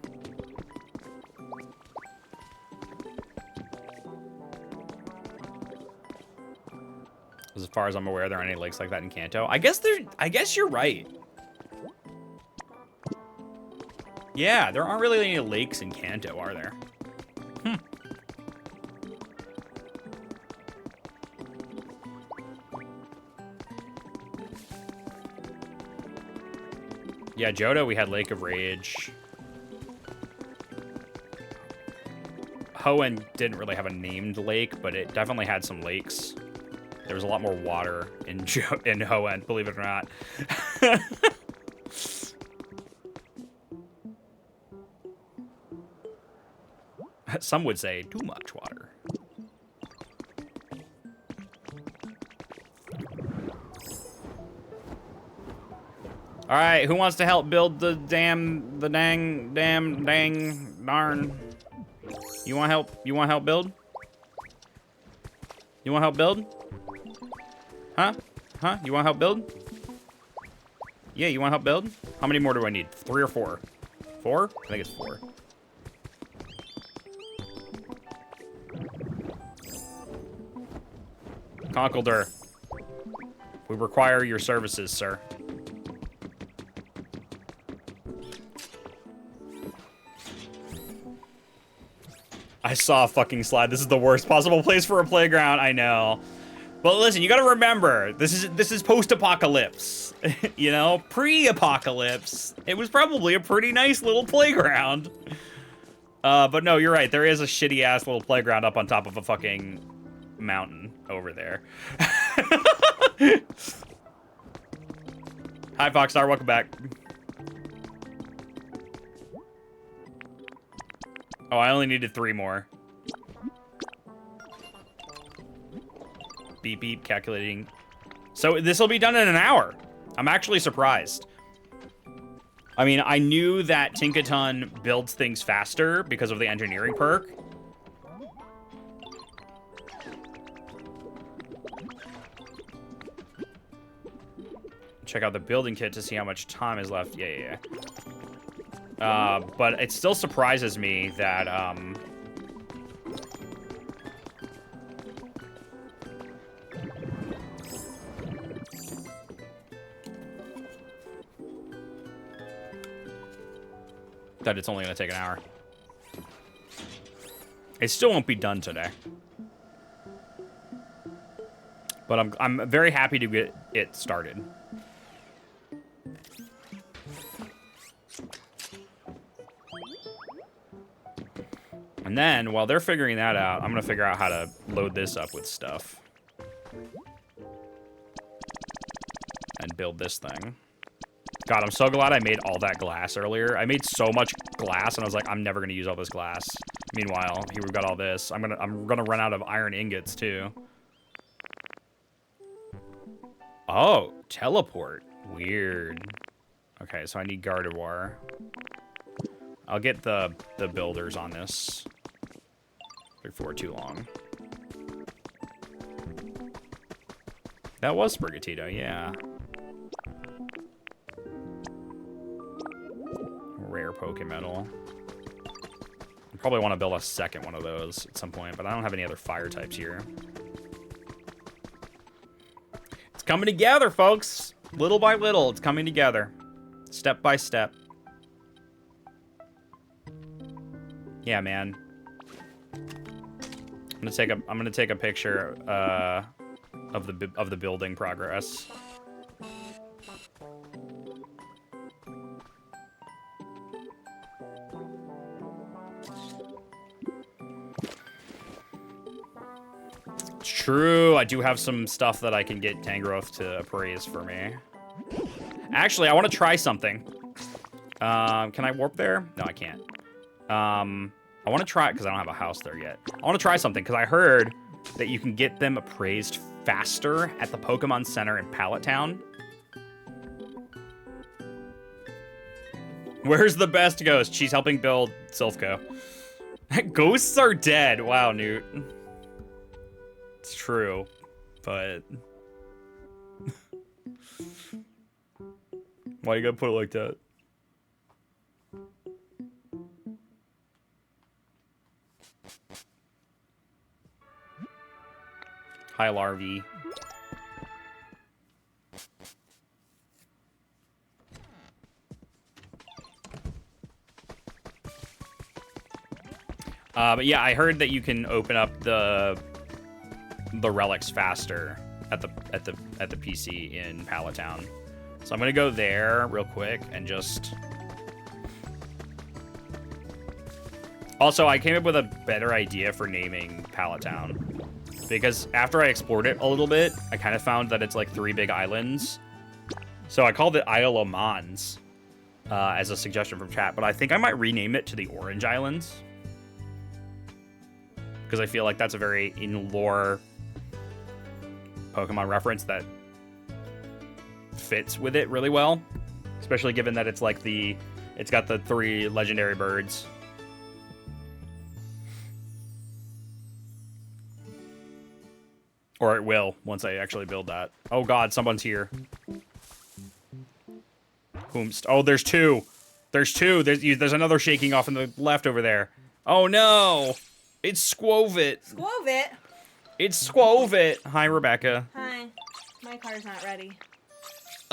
As far as I'm aware, there aren't any lakes like that in Kanto. I guess you're right. Yeah, there aren't really any lakes in Kanto, are there? Hmm. Yeah, Johto, we had Lake of Rage. Hoenn didn't really have a named lake, but it definitely had some lakes. There was a lot more water in Hoenn, believe it or not. Some would say too much water. All right, who wants to help build the dang, darn? You want help? You want help build? You want help build? Huh? Huh? You want help build? Yeah, you want help build? How many more do I need? 3 or 4? 4? I think it's 4. Conkeldurr, we require your services, sir. I saw a fucking slide. This is the worst possible place for a playground. I know. But listen, you gotta remember, this is post-apocalypse. You know, pre-apocalypse. It was probably a pretty nice little playground. But no, you're right. There is a shitty-ass little playground up on top of a fucking mountain over there. Hi, Foxstar. Welcome back. Oh, I only needed 3 more. Beep, beep, calculating. So this will be done in an hour. I'm actually surprised. I mean, I knew that Tinkaton builds things faster because of the engineering perk. Check out the building kit to see how much time is left. Yeah. But it still surprises me that, that it's only gonna take an hour. It still won't be done today. But I'm very happy to get it started. And then, while they're figuring that out, I'm gonna figure out how to load this up with stuff. And build this thing. God, I'm so glad I made all that glass earlier. I made so much glass, and I was like, I'm never gonna use all this glass. Meanwhile, here we've got all this. I'm gonna run out of iron ingots, too. Oh, teleport. Weird. Okay, so I need Gardevoir. I'll get the builders on this before too long. That was Sprigatito, yeah. Rare Pokemetal. I probably want to build a second one of those at some point, but I don't have any other fire types here. It's coming together, folks. Little by little, it's coming together. Step by step. Yeah, man. I'm gonna take a picture of the building progress. It's true. I do have some stuff that I can get Tangrowth to appraise for me. Actually, I want to try something. Can I warp there? No, I can't. I want to try it because I don't have a house there yet. I want to try something because I heard that you can get them appraised faster at the Pokemon Center in Pallet Town. Where's the best ghost? She's helping build Silphco. Ghosts are dead. Wow, Newt. It's true, but... Why you gotta put it like that? Hi, Larvae. But yeah, I heard that you can open up the relics faster at the PC in Palatown. So I'm gonna go there real quick and just. Also, I came up with a better idea for naming Palatown, because after I explored it a little bit, I kind of found that it's like 3 big islands. So I called it Isle of Mons as a suggestion from chat, but I think I might rename it to the Orange Islands, because I feel like that's a very in-lore Pokemon reference that fits with it really well, especially given that it's like it's got the 3 legendary birds. Or it will once I actually build that. Oh god, someone's here. Oh, there's 2. There's 2. There's another shaking off in the left over there. Oh no! It's Squovit. Squovit? It's Squovit. Hi, Rebecca. Hi. My car's not ready.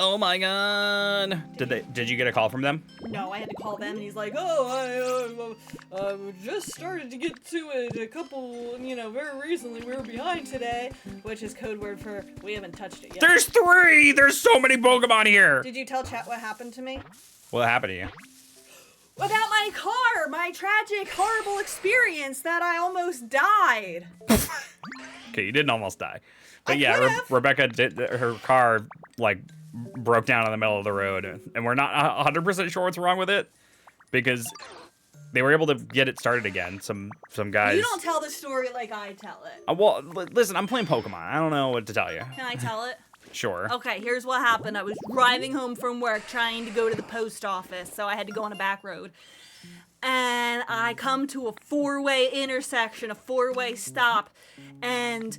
Oh my god. Did you get a call from them? No, I had to call them, and he's like, oh, I just started to get to it a couple, very recently. We were behind today, which is code word for we haven't touched it yet. There's 3! There's so many Pokemon here! Did you tell chat what happened to me? What happened to you? About my car! My tragic, horrible experience that I almost died. Okay, you didn't almost die. But yeah, Rebecca did, her car, like, broke down in the middle of the road, and we're not 100% sure what's wrong with it, because they were able to get it started again. Some guys. You don't tell the story like I tell it. Well, listen, I'm playing Pokemon. I don't know what to tell you. Can I tell it? Sure. Okay, here's what happened. I was driving home from work trying to go to the post office, so I had to go on a back road. And I come to a 4-way intersection, a 4-way stop, and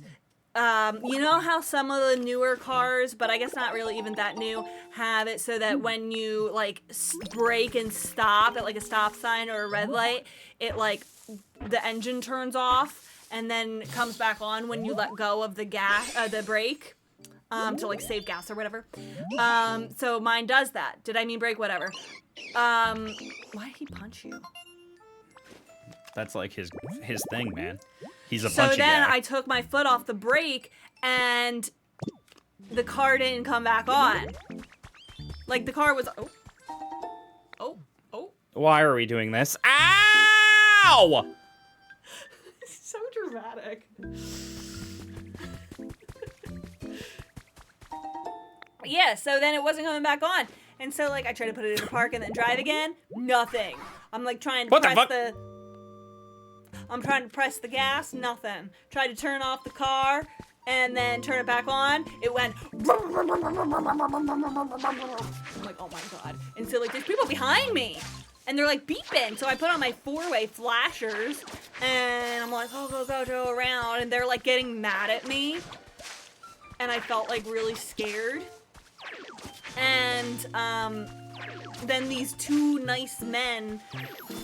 you know how some of the newer cars, but I guess not really even that new, have it so that when you like brake and stop at like a stop sign or a red light, it like the engine turns off and then comes back on when you let go of the the brake to like save gas or whatever. So mine does that. Did I mean brake? Whatever. Why did he punch you? That's like his thing, man. He's a punchy So then guy. I took my foot off the brake and the car didn't come back on. Like the car was oh. Why are we doing this? Ow! So dramatic. Yeah, so then it wasn't coming back on. And so like I tried to put it in the park and then drive again. Nothing. I'm like trying to I'm trying to press the gas, nothing. Tried to turn off the car and then turn it back on. It went I'm like, oh my god. And so like there's people behind me and they're like beeping. So I put on my 4-way flashers and I'm like, oh, go around. And they're like getting mad at me. And I felt like really scared. And then these 2 nice men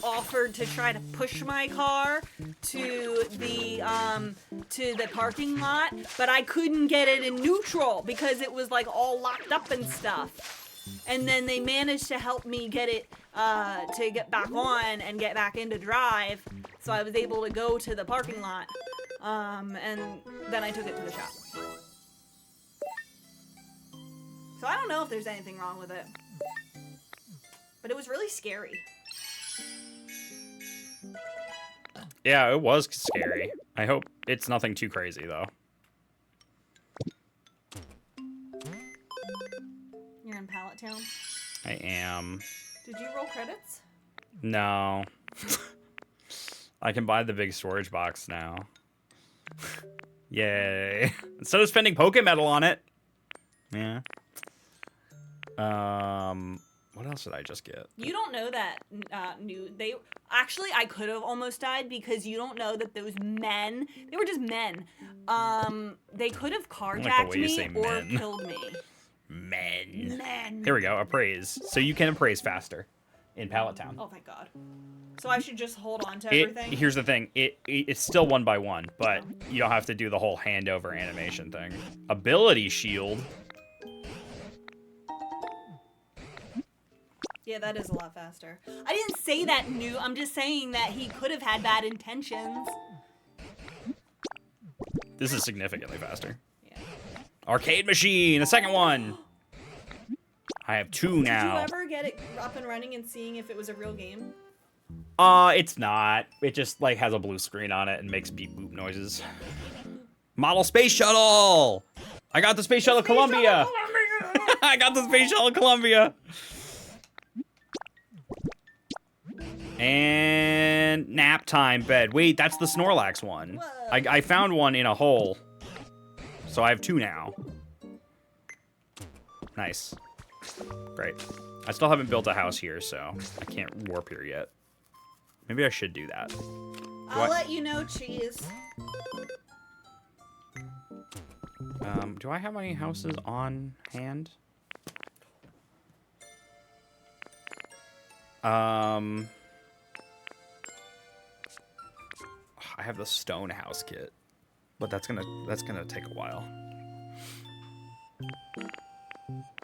offered to try to push my car to the parking lot, but I couldn't get it in neutral because it was like all locked up and stuff. And then they managed to help me get it to get back on and get back into drive, so I was able to go to the parking lot. And then I took it to the shop. So I don't know if there's anything wrong with it. But it was really scary. Yeah, it was scary. I hope it's nothing too crazy, though. You're in Pallet Town? I am. Did you roll credits? No. I can buy the big storage box now. Yay. Instead of spending Pokemetal on it. Yeah. What else did I just get? You don't know that actually I could have almost died because you don't know that those men, they were just men. They could have carjacked me or killed me. Men. Men. Here we go, appraise. So you can appraise faster in Pallet Town. Oh, thank God. So I should just hold on to everything? Here's the thing. It's still 1 by 1, but you don't have to do the whole handover animation thing. Ability shield. Yeah, that is a lot faster. I didn't say that new. I'm just saying that he could have had bad intentions. This is significantly faster. Yeah. Arcade machine, the second one. I have 2 now. Did you ever get it up and running and seeing if it was a real game? It's not. It just like has a blue screen on it and makes beep boop noises. Model space shuttle. I got the space shuttle Columbia. I got the space shuttle Columbia. And nap time bed. Wait, that's the Snorlax one. I found one in a hole. So I have 2 now. Nice. Great. I still haven't built a house here, so I can't warp here yet. Maybe I should do that. I'll let you know, Cheese. Do I have any houses on hand? I have the stone house kit, but that's gonna take a while.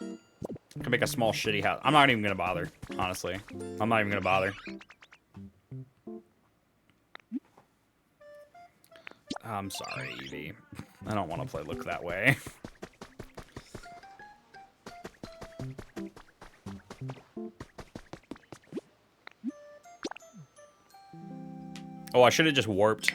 I can make a small shitty house. I'm not even gonna bother, honestly. I'm not even gonna bother. I'm sorry, Evie. I don't want to play Look That Way. Oh, I should have just warped.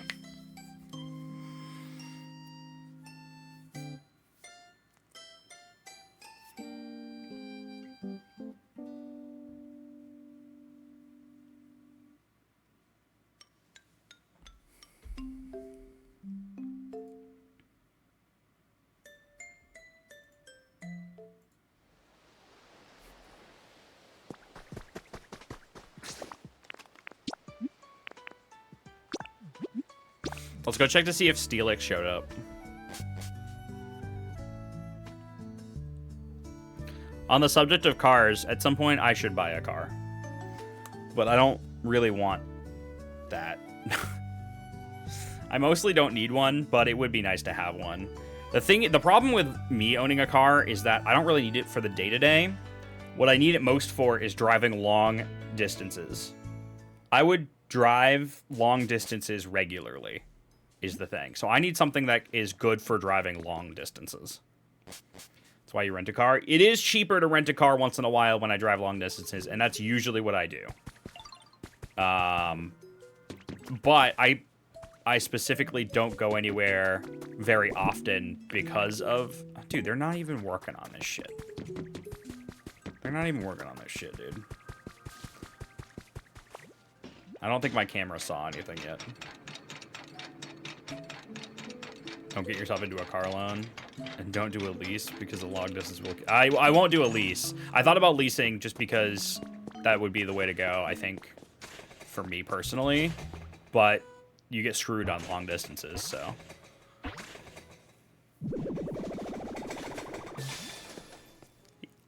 Let's go check to see if Steelix showed up. On the subject of cars, at some point I should buy a car. But I don't really want that. I mostly don't need one, but it would be nice to have one. The problem with me owning a car is that I don't really need it for the day-to-day. What I need it most for is driving long distances. I would drive long distances regularly, is the thing. So I need something that is good for driving long distances. That's why you rent a car. It is cheaper to rent a car once in a while when I drive long distances, and that's usually what I do. But I specifically don't go anywhere very often because of... Dude, they're not even working on this shit. They're not even working on this shit, dude. I don't think my camera saw anything yet. Don't get yourself into a car loan. And don't do a lease because the long distance will... I won't do a lease. I thought about leasing just because that would be the way to go, I think, for me personally. But you get screwed on long distances, so...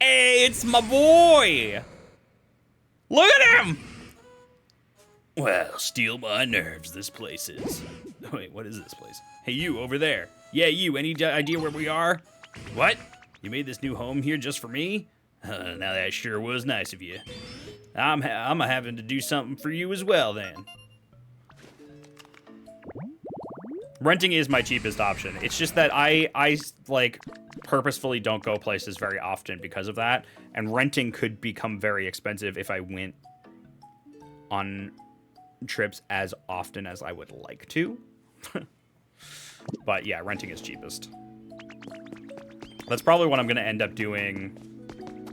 Hey, it's my boy! Look at him! Well, steel my nerves, this place is. Wait, what is this place? Hey, you, over there. Yeah, you, any idea where we are? What? You made this new home here just for me? Now that sure was nice of you. I'm having to do something for you as well, then. Renting is my cheapest option. It's just that I like, purposefully don't go places very often because of that. And renting could become very expensive if I went on trips as often as I would like to. But yeah, renting is cheapest. That's probably what I'm going to end up doing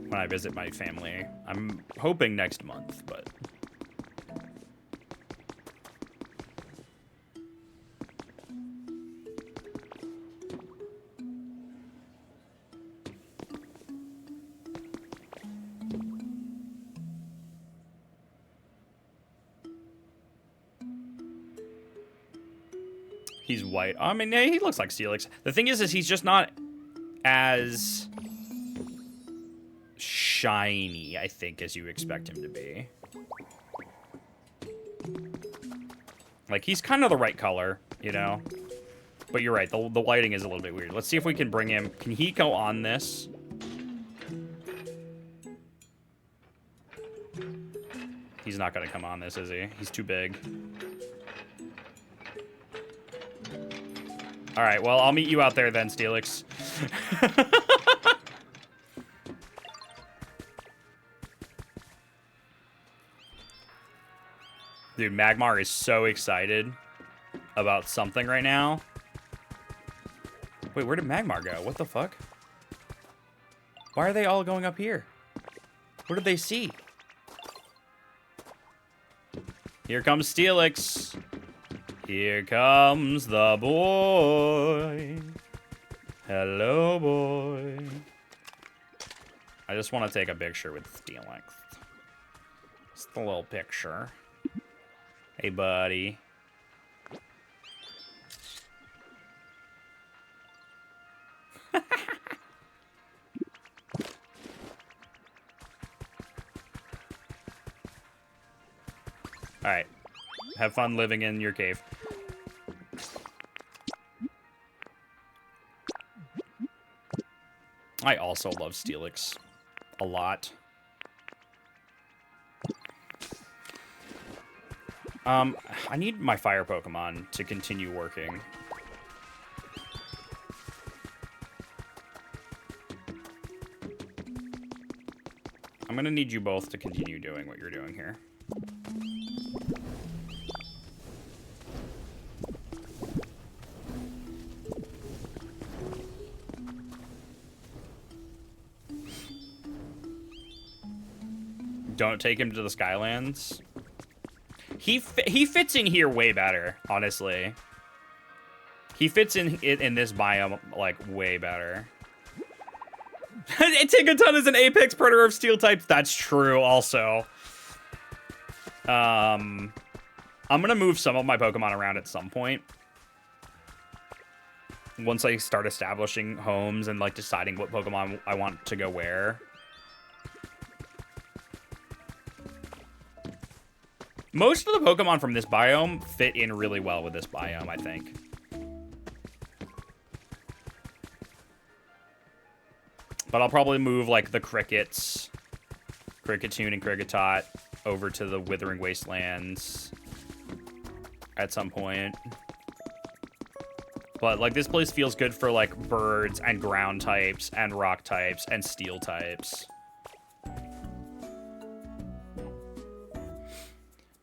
when I visit my family. I'm hoping next month, but... He's white. I mean, yeah, he looks like Steelix. The thing is he's just not as shiny, I think, as you expect him to be. Like, he's kind of the right color, you know? But you're right, the lighting is a little bit weird. Let's see if we can bring him... Can he go on this? He's not going to come on this, is he? He's too big. All right, well, I'll meet you out there then, Steelix. Dude, Magmar is so excited about something right now. Wait, where did Magmar go? What the fuck? Why are they all going up here? What did they see? Here comes Steelix. Here comes the boy. Hello, boy. I just want to take a picture with Steelix. Just a little picture. Hey, buddy. All right. Have fun living in your cave. I also love Steelix a lot. I need my fire Pokemon to continue working. I'm gonna need you both to continue doing what you're doing here. Don't take him to the Skylands. He fits in here way better, honestly. He fits in this biome, like, way better. Tinkaton is an apex predator of steel types. That's true, also. I'm gonna move some of my Pokemon around at some point. Once I start establishing homes and, like, deciding what Pokemon I want to go where. Most of the Pokemon from this biome fit in really well with this biome, I think. But I'll probably move, like, the Crickets, Cricketune and Kricketot, over to the Withering Wastelands at some point. But, like, this place feels good for, like, birds and ground types and rock types and steel types.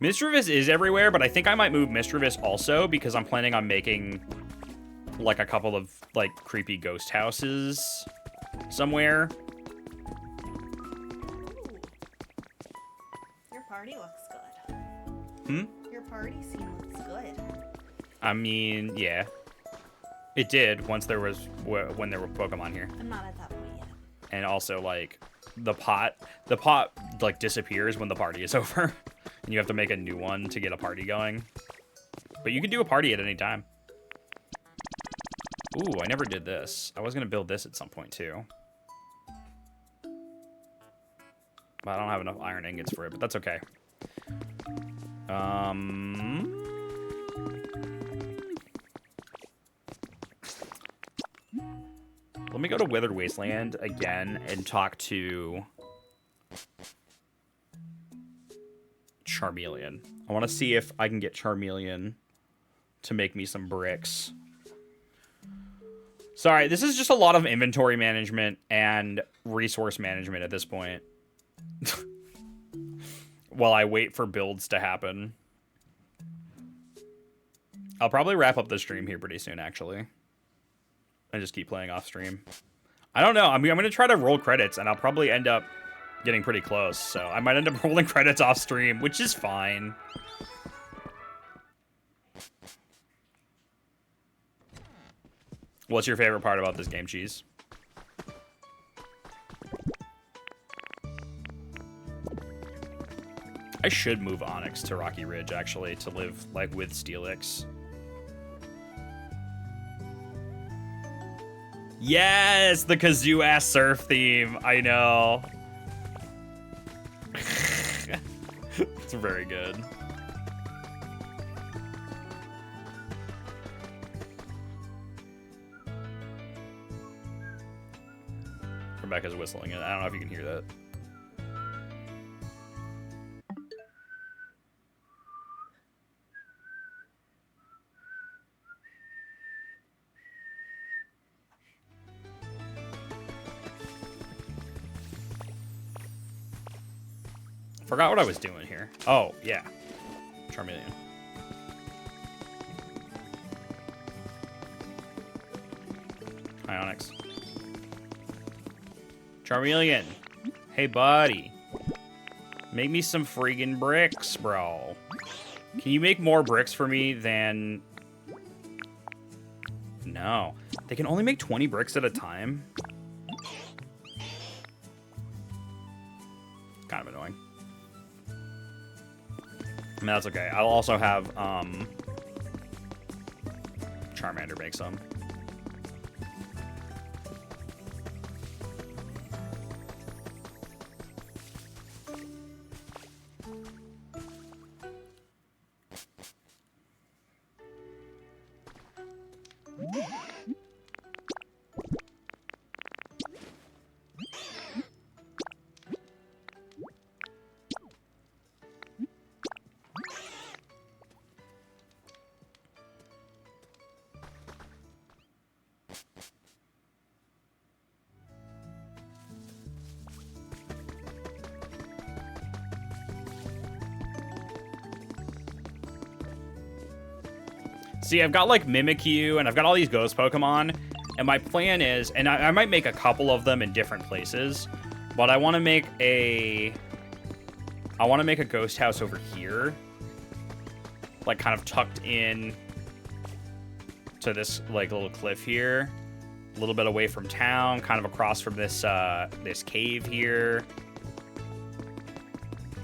Misdreavus is everywhere, but I think I might move Misdreavus also because I'm planning on making, like, a couple of, like, creepy ghost houses somewhere. Your party looks good. Hmm? Your party scene looks good. I mean, yeah. It did when there were Pokemon here. I'm not at that point yet. And also, like, the pot, like, disappears when the party is over. And you have to make a new one to get a party going. But you can do a party at any time. Ooh, I never did this. I was going to build this at some point, too. But I don't have enough iron ingots for it, but that's okay. Let me go to Withered Wasteland again and talk to Charmeleon. I want to see if I can get Charmeleon to make me some bricks. Sorry, this is just a lot of inventory management and resource management at this point. While I wait for builds to happen. I'll probably wrap up the stream here pretty soon, actually. And just keep playing off stream. I don't know. I'm going to try to roll credits, and I'll probably end up getting pretty close. So I might end up rolling credits off stream, which is fine. What's your favorite part about this game, Cheese? I should move Onyx to Rocky Ridge, actually, to live, like, with Steelix. Yes, the Kazoo-ass surf theme. I know. It's very good. Rebecca's whistling it. I don't know if you can hear that. Forgot what I was doing here. Oh, yeah. Charmeleon. Hi, Onyx. Charmeleon. Hey, buddy. Make me some friggin' bricks, bro. Can you make more bricks for me than... No. They can only make 20 bricks at a time? Kind of annoying. I mean, that's okay. I'll also have Charmander make some. See, I've got, like, Mimikyu, and I've got all these ghost Pokemon, and my plan is, and I might make a couple of them in different places, but I want to make a ghost house over here, like, kind of tucked in to this, like, little cliff here, a little bit away from town, kind of across from this, this cave here.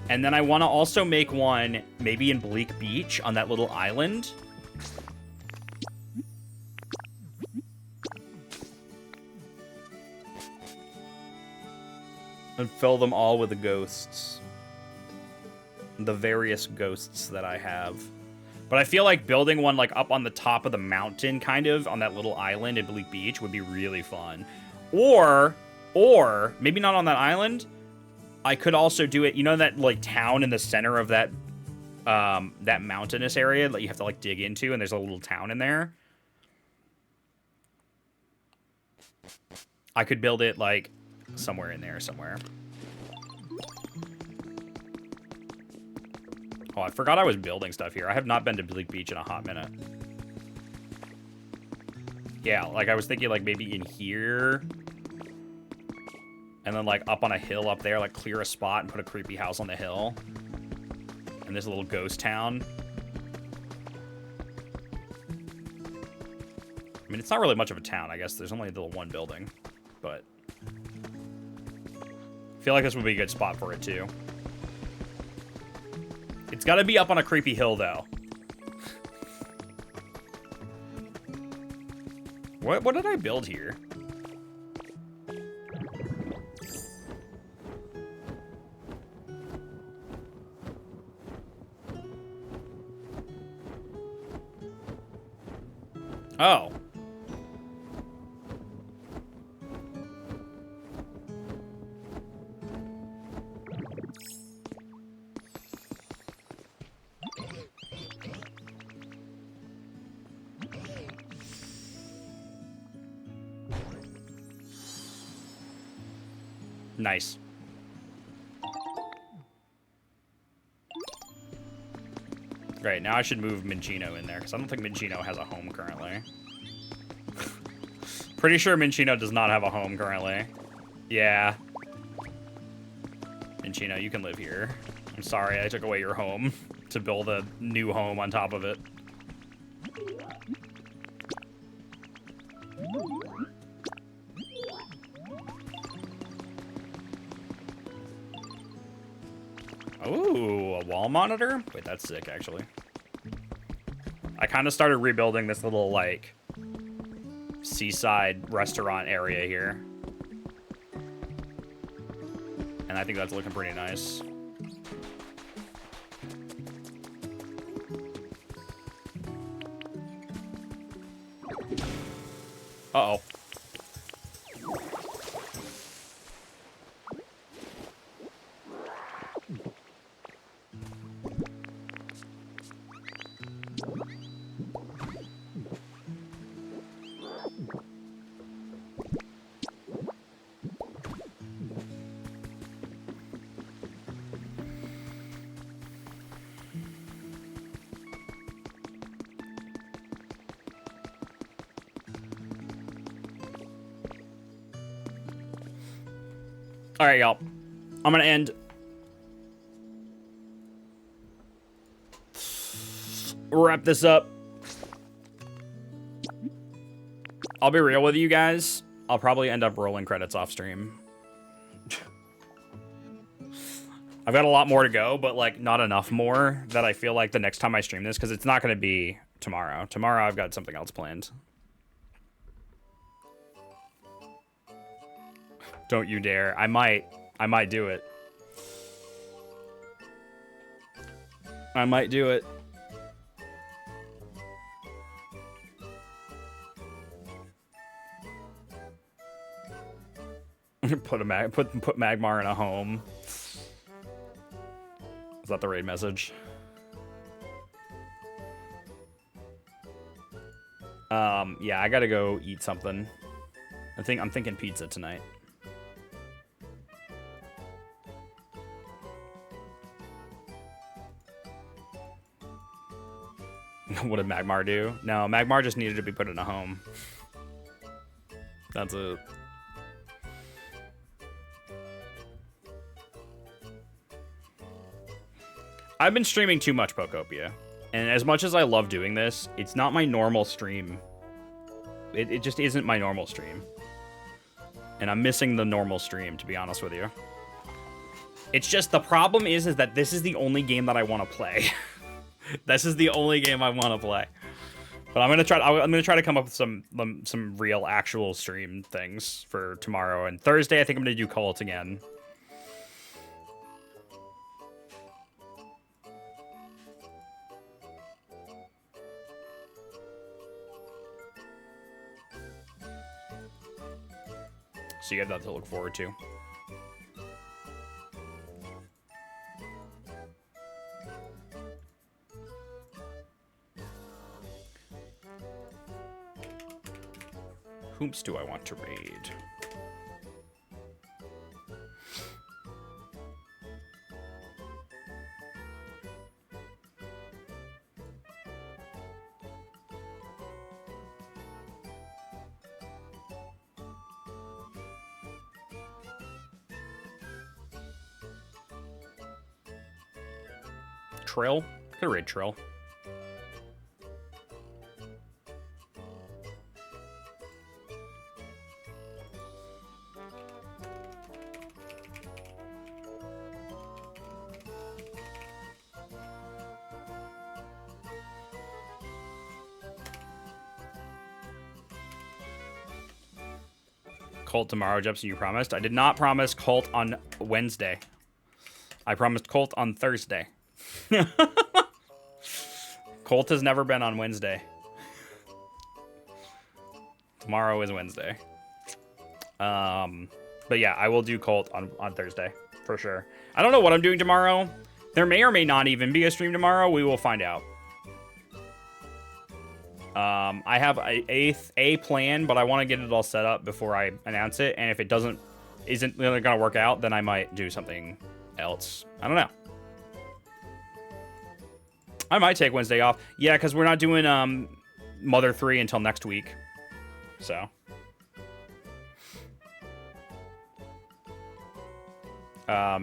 And then I want to also make one, maybe in Bleak Beach, on that little island. And fill them all with the ghosts. The various ghosts that I have. But I feel like building one like up on the top of the mountain, kind of, on that little island in Bleak Beach would be really fun. Or, maybe not on that island. I could also do it, you know that like town in the center of that that mountainous area that you have to like dig into, and there's a little town in there? I could build it like somewhere in there somewhere. Oh, I forgot I was building stuff here. I have not been to Bleak Beach in a hot minute. Yeah, like I was thinking like maybe in here. And then like up on a hill up there, like clear a spot and put a creepy house on the hill. And there's a little ghost town. I mean, it's not really much of a town, I guess. There's only the one building. But I feel like this would be a good spot for it, too. It's got to be up on a creepy hill, though. What did I build here? Oh. Nice. Great, now I should move Minchino in there, because I don't think Minchino has a home currently. Pretty sure Minchino does not have a home currently. Yeah. Minchino, you can live here. I'm sorry I took away your home to build a new home on top of it. Ooh, a wall monitor? Wait, that's sick, actually. I kind of started rebuilding this little, like, seaside restaurant area here. And I think that's looking pretty nice. Uh-oh. All right, y'all. I'm gonna end. Wrap this up. I'll be real with you guys. I'll probably end up rolling credits off stream. I've got a lot more to go, but like not enough more that I feel like the next time I stream this, because it's not going to be tomorrow. Tomorrow I've got something else planned. Don't you dare. I might do it. I might do it. put Magmar in a home. Is that the raid message? Yeah, I gotta go eat something. I'm thinking pizza tonight. What did Magmar do? No, Magmar just needed to be put in a home. That's it. I've been streaming too much Pokopia. And as much as I love doing this, it's not my normal stream. It just isn't my normal stream. And I'm missing the normal stream, to be honest with you. It's just, the problem is that this is the only game that I want to play. This is the only game I want to play. But I'm gonna try to come up with some real actual stream things for tomorrow and Thursday. I think I'm gonna do Cult again. So you have that to look forward to. Whomps do I want to raid? Trill? Could raid Trill. Cult tomorrow, Jepson, you promised. I did not promise Cult on Wednesday. I promised Cult on Thursday. Cult has never been on Wednesday. Tomorrow is Wednesday. But yeah, I will do Cult on Thursday, for sure. I don't know what I'm doing tomorrow. There may or may not even be a stream tomorrow. We will find out. I have a plan, but I want to get it all set up before I announce it. And if it isn't really gonna work out, then I might do something else. I don't know. I might take Wednesday off. Yeah, because we're not doing Mother 3 until next week. So.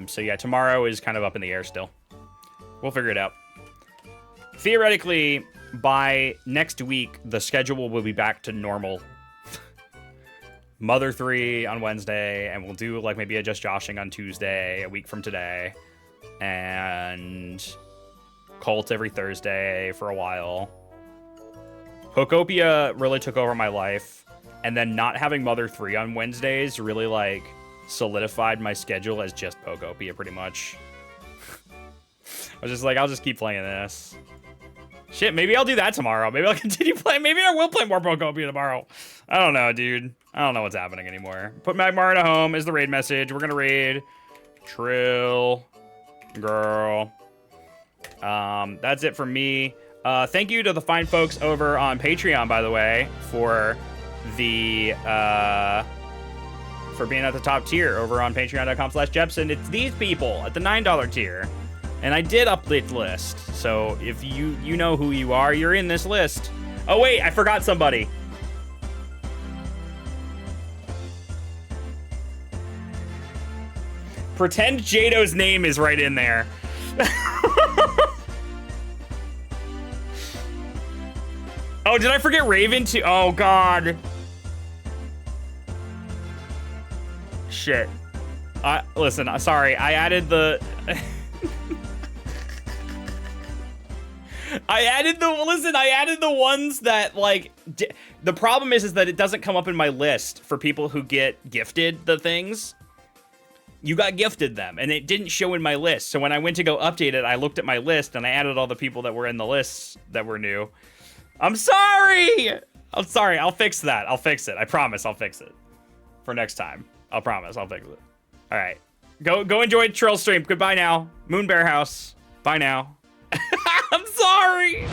So yeah, tomorrow is kind of up in the air still. We'll figure it out. Theoretically, by next week, the schedule will be back to normal. Mother 3 on Wednesday, and we'll do like maybe a Just Joshing on Tuesday, a week from today. And Cult every Thursday for a while. Pokopia really took over my life, and then not having Mother 3 on Wednesdays really like solidified my schedule as just Pokopia pretty much. I was just like, I'll just keep playing this. Shit, maybe I'll do that tomorrow. Maybe I'll continue playing. Maybe I will play more Pokopia tomorrow. I don't know, dude. I don't know what's happening anymore. Put Magmar at home is the raid message. We're gonna raid Trill Girl. That's it for me. Thank you to the fine folks over on Patreon, by the way, for the for being at the top tier over on patreon.com/Jepson. It's these people at the $9 tier. And I did update the list. So if you know who you are, you're in this list. Oh wait, I forgot somebody. Pretend Jado's name is right in there. Oh, did I forget Raven too? Oh God. Shit. Listen, sorry. I added the I added the ones that, like, the problem is that it doesn't come up in my list for people who get gifted the things. You got gifted them, and it didn't show in my list. So when I went to go update it, I looked at my list, and I added all the people that were in the lists that were new. I'm sorry! I'm sorry, I'll fix that. I'll fix it. I promise I'll fix it. For next time. I'll promise I'll fix it. All right. Go enjoy Trill stream. Goodbye now. Moon Bear House. Bye now. I'm sorry.